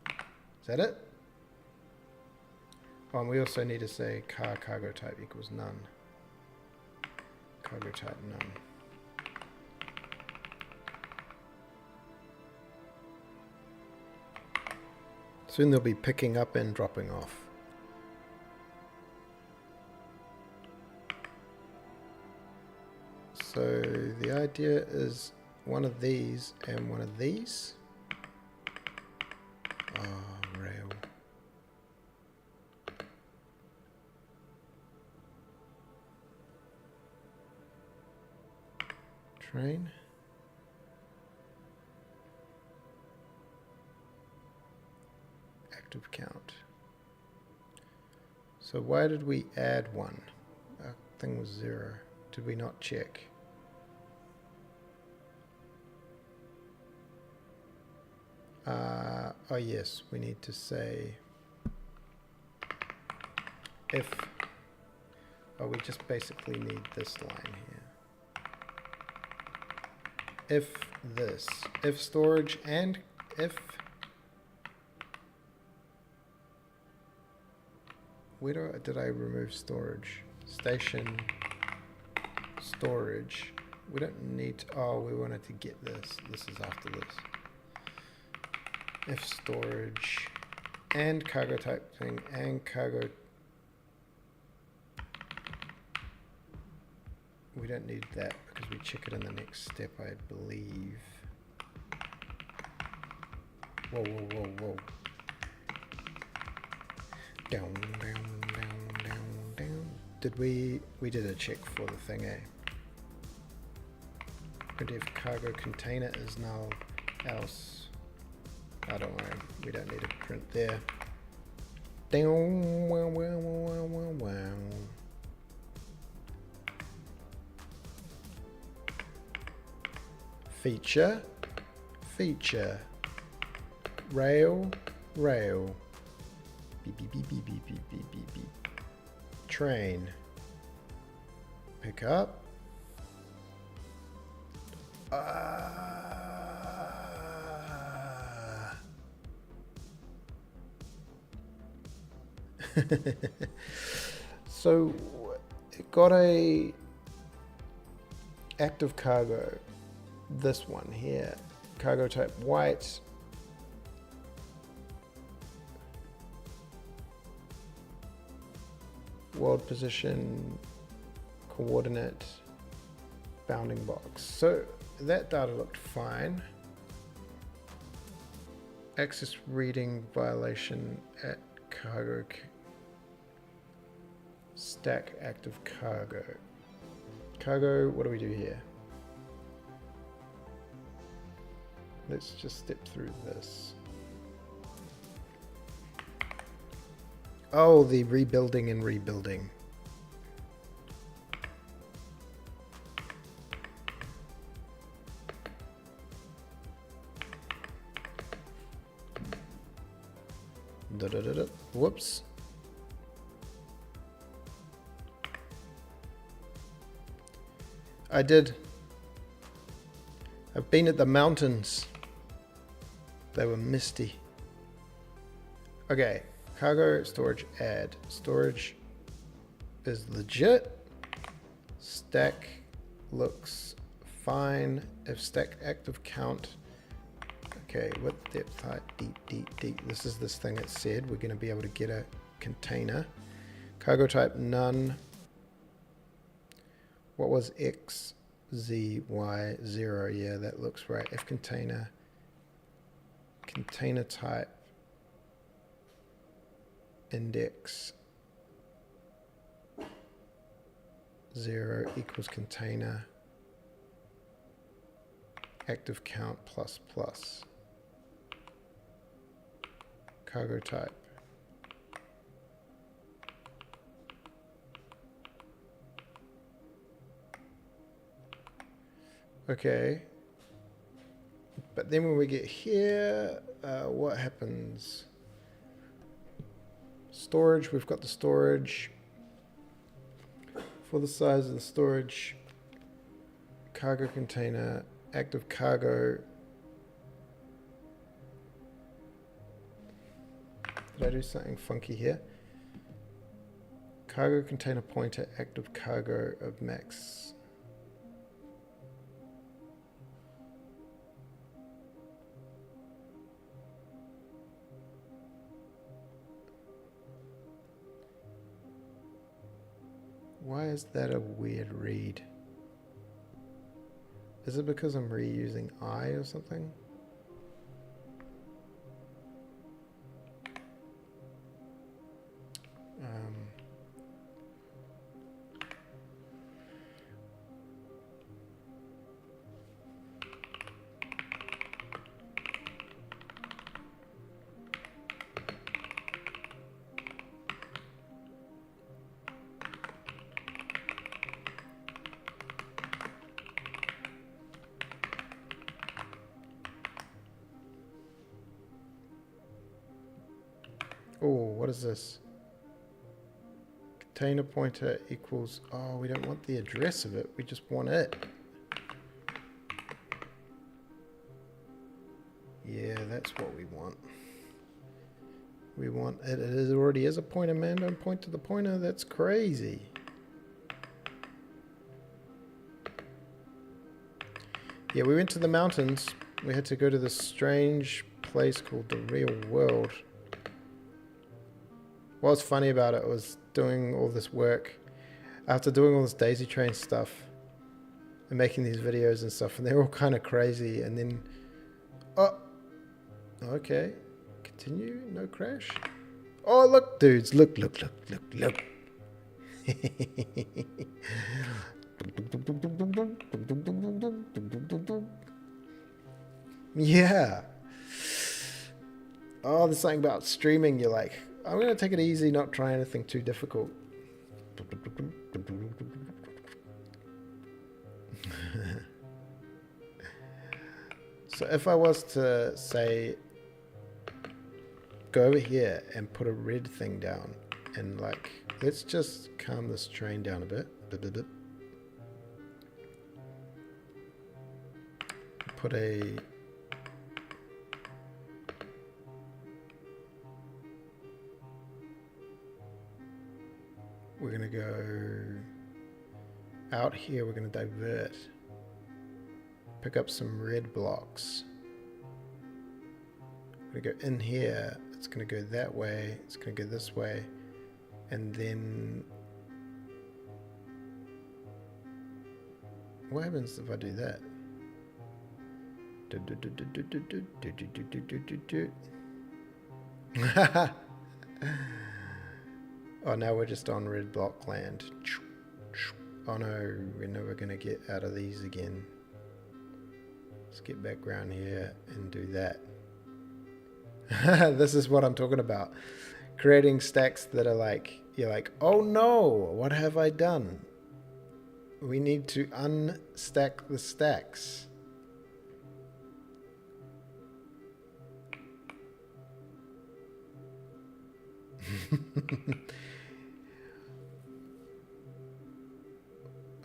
Is that it? Oh, and we also need to say cargo type equals none. Cargo type none. Soon they'll be picking up and dropping off. So the idea is one of these and one of these. Oh, rail. Train. Active count. So why did we add one? Our thing was 0. Did we not check? Oh yes, we need to say if, oh, we just basically need this line here. If this, if storage and if, where did I remove storage? Station storage. We don't need to, oh, we wanted to get this. This is after this. If storage and cargo type thing and cargo, we don't need that because we check it in the next step, I believe. Whoa, whoa, whoa, whoa. Down, down, down, down, down. Did we did a check for the thing, eh? Printf cargo container is null, else. I don't worry, we don't need a print there. Down, wow, wow, wow, wow, wow. Feature, feature. Rail, rail. Beep, beep, beep, beep, beep, beep, beep, beep, beep. Train. Pick up. So it got a active cargo, this one here, cargo type white, world position, coordinate, bounding box. So that data looked fine. Access reading violation at cargo stack active cargo. Cargo, what do we do here? Let's just step through this. Oh, the rebuilding and rebuilding. Whoops. I did. I've been at the mountains. They were misty. Okay, cargo storage add. Storage is legit. Stack looks fine. If stack active count. Okay, width, depth, height, deep. This is this thing that said we're going to be able to get a container. Cargo type none. What was X, Z, Y, 0? Yeah, that looks right. If container. Container type. Index. 0 equals container. Active count plus plus. Cargo type. Okay. But then when we get here, what happens? Storage, we've got the storage. For the size of the storage, cargo container, active cargo. Did I do something funky here? Cargo container pointer, active cargo of max. Why is that a weird read? Is it because I'm reusing I or something? Oh, what is this? Container pointer equals, oh, we don't want the address of it, we just want it. Yeah, that's what we want. We want it. It already is a pointer, man. Don't point to the pointer. That's crazy. Yeah, we went to the mountains. We had to go to this strange place called the real world. What's funny about it was doing all this work, after doing all this daisy train stuff and making these videos and stuff, and they're all kind of crazy, and then, oh, okay, continue, no crash. Oh, look, dudes, look. Yeah. Oh, there's something about streaming, you're like, I'm going to take it easy, not try anything too difficult. So if I was to say, go over here and put a red thing down and like, let's just calm this train down a bit. Put a we're going to go out here, we're going to divert, pick up some red blocks. We're going to go in here, it's going to go that way, it's going to go this way, and then what happens if I do that? Oh, now we're just on red block land. Oh no, we're never going to get out of these again. Let's get back around here and do that. This is what I'm talking about. Creating stacks that are like, you're like, oh no, what have I done? We need to unstack the stacks.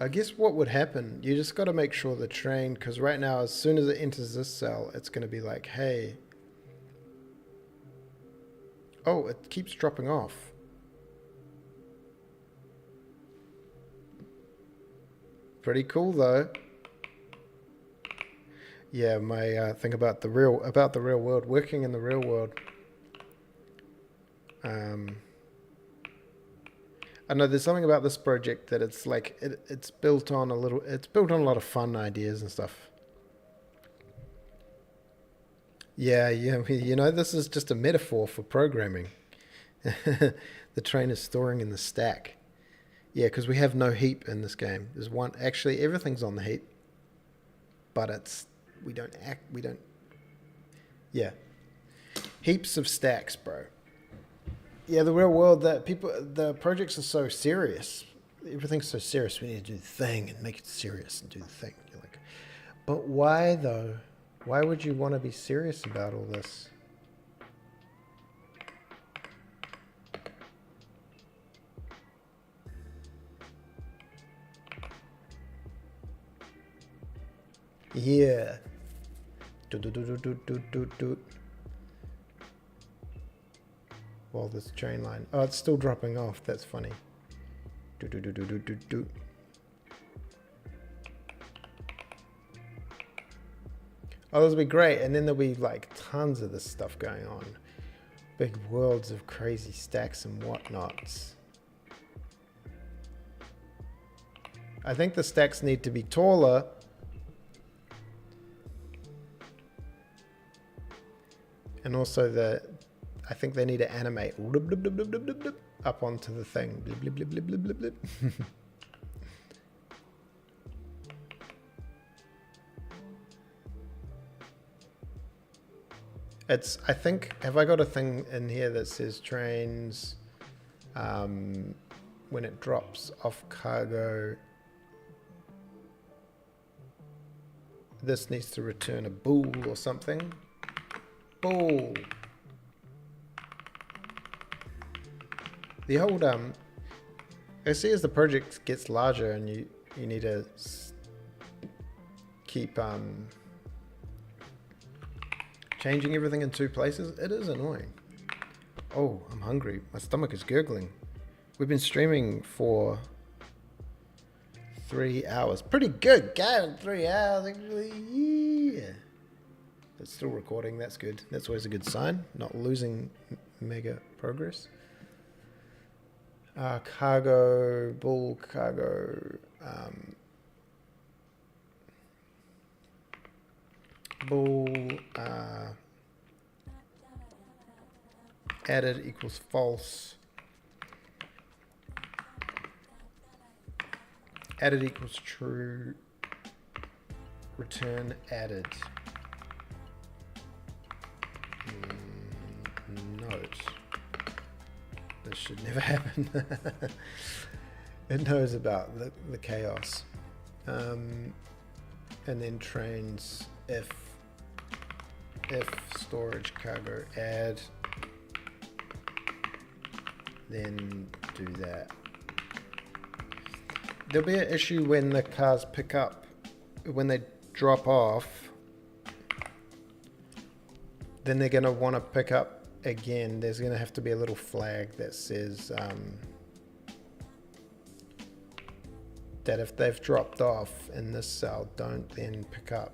I guess what would happen, you just got to make sure the train, because right now, as soon as it enters this cell, it's going to be like, hey, oh, it keeps dropping off. Pretty cool though. Yeah, my thing about the real world, working in the real world. I know there's something about this project that it's like it's built on a lot of fun ideas and stuff. Yeah, you know, this is just a metaphor for programming. The train is storing in the stack. Yeah, because we have no heap in this game. There's one. Actually, everything's on the heap, but we don't. Yeah, heaps of stacks, bro. Yeah, the real world, the projects are so serious. Everything's so serious. We need to do the thing and make it serious and do the thing. You're like, but why though? Why would you want to be serious about all this? Yeah. Do do do do do do do do. Well, this train line. Oh, it's still dropping off. That's funny. Do do do do do do do. Oh, this will be great. And then there'll be like tons of this stuff going on. Big worlds of crazy stacks and whatnots. I think the stacks need to be taller. And also I think they need to animate up onto the thing. I think, have I got a thing in here that says trains, when it drops off cargo, this needs to return a bool or something. Bool. The old, I see as the project gets larger and you need to keep, changing everything in two places, it is annoying. Oh, I'm hungry. My stomach is gurgling. We've been streaming for 3 hours. Pretty good, guy. 3 hours, actually. Yeah. It's still recording. That's good. That's always a good sign. Not losing mega progress. Cargo, bull cargo. Bull added equals false. Added equals true. Return added. Note. This should never happen. It knows about the chaos. And then trains if storage cargo add, then do that. There'll be an issue when the cars pick up, when they drop off, then they're going to want to pick up again. There's going to have to be a little flag that says that if they've dropped off in this cell, don't then pick up.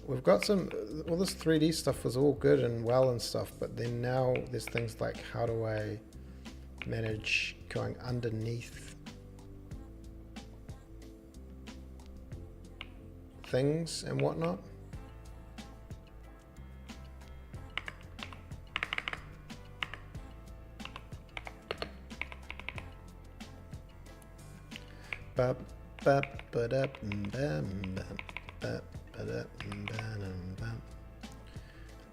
We've got all this 3D stuff was all good and well and stuff, but then now there's things like, how do I manage going underneath things and whatnot?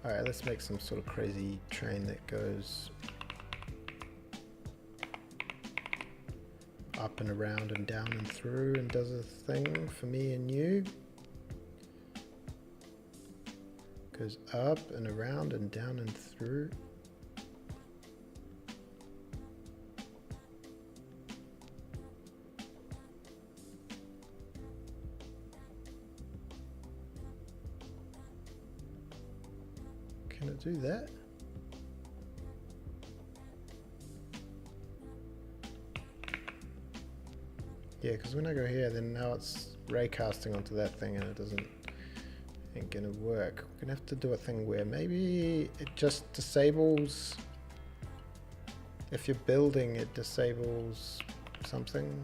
Alright, let's make some sort of crazy train that goes up and around and down and through and does a thing for me and you. Goes up and around and down and through. Can it do that? Yeah, because when I go here, then now it's raycasting onto that thing and it ain't gonna work. We're gonna have to do a thing where maybe it just disables, if you're building, it disables something.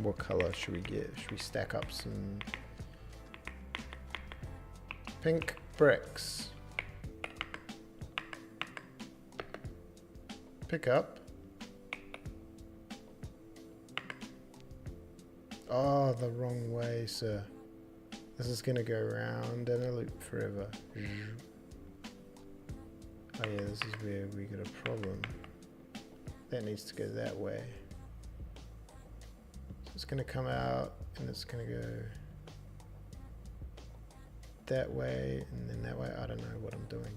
What color should we get? Should we stack up some pink bricks? Pick up. Oh, the wrong way, sir. This is gonna go round in a loop forever. Oh yeah, this is where we got a problem. That needs to go that way. So it's gonna come out and it's gonna go that way and then that way. I don't know what I'm doing.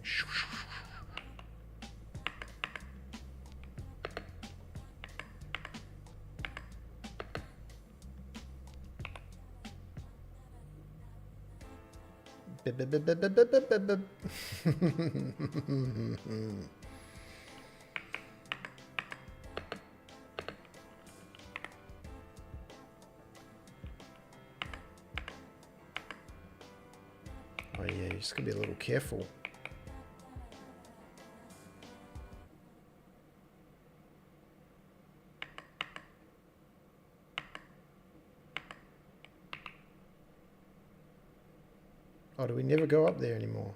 Oh yeah, you just gotta be a little careful. Oh, do we never go up there anymore?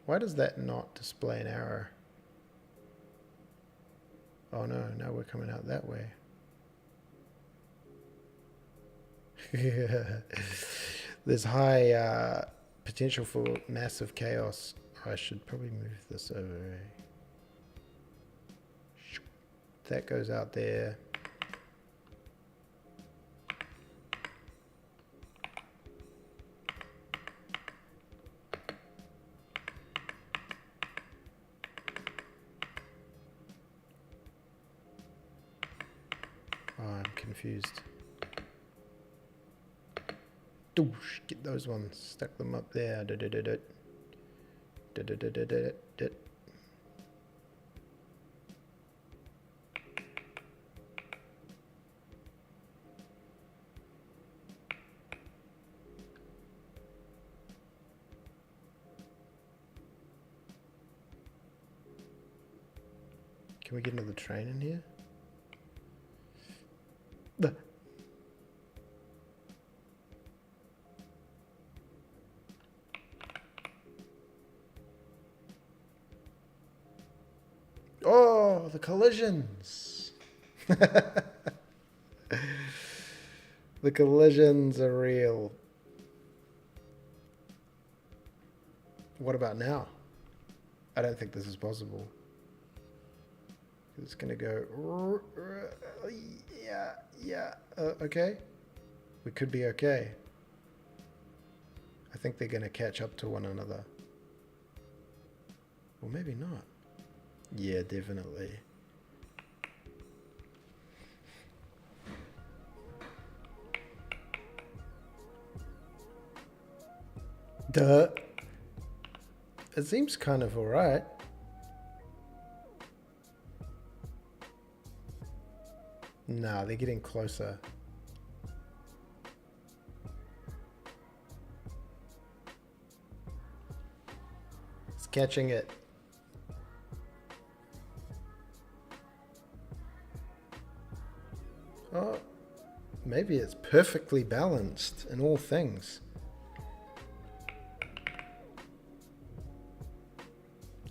Why does that not display an arrow? Oh no, now we're coming out that way. There's high potential for massive chaos. I should probably move this over. That goes out there. Oh, I'm confused. Doosh, get those ones. Stuck them up there. Can we get another train in here? Oh, the collisions. The collisions are real. What about now? I don't think this is possible. It's gonna go. Yeah. Okay. We could be okay. I think they're gonna catch up to one another. Or maybe not. Yeah, definitely. Duh. It seems kind of alright. Nah, they're getting closer. It's catching it. Oh, maybe it's perfectly balanced in all things.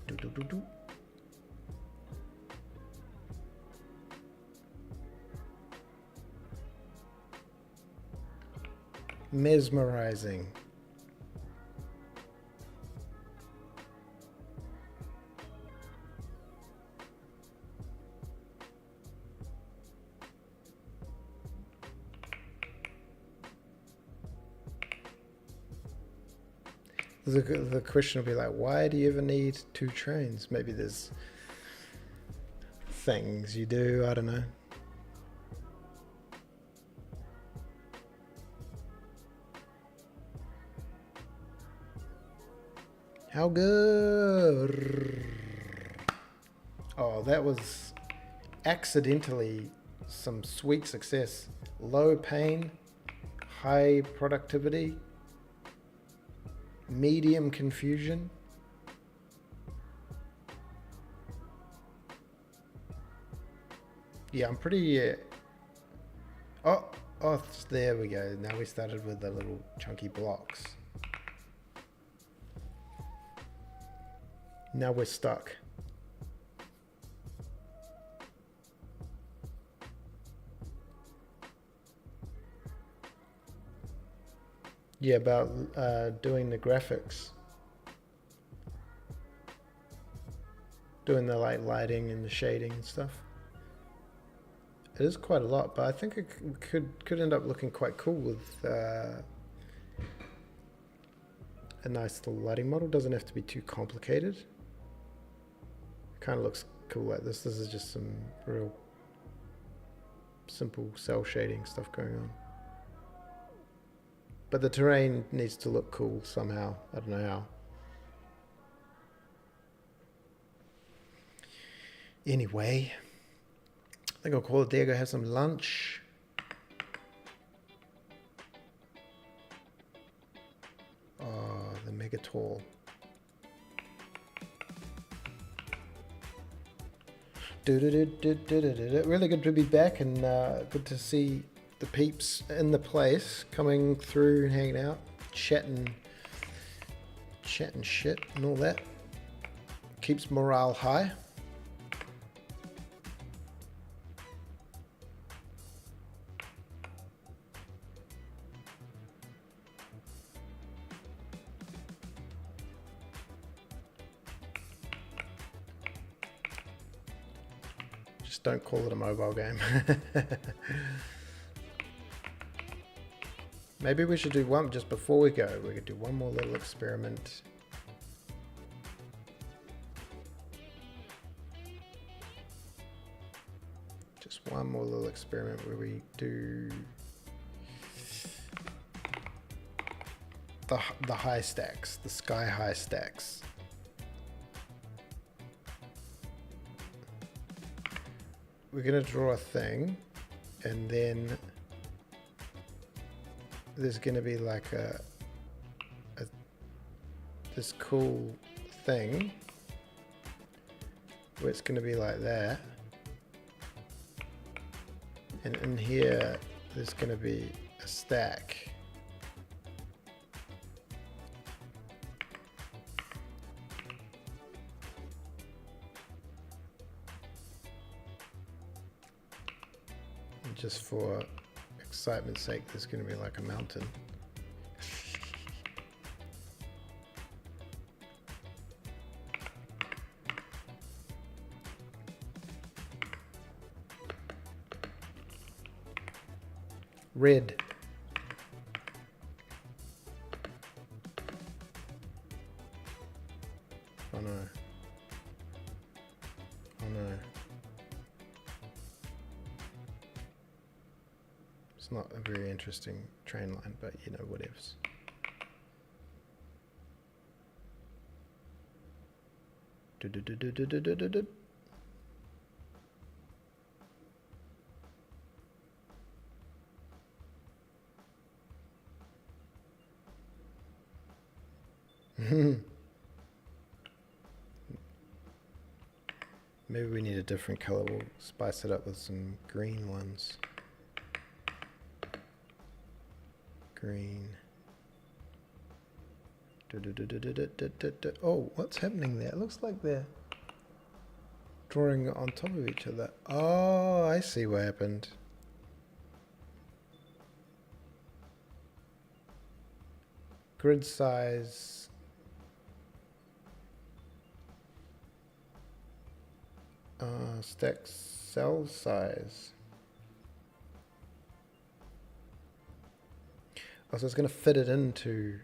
Do. Mesmerizing. The question will be like, why do you ever need two trains? Maybe there's things you do, I don't know. How good? Oh, that was accidentally some sweet success. Low pain, high productivity, medium confusion. Yeah, I'm pretty... Oh, there we go. Now we started with the little chunky blocks. Now we're stuck. Yeah, about doing the graphics. Doing the lighting and the shading and stuff. It is quite a lot, but I think it could end up looking quite cool with a nice little lighting model. Doesn't have to be too complicated. It kind of looks cool like this. This is just some real simple cell shading stuff going on. But the terrain needs to look cool somehow. I don't know how. Anyway, I think I'll call it there, go have some lunch. Oh, the mega tall. Really good to be back, and good to see the peeps in the place coming through and hanging out, chatting shit and all that. Keeps morale high. Just don't call it a mobile game. Maybe we should do one just before we go. We could do one more little experiment. Just one more little experiment where we do the high stacks, the sky high stacks. We're gonna draw a thing, and then there's gonna be like this cool thing where it's gonna be like that, and in here there's gonna be a stack. And just for excitement's sake, there's going to be like a mountain. Red. Oh no. Oh no. It's not a very interesting train line, but you know, whatevs. Maybe we need a different color. We'll spice it up with some green ones. Green. Oh, what's happening there? It looks like they're drawing on top of each other. Oh, I see what happened. Grid size. Stack cell size. Oh, so it's going to fit it into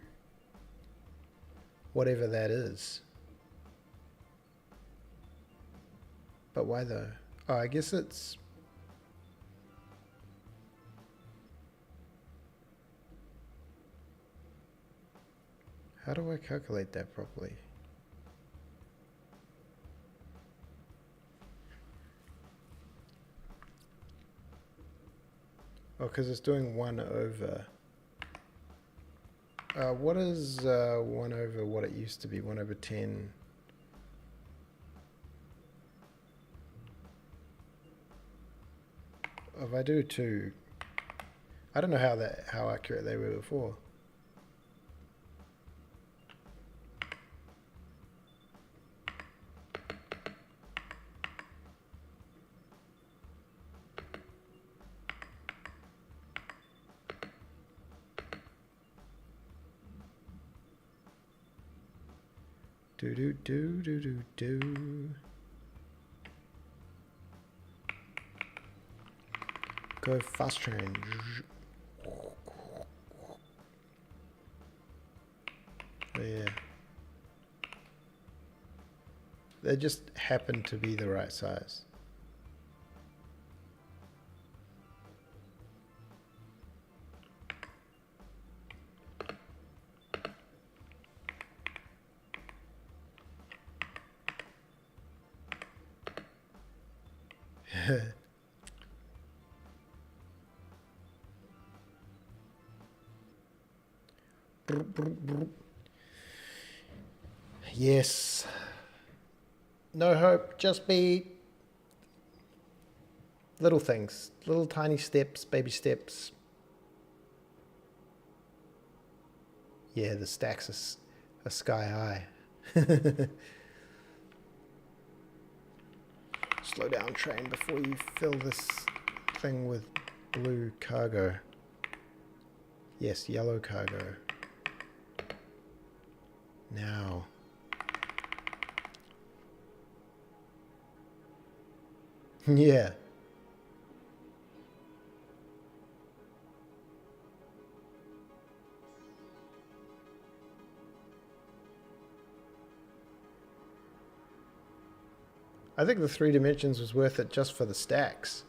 whatever that is. But why though? Oh, I guess it's... How do I calculate that properly? Oh, because it's doing 1 over... what is 1 over what it used to be? 1 over 10. If I do 2, I don't know how accurate they were before. Do do do do do do. Go fast train. Yeah. They just happen to be the right size. Yes. No hope, just be little things, little tiny steps, baby steps. Yeah, the stacks are sky high. Slow down, train, before you fill this thing with blue cargo. Yes, yellow cargo. Now. Yeah. I think the 3 dimensions was worth it just for the stacks.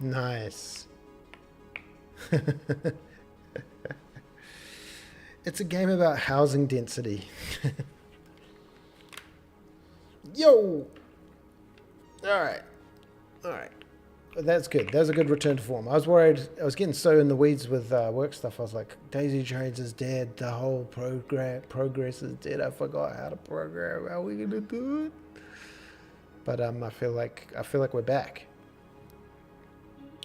Nice. It's a game about housing density. Yo! Alright. Alright. That's good. That was a good return to form. I was worried. I was getting so in the weeds with work stuff. I was like, Daisy Trains is dead. The whole progress is dead. I forgot how to program. How are we going to do it? But I feel like we're back.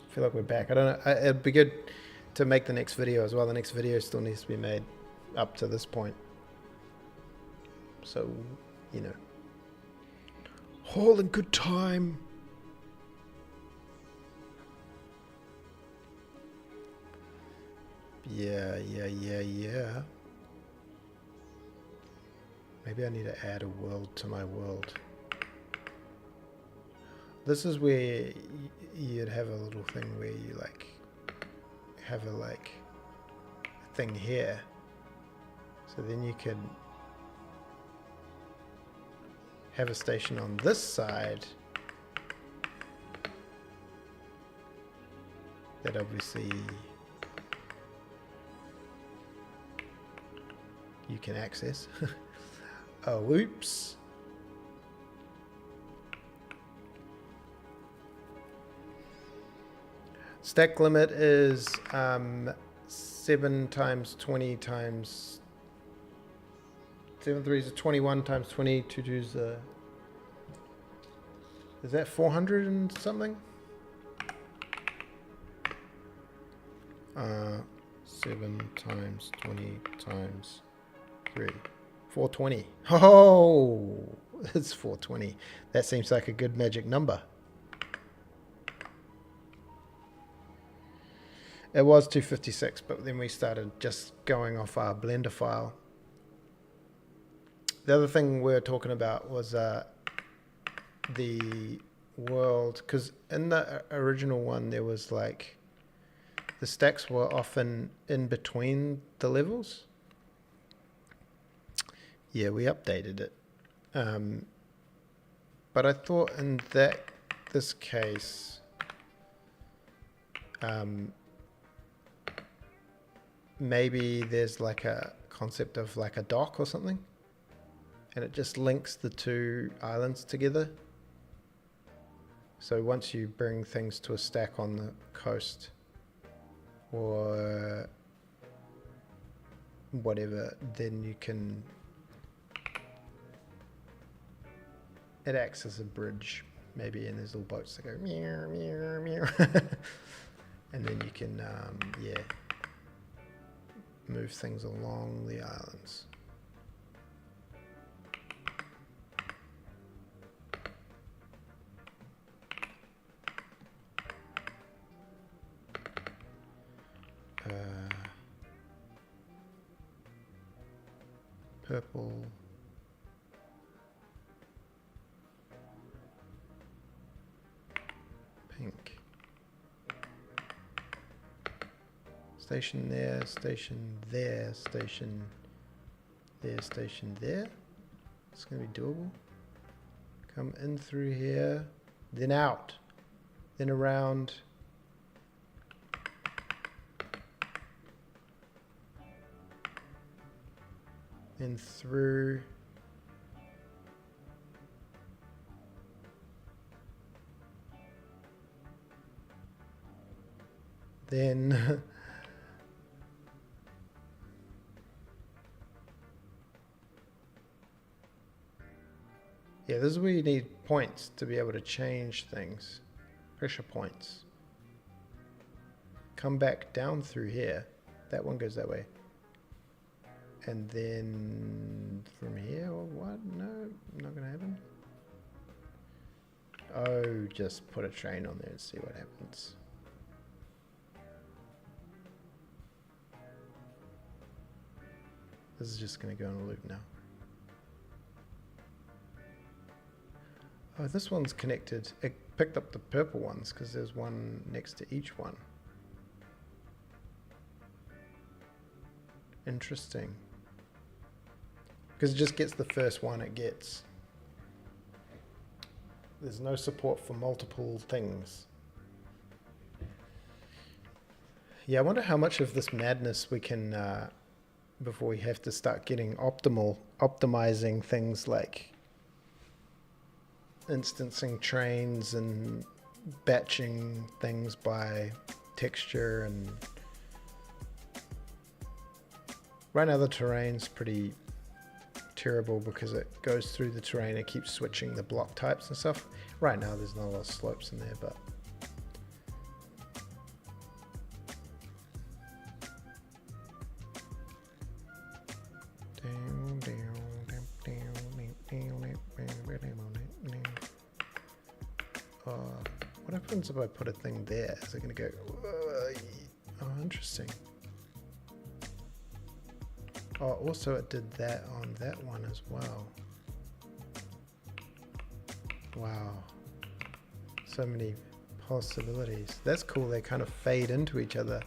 I feel like we're back. I don't know. It'd be good to make the next video as well. The next video still needs to be made up to this point. So, you know. All in good time. Yeah. Maybe I need to add a world to my world. This is where you'd have a little thing where you like have a thing here. So then you could have a station on this side that obviously you can access. Oh, whoops. Stack limit is 7 times 20 times 7 3s are 21 times 20, 2 2s is that 400 and something? 7 times 20 times 3. 420. Oh, it's 420. That seems like a good magic number. It was 256, but then we started just going off our Blender file. The other thing we were talking about was the world, because in the original one there was like the stacks were often in between the levels. Yeah, we updated it, but I thought in this case maybe there's like a concept of like a dock or something, and it just links the two islands together. So once you bring things to a stack on the coast or whatever, then you can, it acts as a bridge maybe, and there's little boats that go meow meow meow and then you can yeah, move things along the islands. Purple, pink. Station there, station there, station there, station there. It's going to be doable. Come in through here, then out, then around. Then through. Then yeah, this is where you need points to be able to change things. Pressure points. Come back down through here. That one goes that way. And then from here, or what? No, not gonna happen. Oh, just put a train on there and see what happens. This is just gonna go in a loop now. Oh, this one's connected. It picked up the purple ones because there's one next to each one. Interesting. Because it just gets the first one it gets. There's no support for multiple things. Yeah, I wonder how much of this madness we can, before we have to start getting optimizing things like instancing trains and batching things by texture. And right now the terrain's pretty terrible because it goes through the terrain and keeps switching the block types and stuff. Right now there's not a lot of slopes in there, but what happens if I put a thing there? Is it going to go? Oh, interesting. Oh, also it did that on that one as well. Wow. So many possibilities. That's cool. They kind of fade into each other.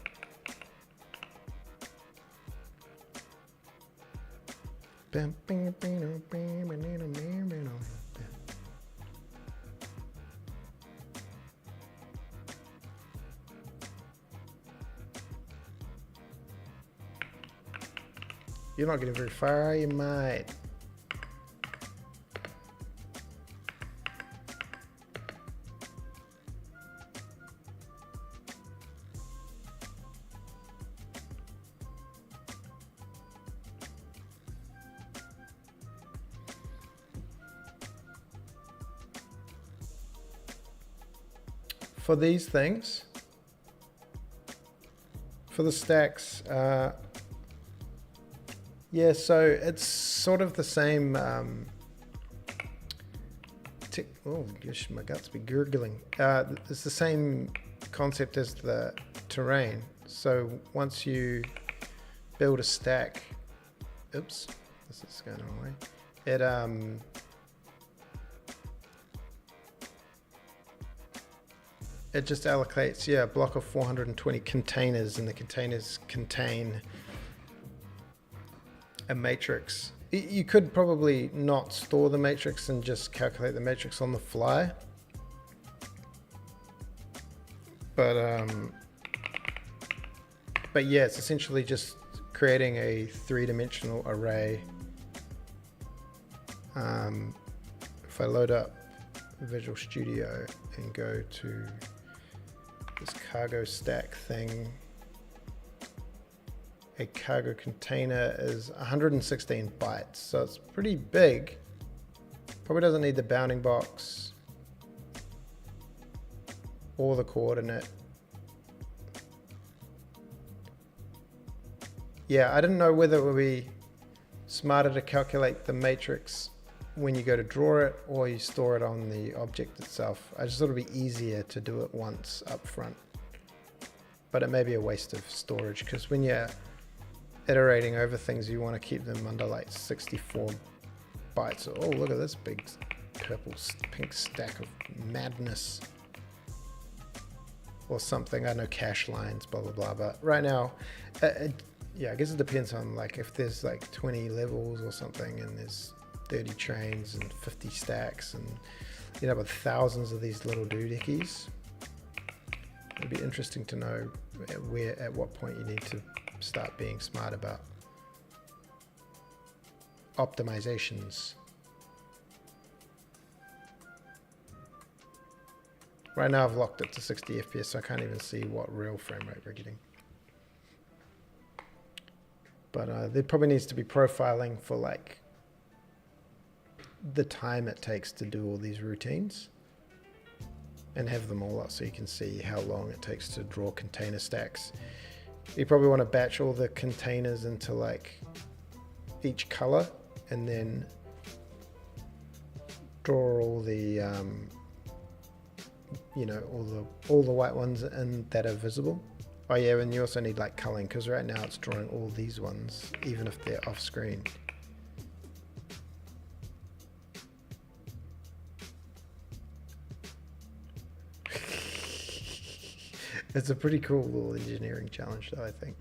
You're not getting very far, are you, mate? For these things, for the stacks, Yeah, so it's sort of the same. Oh gosh, my guts be gurgling. It's the same concept as the terrain. So once you build a stack, oops, this is going the wrong way. It just allocates, a block of 420 containers, and the containers contain a matrix. You could probably not store the matrix and just calculate the matrix on the fly. But yeah, it's essentially just creating a three-dimensional array. If I load up Visual Studio and go to this cargo stack thing, a cargo container is 116 bytes, so it's pretty big. Probably doesn't need the bounding box or the coordinate. Yeah, I didn't know whether it would be smarter to calculate the matrix when you go to draw it or you store it on the object itself. I just thought it would be easier to do it once up front. But it may be a waste of storage, because when you're iterating over things, you want to keep them under like 64 bytes. Oh, look at this big purple pink stack of madness. Or something, I don't know, cache lines, blah, blah, blah. But right now, yeah, I guess it depends on like if there's like 20 levels or something and there's 30 trains and 50 stacks and with thousands of these little doohickeys. It'd be interesting to know at what point you need to start being smart about optimizations. Right now I've locked it to 60 FPS, so I can't even see what real frame rate we're getting. But there probably needs to be profiling for like the time it takes to do all these routines, and have them all up so you can see how long it takes to draw container stacks. You probably want to batch all the containers into like each color, and then draw all the all the white ones and that are visible. Oh yeah, and you also need like culling, because right now it's drawing all these ones even if they're off screen. It's a pretty cool little engineering challenge though, I think.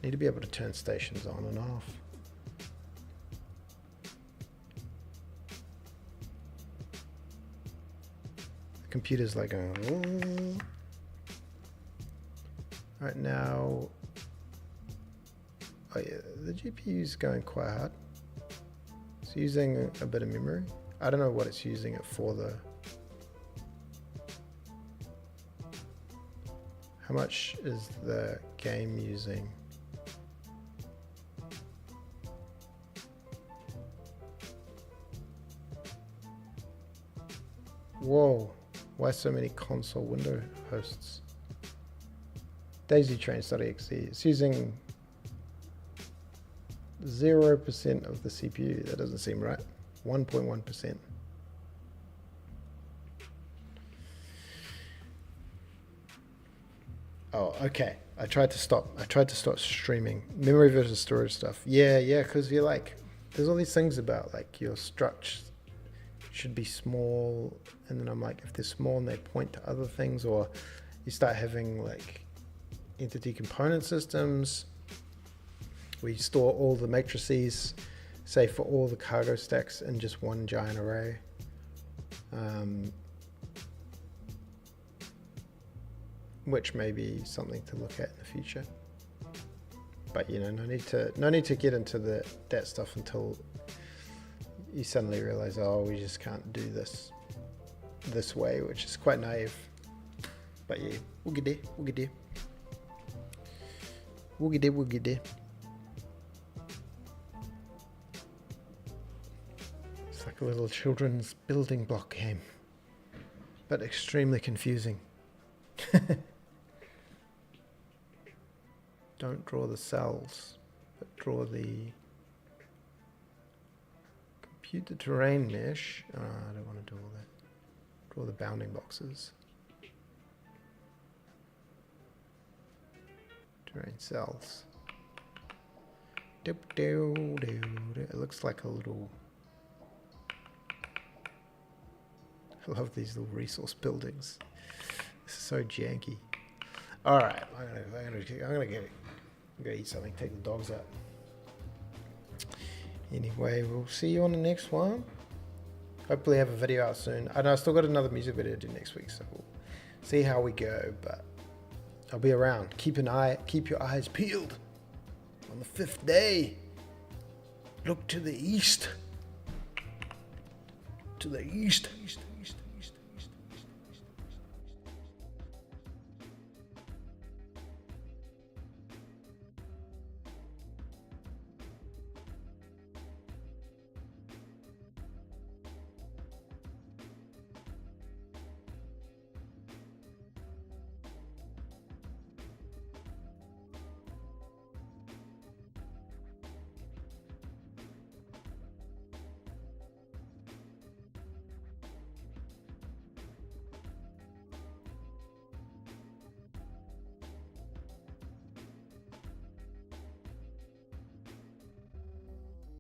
Need to be able to turn stations on and off. The computer's like going, oh. Right now, oh yeah, the GPU's going quite hard. It's using a bit of memory. I don't know what it's using it for though. How much is the game using? Whoa, why so many console window hosts? DaisyTrains.exe, it's using 0% of the CPU. That doesn't seem right. 1.1%. Oh, okay. I tried to stop streaming. Memory versus storage stuff. Yeah, because you're like, there's all these things about like your structure should be small, and then I'm like, if they're small and they point to other things, or you start having like entity component systems, we store all the matrices, say for all the cargo stacks, in just one giant array. Which may be something to look at in the future. But no need to get into that stuff until you suddenly realize, oh, we just can't do this way, which is quite naive. But yeah, we'll get there. We'll get there. It's like a little children's building block game, but extremely confusing. Don't draw the cells, but draw the computer terrain mesh. Oh, I don't want to do all that. Draw the bounding boxes. Terrain cells. It looks like a little... I love these little resource buildings. This is so janky. All right, I'm gonna go eat something. Take the dogs out. Anyway, we'll see you on the next one. Hopefully, have a video out soon. I know I still got another music video to do next week, so we'll see how we go. But I'll be around. Keep your eyes peeled. On the 5th day, look to the east. To the east.